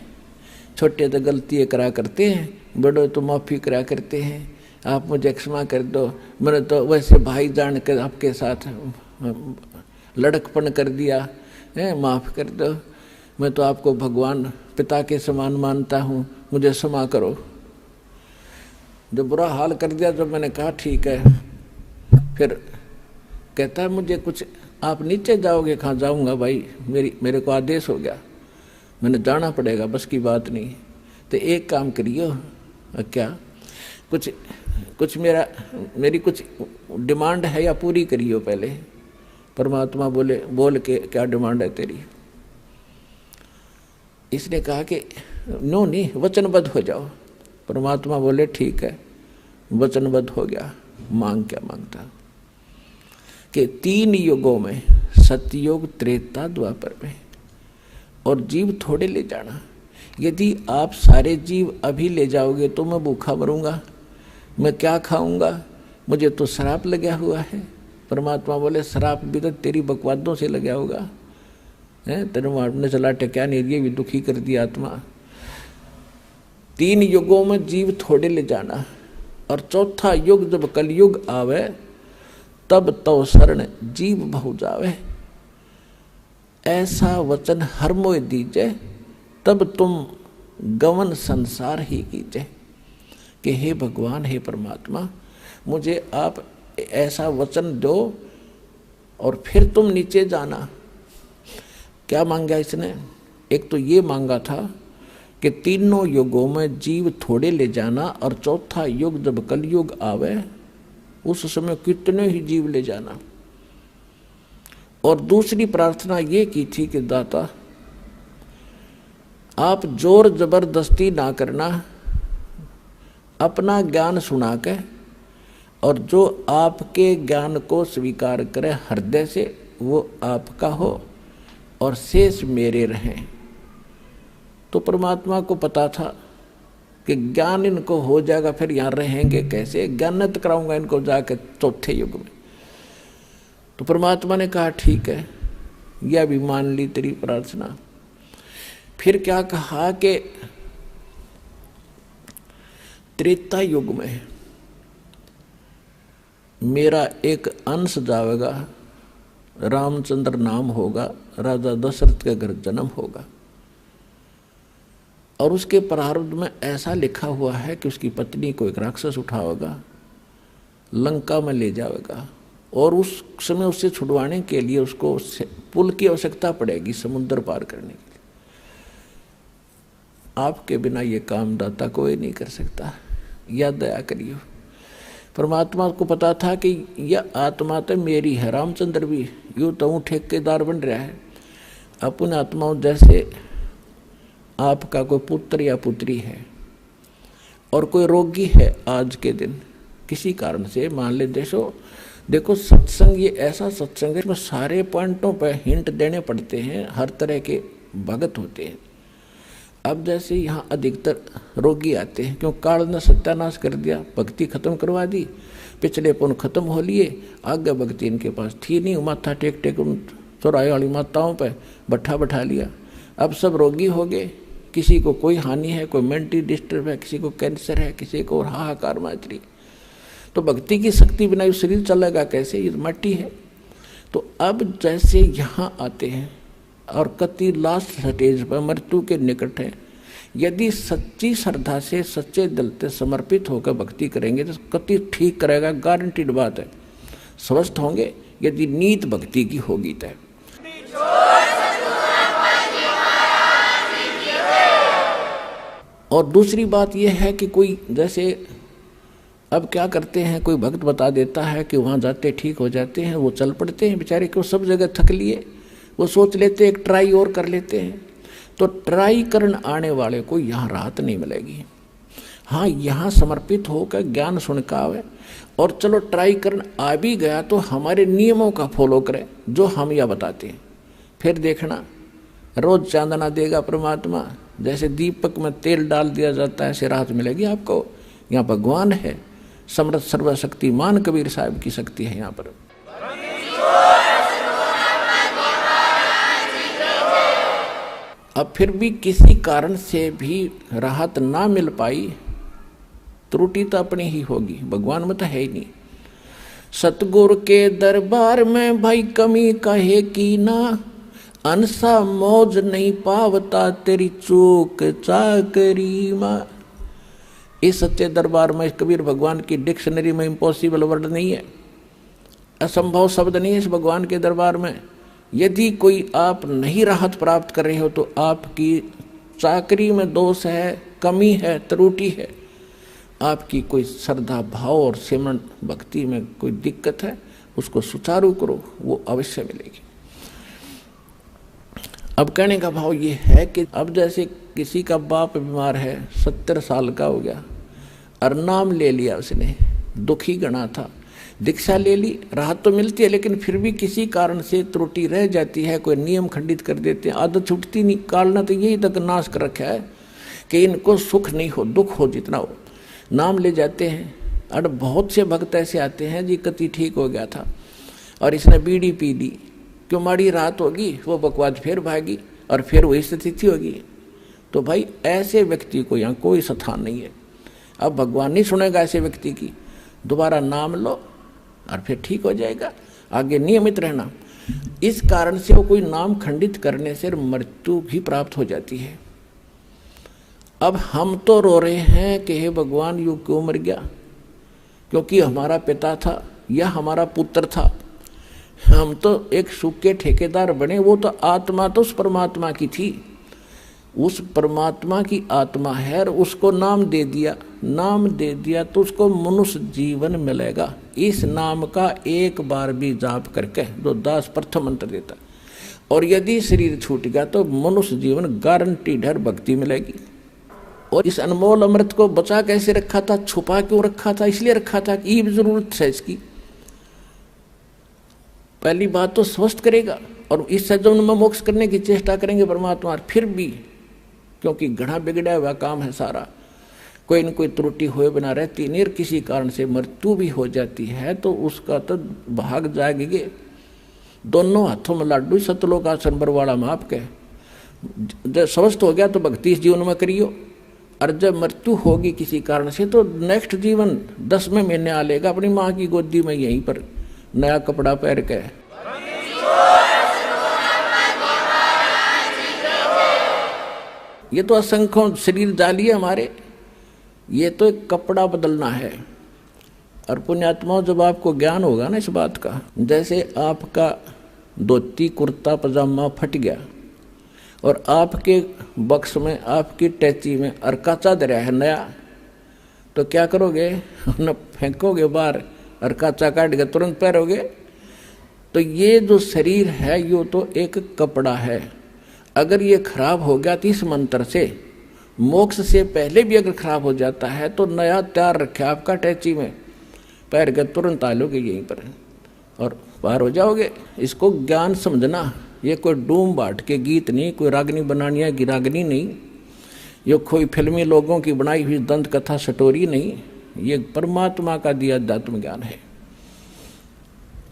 [SPEAKER 2] छोटे तो गलतियाँ करा करते हैं, बड़े तो माफ़ी करा करते हैं, आप मुझे क्षमा कर दो, मैंने तो वैसे भाई जान कर आपके साथ लड़कपन कर दिया है, माफ़ कर दो, मैं तो आपको भगवान पिता के समान मानता हूँ, मुझे क्षमा करो। जब बुरा हाल कर दिया, जब मैंने कहा ठीक है, फिर कहता है मुझे कुछ, आप नीचे जाओगे? कहाँ जाऊँगा भाई, मेरे को आदेश हो गया, मैंने जाना पड़ेगा, बस की बात नहीं। तो एक काम करियो, क्या कुछ मेरी कुछ डिमांड है या पूरी करियो पहले। परमात्मा बोले, बोल के क्या डिमांड है तेरी? इसने कहा कि नो नहीं, वचनबद्ध हो जाओ। परमात्मा बोले ठीक है, वचनबद्ध हो गया। मांग क्या मांगता कि 3 युगों में, सतयुग, त्रेता, द्वापर में, और जीव थोड़े ले जाना। यदि आप सारे जीव अभी ले जाओगे तो मैं भूखा मरूंगा, मैं क्या खाऊंगा, मुझे तो श्राप लगा हुआ है। परमात्मा बोले श्राप भी तो तेरी बकवादों से लगा होगा, है तेरे मारने चला टक्या नहीं, ये भी दुखी कर दिया आत्मा। 3 युगों में जीव थोड़े ले जाना, और चौथा युग जब कलयुग आवे, तब तो शरण जीव बहु जावे। ऐसा वचन हर मोय दीजे, तब तुम गवन संसार ही कीजे। कि हे भगवान, हे परमात्मा, मुझे आप ऐसा वचन दो और फिर तुम नीचे जाना। क्या मांगा इसने? एक तो ये मांगा था कि 3 युगों में जीव थोड़े ले जाना, और चौथा युग जब कलयुग आवे उस समय कितने ही जीव ले जाना। और दूसरी प्रार्थना ये की थी कि दाता, आप जोर जबरदस्ती ना करना, अपना ज्ञान सुना के, और जो आपके ज्ञान को स्वीकार करे हृदय से, वो आपका हो और शेष मेरे रहें। तो परमात्मा को पता था कि ज्ञान इनको हो जाएगा, फिर यहाँ रहेंगे कैसे, ज्ञानत कराऊंगा इनको जाकर चौथे युग में। तो परमात्मा ने कहा ठीक है, यह भी मान ली तेरी प्रार्थना। फिर क्या कहा कि त्रेता युग में मेरा एक अंश जाएगा, रामचंद्र नाम होगा, राजा दशरथ के घर जन्म होगा, और उसके प्रारब्ध में ऐसा लिखा हुआ है कि उसकी पत्नी को एक राक्षस उठाएगा, लंका में ले जाएगा, और उस समय उससे छुड़वाने के लिए उसको पुल की आवश्यकता पड़ेगी समुद्र पार करने के लिए। आपके बिना ये काम दाता कोई नहीं कर सकता, या दया करियो। परमात्मा को पता था कि यह आत्मा तो मेरी है, रामचंद्र भी यूँ तो ठेकेदार बन रहा है। अपने आत्माओं जैसे आपका कोई पुत्र या पुत्री है और कोई रोगी है आज के दिन किसी कारण से, मान ले देखो सत्संग ये ऐसा सत्संग है इसमें सारे पॉइंटों पर हिंट देने पड़ते हैं, हर तरह के भगत होते हैं। अब जैसे यहाँ अधिकतर रोगी आते हैं, क्यों काल ने सत्यानाश कर दिया, भक्ति खत्म करवा दी, पिछले पुण्य खत्म हो लिए, आगे भक्ति इनके पास थी नहीं, माथा टेक टेक उन चौराहे वाली माताओं पे बैठा लिया। अब सब रोगी हो गए, किसी को कोई हानि है, कोई मेंटली डिस्टर्ब है, किसी को कैंसर है, किसी को हाहाकार माचरी। तो भक्ति की शक्ति बिना ये शरीर चलेगा कैसे, ये मट्टी है। तो अब जैसे यहाँ आते हैं और कति लास्ट स्टेज पर मृत्यु के निकट है, यदि सच्ची श्रद्धा से सच्चे दिल से समर्पित होकर भक्ति करेंगे तो कति ठीक करेगा, गारंटीड बात है, स्वस्थ होंगे यदि नीत भक्ति की होगी तय। और दूसरी बात यह है कि कोई जैसे अब क्या करते हैं, कोई भक्त बता देता है कि वहाँ जाते ठीक हो जाते हैं, वो चल पड़ते हैं बेचारे, क्यों सब जगह थक लिए, वो सोच लेते एक ट्राई और कर लेते हैं। तो ट्राई करने आने वाले को यहाँ राहत नहीं मिलेगी। हाँ, यहाँ समर्पित होकर ज्ञान सुन का आवे और चलो ट्राई करने आ भी गया तो हमारे नियमों का फॉलो करे जो हम यह बताते हैं। फिर देखना रोज चांदना देगा परमात्मा, जैसे दीपक में तेल डाल दिया जाता है, ऐसे राहत मिलेगी आपको। यहाँ भगवान है, समर्थ सर्वशक्तिमान कबीर साहब की शक्ति है यहाँ पर। अब फिर भी किसी कारण से भी राहत ना मिल पाई, त्रुटि तो अपनी ही होगी, भगवान में तो है ही नहीं। सतगुरु के दरबार में भाई कमी कहे की ना, अनसा मौज नहीं पावता तेरी चूक चाकरी माँ। इस सच्चे दरबार में कबीर भगवान की डिक्शनरी में इम्पॉसिबल वर्ड नहीं है, असंभव शब्द नहीं है इस भगवान के दरबार में। यदि कोई आप नहीं राहत प्राप्त कर रहे हो तो आपकी चाकरी में दोष है, कमी है, त्रुटि है, आपकी कोई श्रद्धा भाव और सिमरन भक्ति में कोई दिक्कत है, उसको सुचारू करो, वो अवश्य मिलेगी। अब कहने का भाव ये है कि अब जैसे किसी का बाप बीमार है, 70 साल का हो गया और नाम ले लिया उसने, दुखी गणा था, दीक्षा ले ली, राहत तो मिलती है, लेकिन फिर भी किसी कारण से त्रुटि रह जाती है, कोई नियम खंडित कर देते हैं, आदत छूटती नहीं। काल ने तो यही तक नाश कर रखा है कि इनको सुख नहीं हो, दुख हो जितना हो, नाम ले जाते हैं। और बहुत से भक्त ऐसे आते हैं जी कति ठीक हो गया था और इसने बीड़ी पी ली, क्यों माड़ी राहत होगी, वो बकवाद फिर भागी और फिर वही स्थिति होगी। तो भाई ऐसे व्यक्ति को यहाँ कोई स्थान नहीं है। अब भगवान नहीं सुनेगा ऐसे व्यक्ति की, दोबारा नाम लो और फिर ठीक हो जाएगा, आगे नियमित रहना। इस कारण से वो कोई नाम खंडित करने से मृत्यु भी प्राप्त हो जाती है। अब हम तो रो रहे हैं कि हे भगवान यू क्यों मर गया, क्योंकि हमारा पिता था या हमारा पुत्र था, हम तो एक सुख के ठेकेदार बने। वो तो आत्मा तो उस परमात्मा की थी, उस परमात्मा की आत्मा है और उसको नाम दे दिया तो उसको मनुष्य जीवन मिलेगा। इस नाम का एक बार भी जाप करके जो दास प्रथम मंत्र देता, और यदि शरीर छूट गया तो मनुष्य जीवन गारंटीड है, भक्ति मिलेगी। और इस अनमोल अमृत को बचा कैसे रखा था, छुपा क्यों रखा था, इसलिए रखा था कि ये जरूरत है इसकी। पहली बात तो स्वस्थ करेगा और इस सज्जन में मोक्ष करने की चेष्टा करेंगे परमात्मा। फिर भी क्योंकि घड़ा बिगड़ा हुआ काम है सारा, कोई न कोई त्रुटि हुए बिना रहती नहीं, किसी कारण से मृत्यु भी हो जाती है तो उसका तो भाग जाएंगे। दोनों हाथों में लाडू, सतलोक आसन बरवाड़ा में आपके। जब स्वस्थ हो गया तो भक्ति इस जीवन में करियो, और जब मृत्यु होगी किसी कारण से तो नेक्स्ट जीवन 10वें महीने आ लेगा अपनी माँ की गोदी में, यहीं पर नया कपड़ा पहन के। ये तो असंख्यों शरीर जाली है हमारे, ये तो एक कपड़ा बदलना है। और पुण्यात्माओं जब आपको ज्ञान होगा ना इस बात का, जैसे आपका धोती कुर्ता पजामा फट गया और आपके बक्स में आपकी टैची में अर्का चादर है नया, तो क्या करोगे, न फेंकोगे बाहर और काचा काट के तुरंत पहनोगे। तो ये जो शरीर है यो तो एक कपड़ा है, अगर ये खराब हो गया तो इस मंत्र से मोक्ष से पहले भी अगर खराब हो जाता है तो नया तैयार रखे आपका टैची में, पैर के तुरंत आ लोगे यहीं पर और पार हो जाओगे। इसको ज्ञान समझना, ये कोई डूम बाट के गीत नहीं, कोई रागनी बनानिया की रागनी नहीं, ये कोई फिल्मी लोगों की बनाई हुई दंत कथा स्टोरी नहीं, ये परमात्मा का दिया अध्यात्म ज्ञान है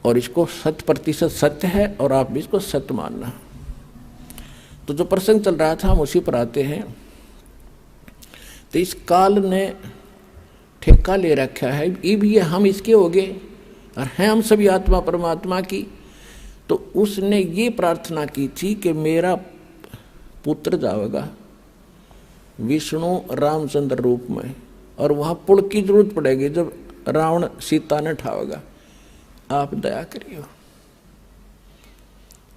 [SPEAKER 2] और इसको 100% सत्य है और आप भी इसको सत्य मानना। तो जो प्रसंग चल रहा था हम उसी पर आते हैं। तो इस काल ने ठेका ले रखा है, ये भी हम इसके हो गए और हैं हम सभी आत्मा परमात्मा की। तो उसने ये प्रार्थना की थी कि मेरा पुत्र जाएगा विष्णु रामचंद्र रूप में, और वहाँ पुल की जरूरत पड़ेगी जब रावण सीता ने ठावेगा, आप दया करियो।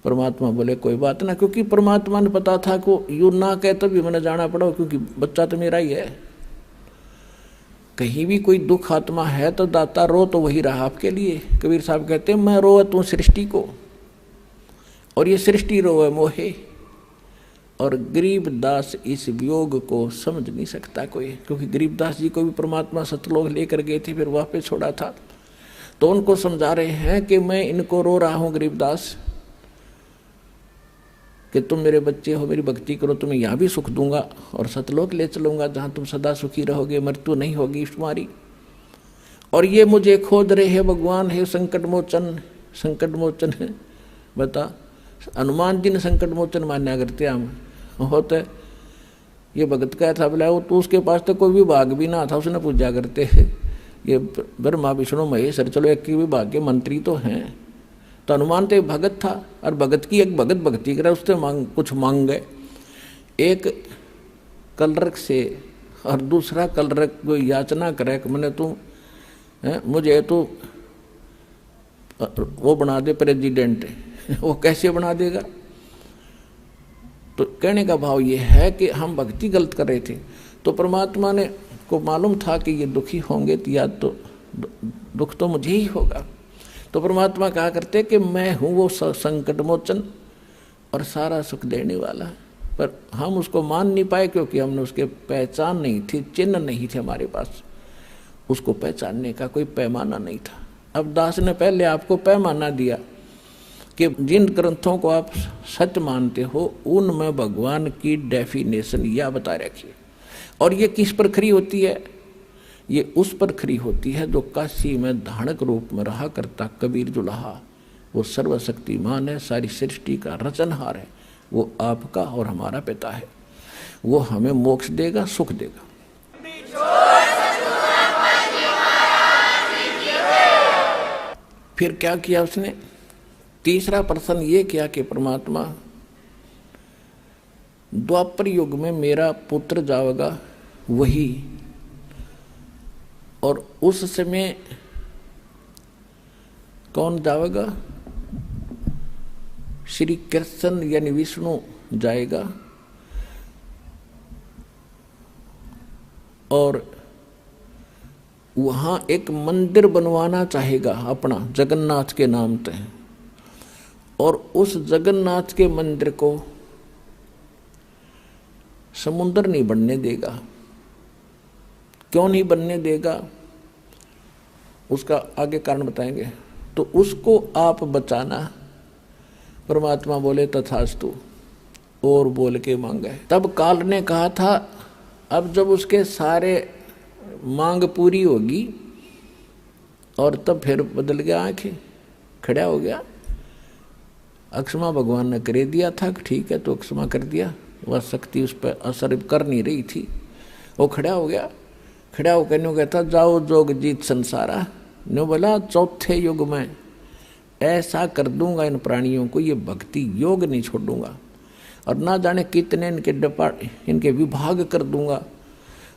[SPEAKER 2] परमात्मा बोले कोई बात ना, क्योंकि परमात्मा ने पता था को यू ना कहे तभी मैंने जाना पड़ा, क्योंकि बच्चा तो मेरा ही है। कहीं भी कोई दुख आत्मा है तो दाता रो तो वही रहा आपके लिए। कबीर साहब कहते हैं मैं रोए तू सृष्टि को, और ये सृष्टि रोए मोहे, और गरीबदास इस वियोग को समझ नहीं सकता कोई, क्योंकि गरीबदास जी को भी परमात्मा सतलोक लेकर गए थे, फिर वापस छोड़ा था। तो उनको समझा रहे हैं कि मैं इनको रो रहा हूँ गरीबदास, कि तुम मेरे बच्चे हो, मेरी भक्ति करो, तुम्हें यहाँ भी सुख दूंगा और सतलोक ले चलूंगा जहाँ तुम सदा सुखी रहोगे, मृत्यु नहीं होगी तुम्हारी। और ये मुझे खोज रहे हैं भगवान है संकट मोचन, संकट मोचन है। बता हनुमान जी ने संकट मोचन मान्या करते हम होते। ये भगत क्या था बोला, वो तो उसके पास तो कोई विभाग भी ना था, उसने पूजा करते है। ये ब्रह्मा विष्णु महेश चलो एक के विभाग के मंत्री तो हैं। तो हनुमान तो एक भगत था, और भगत की एक भगत भक्ति करे उससे कुछ मांग गए। एक कलरक से और दूसरा कलरक को याचना करे कि मैंने तू मुझे तो वो बना दे प्रेसिडेंट, वो कैसे बना देगा। तो कहने का भाव ये है कि हम भक्ति गलत कर रहे थे, तो परमात्मा ने को मालूम था कि ये दुखी होंगे तो या तो दुख तो मुझे ही होगा। तो परमात्मा कहा करते कि मैं हूँ वो संकट मोचन और सारा सुख देने वाला, पर हम उसको मान नहीं पाए क्योंकि हमने उसके पहचान नहीं थी, चिन्ह नहीं थे हमारे पास, उसको पहचानने का कोई पैमाना नहीं था। अब दास ने पहले आपको पैमाना दिया कि जिन ग्रंथों को आप सत्य मानते हो उनमें भगवान की डेफिनेशन यह बता रखी है। और ये किस पर खरी होती है, ये उस पर खरी होती है जो काशी में धानक रूप में रहा करता कबीर जुलाहा। वो सर्वशक्तिमान है, सारी सृष्टि का रचनहार है, वो आपका और हमारा पिता है, वो हमें मोक्ष देगा, सुख देगा। फिर क्या किया उसने, तीसरा प्रश्न ये किया कि परमात्मा द्वापर युग में मेरा पुत्र जाएगा वही, और उस समय कौन जाएगा, श्री कृष्ण यानी विष्णु जाएगा, और वहाँ एक मंदिर बनवाना चाहेगा अपना जगन्नाथ के नाम पे, और उस जगन्नाथ के मंदिर को समुद्र नहीं बनने देगा। क्यों नहीं बनने देगा, उसका आगे कारण बताएंगे। तो उसको आप बचाना। परमात्मा बोले तथास्तु, और बोल के मांगे। तब काल ने कहा था अब जब उसके सारे मांग पूरी होगी, और तब फिर बदल गया, आंखें खड़ा हो गया। अक्षमा भगवान ने कर दिया था, ठीक है तो अक्षमा कर दिया, वह शक्ति उस पर असर कर नहीं रही थी। वो खड़ा हो गया, खड़ा होकर न्यू कहता जाओ जोग जीत संसारा। न्यू बोला चौथे युग में ऐसा कर दूंगा इन प्राणियों को, ये भक्ति योग नहीं छोड़ूंगा, और ना जाने कितने इनके विभाग कर दूंगा,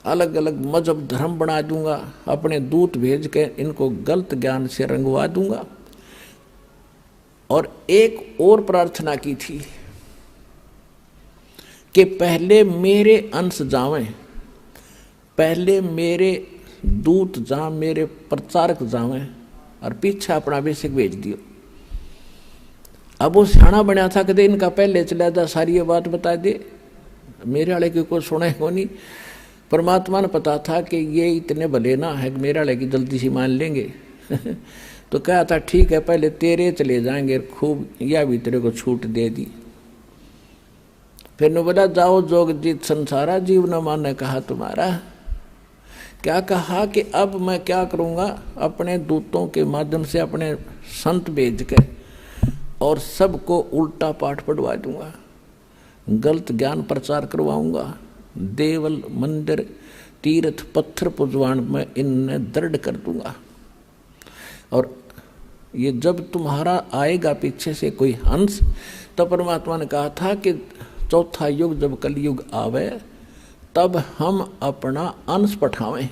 [SPEAKER 2] अलग अलग मजहब धर्म बना दूंगा, अपने दूत भेज के इनको गलत ज्ञान से रंगवा दूंगा। और एक और प्रार्थना की थी कि पहले मेरे अंश जावें, पहले मेरे दूत जा मेरे प्रचारक जावे और पीछे अपना बेसिक भेज दियो। अब वो सियाणा बनया था कदे इनका पहले चला था, सारी ये बात बता दे, मेरे वाले की कोई सुने को नहीं। परमात्मा ने पता था कि ये इतने भले ना है कि मेरे वाले की जल्दी से मान लेंगे तो कहा था ठीक है पहले तेरे चले जाएंगे, खूब या भी तेरे को छूट दे दी। फिर ने बोला जाओ जोग जीत संसारा, जीव न माने कहा तुम्हारा। क्या कहा कि अब मैं क्या करूँगा, अपने दूतों के माध्यम से अपने संत भेज के और सबको उल्टा पाठ पढ़वा दूंगा, गलत ज्ञान प्रचार करवाऊंगा, देवल मंदिर तीर्थ पत्थर पुजवान में इन्हें दृढ़ कर दूंगा। और ये जब तुम्हारा आएगा पीछे से कोई हंस, तो परमात्मा ने कहा था कि चौथा युग जब कलयुग आवे तब हम अपना अंश पठावें,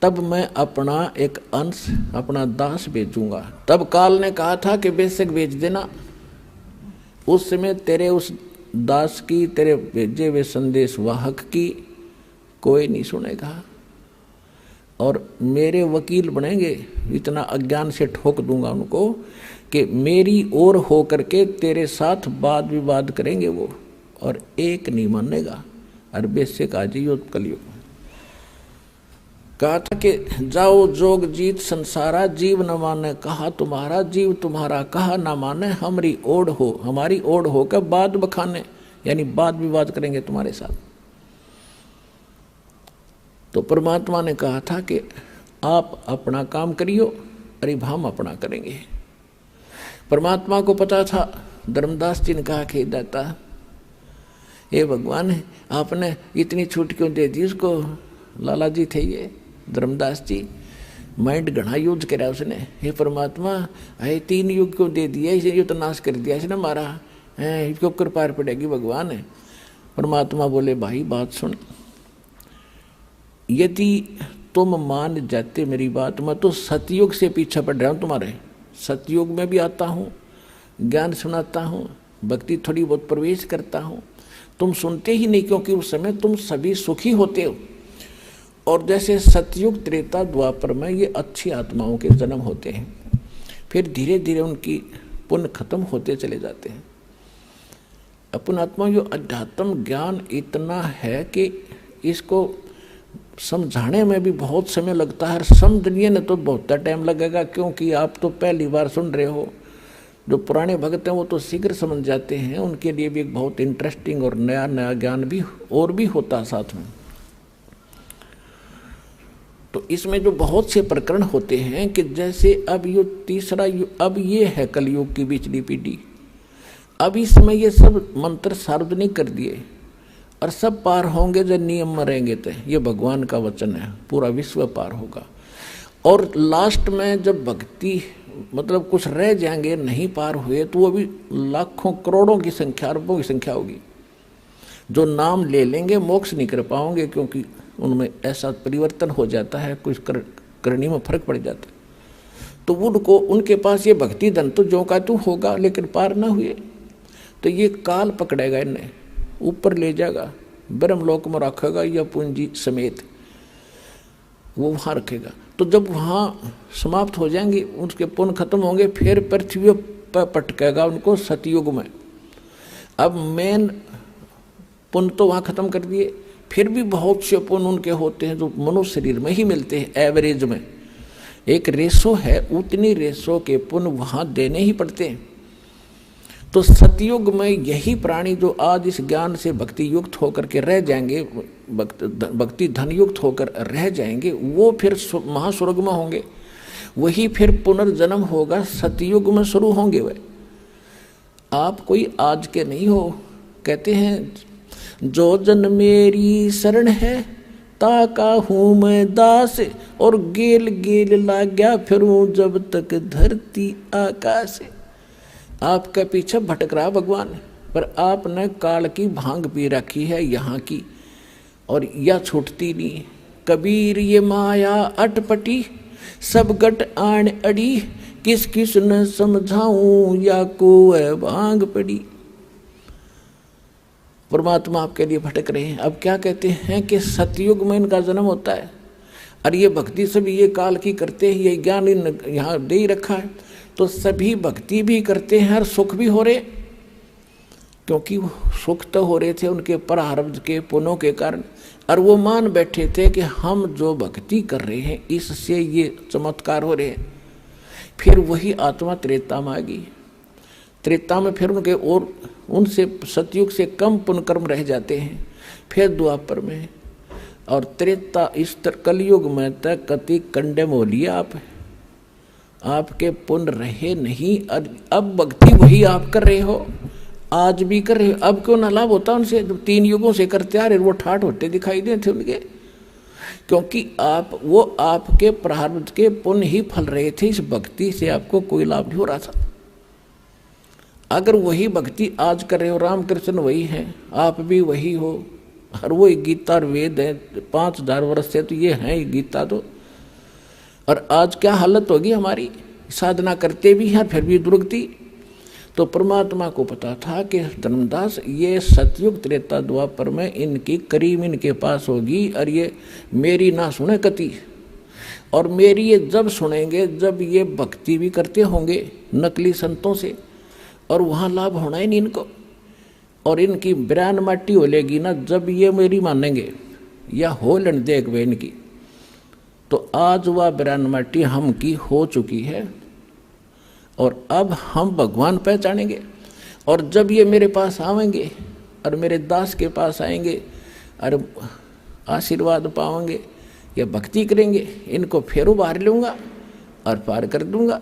[SPEAKER 2] तब मैं अपना एक अंश अपना दास भेजूंगा। तब काल ने कहा था कि बेशक भेज देना, उस समय तेरे उस दास की, तेरे भेजे हुए संदेश वाहक की कोई नहीं सुनेगा और मेरे वकील बनेंगे। इतना अज्ञान से ठोक दूंगा उनको कि मेरी ओर हो करके तेरे साथ वाद विवाद करेंगे वो, और एक नहीं मानेगा। और बेशक आज ही कलयुग कहा था कि जाओ जोग जीत संसारा, जीव न माने कहा तुम्हारा, जीव तुम्हारा कहा न माने, हमारी ओढ़ हो, हमारी ओढ़ होकर बात बखाने, यानी वाद विवाद करेंगे तुम्हारे साथ। तो परमात्मा ने कहा था कि आप अपना काम करियो, अरे हम अपना करेंगे। परमात्मा को पता था। धर्मदास जी ने कहा कि दाता हे भगवान, आपने इतनी छूट क्यों दे दी उसको। लाला जी थे ये धर्मदास जी, माइंड घना यूज करा उसने। हे परमात्मा, अरे 3 युग क्यों दे दिया, इसे ये तो नाश कर दिया इसने मारा है, इसके ऊपर पार पड़ेगी भगवान। परमात्मा बोले भाई बात सुन, यदि तुम मान जाते मेरी बात, मैं तो सतयुग से पीछे पड़ रहा हूँ तुम्हारे। सतयुग में भी आता हूँ, ज्ञान सुनाता हूँ, भक्ति थोड़ी बहुत प्रवेश करता हूँ, तुम सुनते ही नहीं क्योंकि उस समय तुम सभी सुखी होते हो। और जैसे सतयुग त्रेता द्वापर में ये अच्छी आत्माओं के जन्म होते हैं, फिर धीरे धीरे उनकी पुण्य खत्म होते चले जाते हैं। अपन आत्मा जो अध्यात्म ज्ञान इतना है कि इसको समझाने में भी बहुत समय लगता है। समझने में तो बहुत टाइम लगेगा, क्योंकि आप तो पहली बार सुन रहे हो। जो पुराने भक्त हैं वो तो शीघ्र समझ जाते हैं, उनके लिए भी एक बहुत इंटरेस्टिंग और नया नया ज्ञान भी और भी होता है साथ में। तो इसमें जो बहुत से प्रकरण होते हैं कि जैसे अब ये तीसरा युग, अब ये है कलयुग की पिछली पीढ़ी, अब इस समय ये सब मंत्र सार्वजनिक कर दिए और सब पार होंगे जो नियम में रहेंगे। तो ये भगवान का वचन है, पूरा विश्व पार होगा। और लास्ट में जब भक्ति मतलब कुछ रह जाएंगे नहीं पार हुए, तो वो भी लाखों करोड़ों की संख्या, अरबों की संख्या होगी जो नाम ले लेंगे, मोक्ष नहीं कर पाओगे, क्योंकि उनमें ऐसा परिवर्तन हो जाता है, कुछ करनी में फर्क पड़ जाता है। तो उनको उनके पास ये भक्ति धन तो जो का तू होगा, लेकिन पार ना हुए तो ये काल पकड़ेगा, इन्हें ऊपर ले जाएगा, ब्रह्मलोक में रखेगा या पूंजी समेत वो वहाँ रखेगा। तो जब वहाँ समाप्त हो जाएंगे, उसके पुण्य खत्म होंगे, फिर पृथ्वी पर पटकेगा उनको सतयुग में। अब मेन पुण्य तो वहाँ खत्म कर दिए, फिर भी बहुत से पुण्य उनके होते हैं जो मनुष्य शरीर में ही मिलते हैं। एवरेज में एक रेशो है, उतनी रेशो के पुण्य वहाँ देने ही पड़ते हैं। तो सतयुग में यही प्राणी जो आज इस ज्ञान से भक्ति युक्त होकर के रह जाएंगे, भक्ति धन युक्त होकर रह जाएंगे, वो फिर महास्वर्ग में होंगे, वही फिर पुनर्जन्म होगा, सतयुग में शुरू होंगे। वे आप कोई आज के नहीं हो। कहते हैं जो जन मेरी शरण है ताका हूँ मैं दास, और गेल गेल लाग्या फिरूं जब तक धरती आकाश। आपके पीछे भटक रहा भगवान, पर आपने काल की भांग पी रखी है यहाँ की, और यह छूटती नहीं। कबीर ये माया अटपटी, सब गट आन अड़ी, किस किस न समझाऊं या को है भांग पड़ी। परमात्मा आपके लिए भटक रहे हैं। अब क्या कहते हैं कि सतयुग में इनका जन्म होता है, और ये भक्ति सभी ये काल की करते हैं, ये ज्ञान यहाँ दे ही रखा है, तो सभी भक्ति भी करते हैं और सुख भी हो रहे, क्योंकि वो सुख तो हो रहे थे उनके प्रारब्ध के पुण्यों के कारण, और वो मान बैठे थे कि हम जो भक्ति कर रहे हैं इससे ये चमत्कार हो रहे हैं। फिर वही आत्मा त्रेता में आ गई। त्रेता में फिर उनके और उनसे सतयुग से कम पुण्य कर्म रह जाते हैं, फिर द्वापर में, और त्रेता इस कलयुग में तक कति कंडेम हो लिया आपके पुण्य रहे नहीं। अब भक्ति वही आप कर रहे हो, आज भी कर रहे हो, अब क्यों ना लाभ होता उनसे? 3 युगों से करते आ रहे, वो ठाठ होते दिखाई देते उनके, क्योंकि वो आपके प्रारब्ध के पुण्य ही फल रहे थे, इस भक्ति से आपको कोई लाभ नहीं हो रहा था। अगर वही भक्ति आज कर रहे हो, रामकृष्ण वही है, आप भी वही हो, और वो गीता और वेद है 5000 वर्ष से, तो ये है गीता तो। और आज क्या हालत होगी हमारी, साधना करते भी हैं फिर भी दुर्गति। तो परमात्मा को पता था कि धर्मदास ये सतयुग त्रेता द्वापर में इनकी करीम इनके पास होगी, और ये मेरी ना सुने कति, और मेरी ये जब सुनेंगे जब ये भक्ति भी करते होंगे नकली संतों से, और वहाँ लाभ होना ही नहीं इनको, और इनकी बिरान माटी हो लेगी ना जब ये मेरी मानेंगे या हो लेन देख वे इनकी। तो आज वह बिरान माटी हम की हो चुकी है, और अब हम भगवान पहचानेंगे। और जब ये मेरे पास आवेंगे और मेरे दास के पास आएंगे और आशीर्वाद पाएंगे या भक्ति करेंगे, इनको फिर उबार लूँगा और पार कर दूँगा।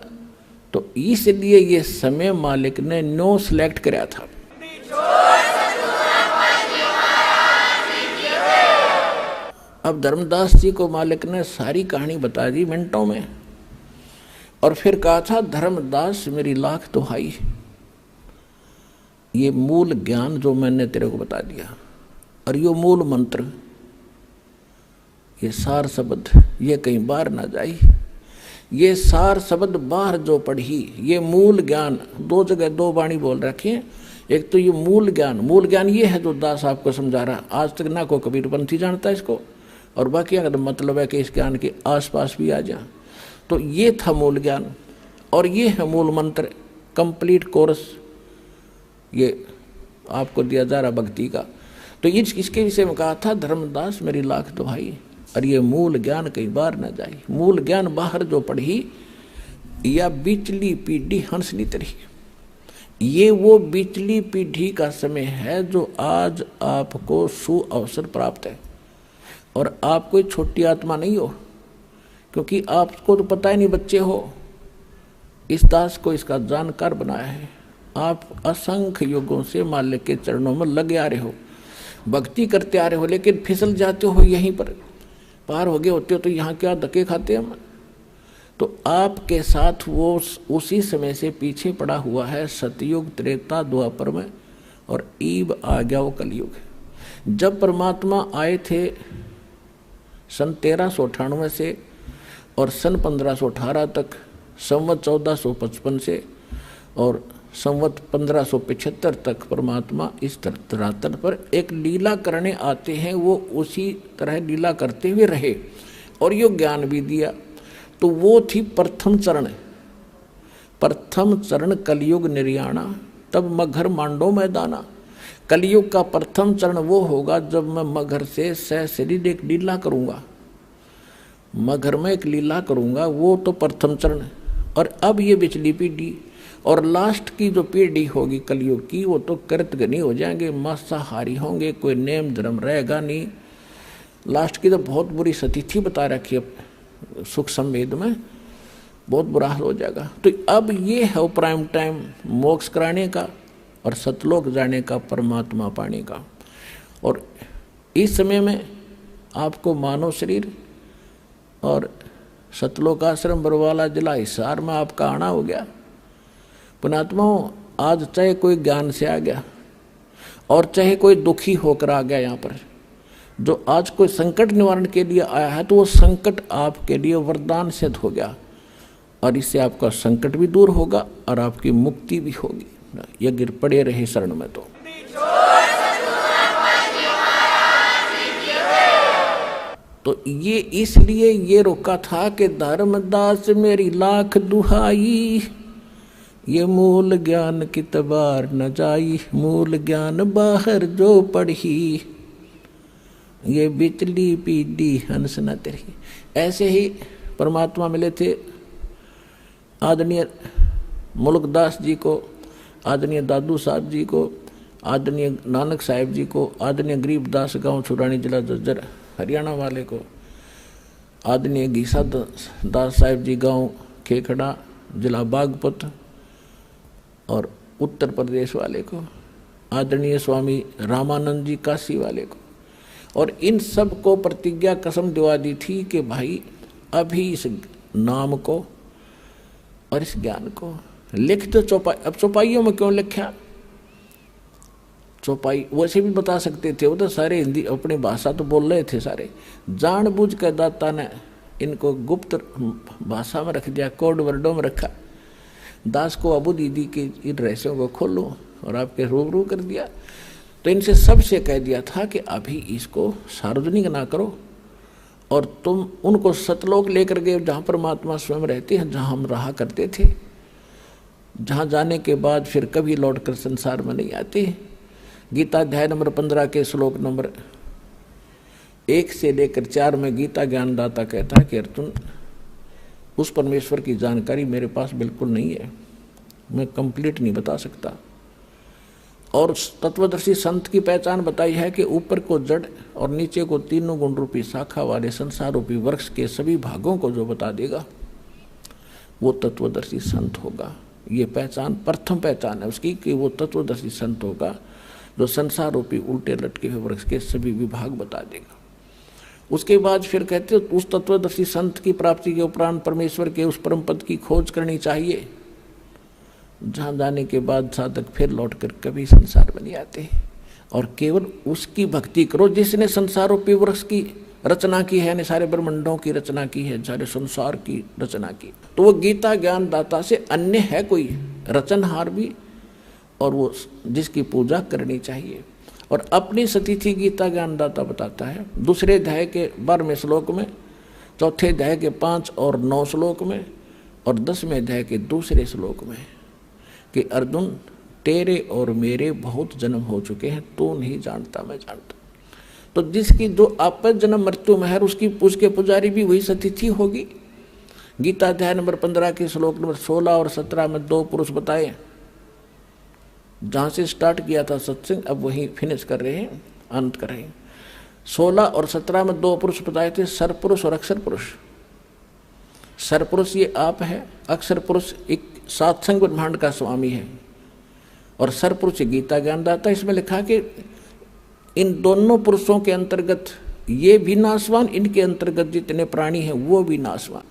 [SPEAKER 2] तो इसलिए ये समय मालिक ने नो सिलेक्ट कराया था। अब धर्मदास जी को मालिक ने सारी कहानी बता दी मिनटों में, और फिर कहा था धर्मदास मेरी लाख दुहाई, ये मूल ज्ञान जो मैंने तेरे को बता दिया, और ये मूल मंत्र, ये सार शब्द ये कहीं बाहर ना जाए, ये सार शब्द बाहर जो पढ़ी, ये मूल ज्ञान 2 जगह 2 वाणी बोल रखे हैं। एक तो ये मूल ज्ञान ये है जो दास आपको समझा रहा, आज तक ना को कबीरपंथी जानता इसको, और बाकी अगर मतलब है कि इस ज्ञान के आसपास भी आ जा। तो ये था मूल ज्ञान, और ये है मूल मंत्र, कंप्लीट कोर्स ये आपको दिया जा रहा भक्ति का। तो इसके विषय में कहा था धर्मदास मेरी लाख दुहाई, और ये मूल ज्ञान कई बार न जाए। मूल ज्ञान बाहर जो पढ़ी या बिचली पीढ़ी हंसनी तरी, ये वो बिचली पीढ़ी का समय है जो आज आपको सुअवसर प्राप्त है। और आप कोई छोटी आत्मा नहीं हो, क्योंकि आपको तो पता ही नहीं बच्चे हो, इस दास को इसका जानकार बनाया है। आप असंख्य युगों से मालिक के चरणों में लगे आ रहे हो, भक्ति करते आ रहे हो, लेकिन फिसल जाते हो यहीं पर, पार हो गए होते हो तो यहाँ क्या धक्के खाते हम। तो आपके साथ वो उसी समय से पीछे पड़ा हुआ है सतयुग त्रेता द्वापर में, और ईब आ गया वो कलयुग। जब परमात्मा आए थे सन 1398 से और सन 1518 तक, संवत 1455 से और संवत 1575 तक परमात्मा इस धरातल पर एक लीला करने आते हैं। वो उसी तरह लीला करते हुए रहे और यो ज्ञान भी दिया। तो वो थी प्रथम चरण कलयुग निर्याणा, तब मगर मांडो मैदाना। कलयुग का प्रथम चरण वो होगा जब मैं मगर से सशरीर एक लीला करूँगा, मगर में एक लीला करूँगा, वो तो प्रथम चरण। और अब ये बिचली पीढ़ी और लास्ट की जो पीढ़ी होगी कलयुग की, वो तो कृतघ्नी हो जाएंगे, मांसाहारी होंगे, कोई नेम धर्म रहेगा नहीं। लास्ट की तो बहुत बुरी स्थिति बता रखी है सुख संवेद में, बहुत बुरा हाल हो जाएगा। तो अब ये है प्राइम टाइम मोक्ष कराने का और सतलोक जाने का, परमात्मा पाने का। और इस समय में आपको मानव शरीर और सतलोक आश्रम बरवाला जिला हिसार में आपका आना हो गया। पुणात्माओं, आज चाहे कोई ज्ञान से आ गया और चाहे कोई दुखी होकर आ गया यहाँ पर, जो आज कोई संकट निवारण के लिए आया है, तो वो संकट आपके लिए वरदान सिद्ध हो गया, और इससे आपका संकट भी दूर होगा और आपकी मुक्ति भी होगी। ये गिर पड़े रहे शरण में। तो तो ये इसलिए ये रोका था कि धर्मदास मेरी लाख दुहाई, ये मूल ज्ञान की तबार न जाई, मूल ज्ञान बाहर जो पढ़ी, ये बिचली पीढ़ी हंस न तेरी। ऐसे ही परमात्मा मिले थे आदरणीय मुल्कदास जी को, आदरणीय दादू साहब जी को, आदरणीय नानक साहिब जी को, आदरणीय गरीबदास गांव छुरानी जिला जज्जर हरियाणा वाले को, आदरणीय घीसा दास साहिब जी गांव खेखड़ा जिला बागपत और उत्तर प्रदेश वाले को, आदरणीय स्वामी रामानंद जी काशी वाले को, और इन सब को प्रतिज्ञा कसम दिवा दी थी कि भाई अभी इस नाम को और इस ज्ञान को लिख दो चौपाई। अब चौपाइयों में क्यों लिखा? चौपाई वैसे भी बता सकते थे, वो तो सारे हिंदी अपनी भाषा तो बोल रहे थे सारे, जानबूझ कर दाता ने इनको गुप्त भाषा में रख दिया, कोड वर्डों में रखा। दास को अबू दीदी के इन रहस्यों को खोलो और आपके रूबरू कर दिया। तो इनसे सबसे कह दिया था कि अभी इसको सार्वजनिक ना करो, और तुम उनको सतलोक लेकर गए जहाँ परमात्मा स्वयं रहते हैं, जहाँ हम रहा करते थे, जहाँ जाने के बाद फिर कभी लौट कर संसार में नहीं आते। गीता अध्याय नंबर 15 के श्लोक नंबर 1 से लेकर 4 में गीता ज्ञानदाता कहता है कि अर्जुन, उस परमेश्वर की जानकारी मेरे पास बिल्कुल नहीं है, मैं कंप्लीट नहीं बता सकता। और तत्वदर्शी संत की पहचान बताई है कि ऊपर को जड़ और नीचे को तीनों गुण रूपी शाखा वाले संसार रूपी वृक्ष के सभी भागों को जो बता देगा वो तत्वदर्शी संत होगा। ये पहचान प्रथम पहचान है उसकी कि वो तत्वदर्शी संत होगा जो संसार रूपी उल्टे लटके हुए वृक्ष के सभी विभाग बता देगा। उसके बाद फिर कहते हैं उस तत्वदर्शी संत की प्राप्ति के उपरांत परमेश्वर के उस परम पद की खोज करनी चाहिए, जहाँ जाने के बाद साधक फिर लौटकर कभी संसार में नहीं आते, और केवल उसकी भक्ति करो जिसने संसार रूपी वृक्ष की रचना की है, ने सारे ब्रह्मांडों की रचना की है, सारे संसार की रचना की। तो वो गीता ज्ञान दाता से अन्य है कोई रचनहार भी, और वो जिसकी पूजा करनी चाहिए। और अपनी सतिथि गीता ज्ञानदाता बताता है दूसरे अध्याय के 12वें श्लोक में, चौथे अध्याय के 5 और 9 श्लोक में, और 10वें अध्याय के दूसरे श्लोक में कि अर्जुन तेरे और मेरे बहुत जन्म हो चुके हैं, तू नहीं जानता मैं जानता। तो जिसकी जो आपस जन्म मृत्यु में है उसकी पूज के पुजारी भी वही सतिथि होगी। गीता अध्याय नंबर 15 के श्लोक नंबर 16 और 17 में 2 पुरुष बताए, जहाँ से स्टार्ट किया था सत्संग अब वहीं फिनिश कर रहे हैं, अंत कर रहे हैं। 16 और 17 में 2 पुरुष बताए थे, सरपुरुष और अक्षर पुरुष। सरपुरुष ये आप है, अक्षर पुरुष एक सात्संग ब्रह्मांड का स्वामी है, और सरपुरुष गीता ज्ञानदाता। इसमें लिखा कि इन दोनों पुरुषों के अंतर्गत ये भी नाशवान, इनके अंतर्गत जितने प्राणी हैं वो भी नाशवान।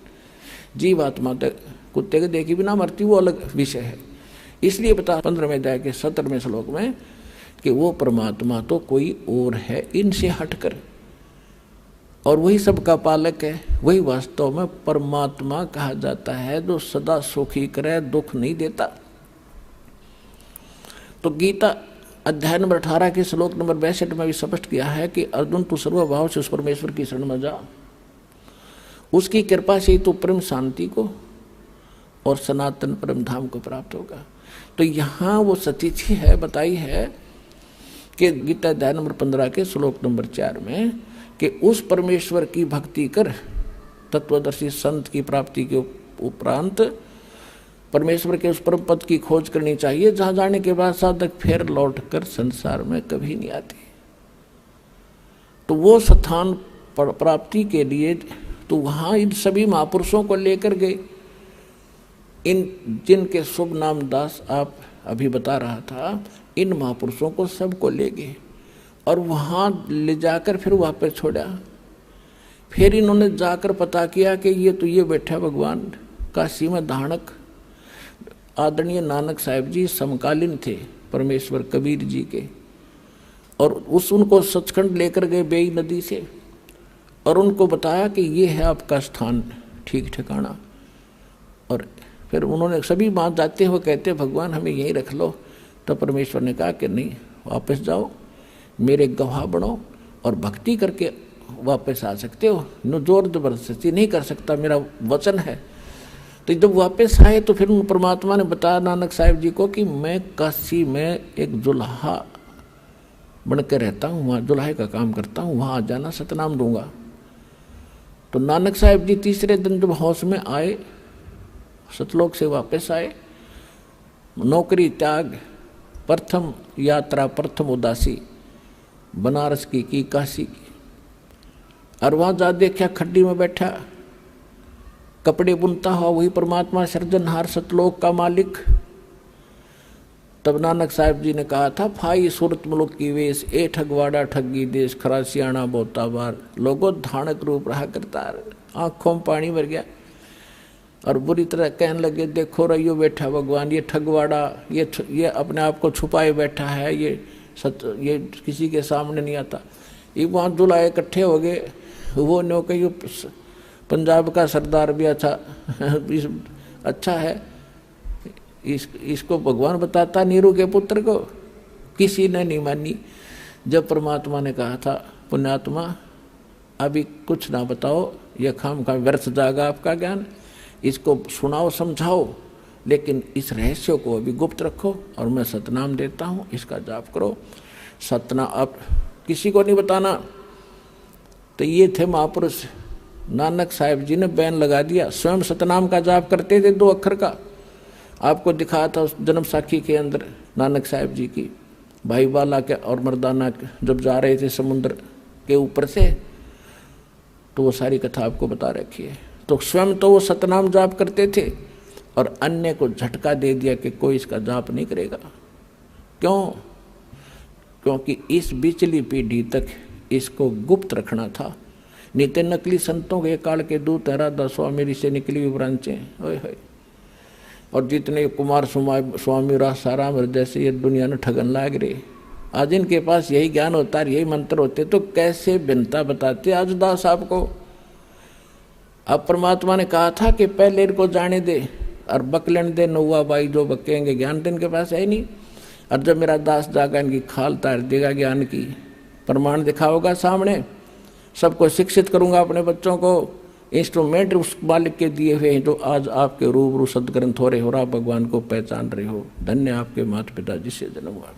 [SPEAKER 2] जीवात्मा तक कुत्ते के देखी बिना मरती वो अलग विषय है। इसलिए बता 15वें अध्याय के 17वें श्लोक में कि वो परमात्मा तो कोई और है इनसे हटकर, और वही सबका पालक है। वही वास्तव में परमात्मा कहा जाता है जो सदा सुखी करे, दुख नहीं देता। तो गीता अध्याय नंबर 18 के श्लोक नंबर 62 में भी स्पष्ट किया है कि अर्जुन तू सर्वभाव से उस परमेश्वर की शरण में जा, उसकी कृपा से ही तू परम शांति को और सनातन परम धाम को प्राप्त होगा। तो यहाँ वो सतिथि है बताई है कि गीता अध्याय नंबर 15 के श्लोक नंबर 4 में कि उस परमेश्वर की भक्ति कर तत्वदर्शी संत की प्राप्ति के उपरांत परमेश्वर के उस परम पद की खोज करनी चाहिए, जहाँ जाने के बाद साधक फिर लौट कर संसार में कभी नहीं आते। तो वो स्थान प्राप्ति के लिए तो वहाँ इन सभी महापुरुषों को लेकर गए, इन जिनके शुभ नाम दास आप अभी बता रहा था, इन महापुरुषों को सबको ले गए और वहाँ ले जाकर फिर वापस छोड़ा। फिर इन्होंने जाकर पता किया कि ये बैठा भगवान काशी में धाणक आदरणीय नानक साहिब जी समकालीन थे परमेश्वर कबीर जी के, और उनको सचखंड लेकर गए बेई नदी से और उनको बताया कि ये है आपका स्थान ठीक ठिकाना। और फिर उन्होंने सभी बात जाते हुए कहते भगवान हमें यहीं रख लो। तो परमेश्वर ने कहा कि नहीं, वापस जाओ, मेरे गवाह बनो और भक्ति करके वापस आ सकते हो, नो जोर जबरदस्ती नहीं कर सकता, मेरा वचन है। तो जब वापस आए तो फिर उन परमात्मा ने बताया नानक साहब जी को कि मैं काशी में एक जुल्हा बन के रहता हूँ, वहाँ जुल्हे का काम करता हूँ, वहाँ आ जाना, सतनाम दूंगा। तो नानक साहब जी तीसरे दिन जब होश में आए, सतलोक से वापस आए, नौकरी त्याग, प्रथम यात्रा, प्रथम उदासी बनारस की काशी की, और वहाँ जा देखा खड्डी में बैठा कपड़े बुनता हुआ वही परमात्मा सृजनहार सतलोक का मालिक। तब नानक साहब जी ने कहा था, फाई सूरत मुल्क की वेश, ए ठगवाड़ा ठगी देश, खरा सियाणा बोता बार, लोगों धानक रूप रहा करता। आंखों में पानी भर गया और बुरी तरह कहने लगे, देखो रहियो बैठा भगवान, ये ठगवाड़ा, ये अपने आप को छुपाए बैठा है, ये किसी के सामने नहीं आता। ये वहाँ जुलाए इकट्ठे हो गए, वो नो कही पंजाब का सरदार भी अच्छा है, इसको भगवान बताता नीरू के पुत्र को, किसी ने नहीं मानी। जब परमात्मा ने कहा था, पुण्यात्मा अभी कुछ ना बताओ, यह खामखा व्यर्थ जाएगा आपका ज्ञान, इसको सुनाओ समझाओ, लेकिन इस रहस्य को अभी गुप्त रखो और मैं सतनाम देता हूँ, इसका जाप करो। सतना अब किसी को नहीं बताना। तो ये थे महापुरुष। नानक साहब जी ने बैन लगा दिया, स्वयं सतनाम का जाप करते थे 2 अक्षर का। आपको दिखाया था उस जन्म साखी के अंदर नानक साहब जी की, भाई बाला के और मर्दाना जब जा रहे थे समुद्र के ऊपर से, तो वो सारी कथा आपको बता रखी है। तो स्वयं तो वो सतनाम जाप करते थे और अन्य को झटका दे दिया कि कोई इसका जाप नहीं करेगा। क्यों? क्योंकि इस बिचली पीढ़ी तक इसको गुप्त रखना था। नित्य नकली संतों के काल के दूत राधा स्वामी से निकली हुई ब्रांचें, और जितने कुमार स्वामी रासाराम जैसे ये दुनिया ने ठगन लाग रहे, आज इनके पास यही ज्ञान होता है, यही मंत्र होते, तो कैसे भिन्नता बताते आज दास आपको। अब परमात्मा ने कहा था कि पहले इनको जाने दे और बकलन दे, नौवा बाई जो बकेंगे, ज्ञान तो इनके पास है नहीं। और जब मेरा दास जागा इनकी खाल तार देगा ज्ञान की, प्रमाण दिखाओगा सामने, सबको शिक्षित करूंगा अपने बच्चों को। इंस्ट्रूमेंट उस मालिक के दिए हुए हैं जो आज आपके रूबरू सदग्रंथ हो रहे हो, आप भगवान को पहचान रहे हो। धन्य आपके माता पिता जिससे जन्म हुआ।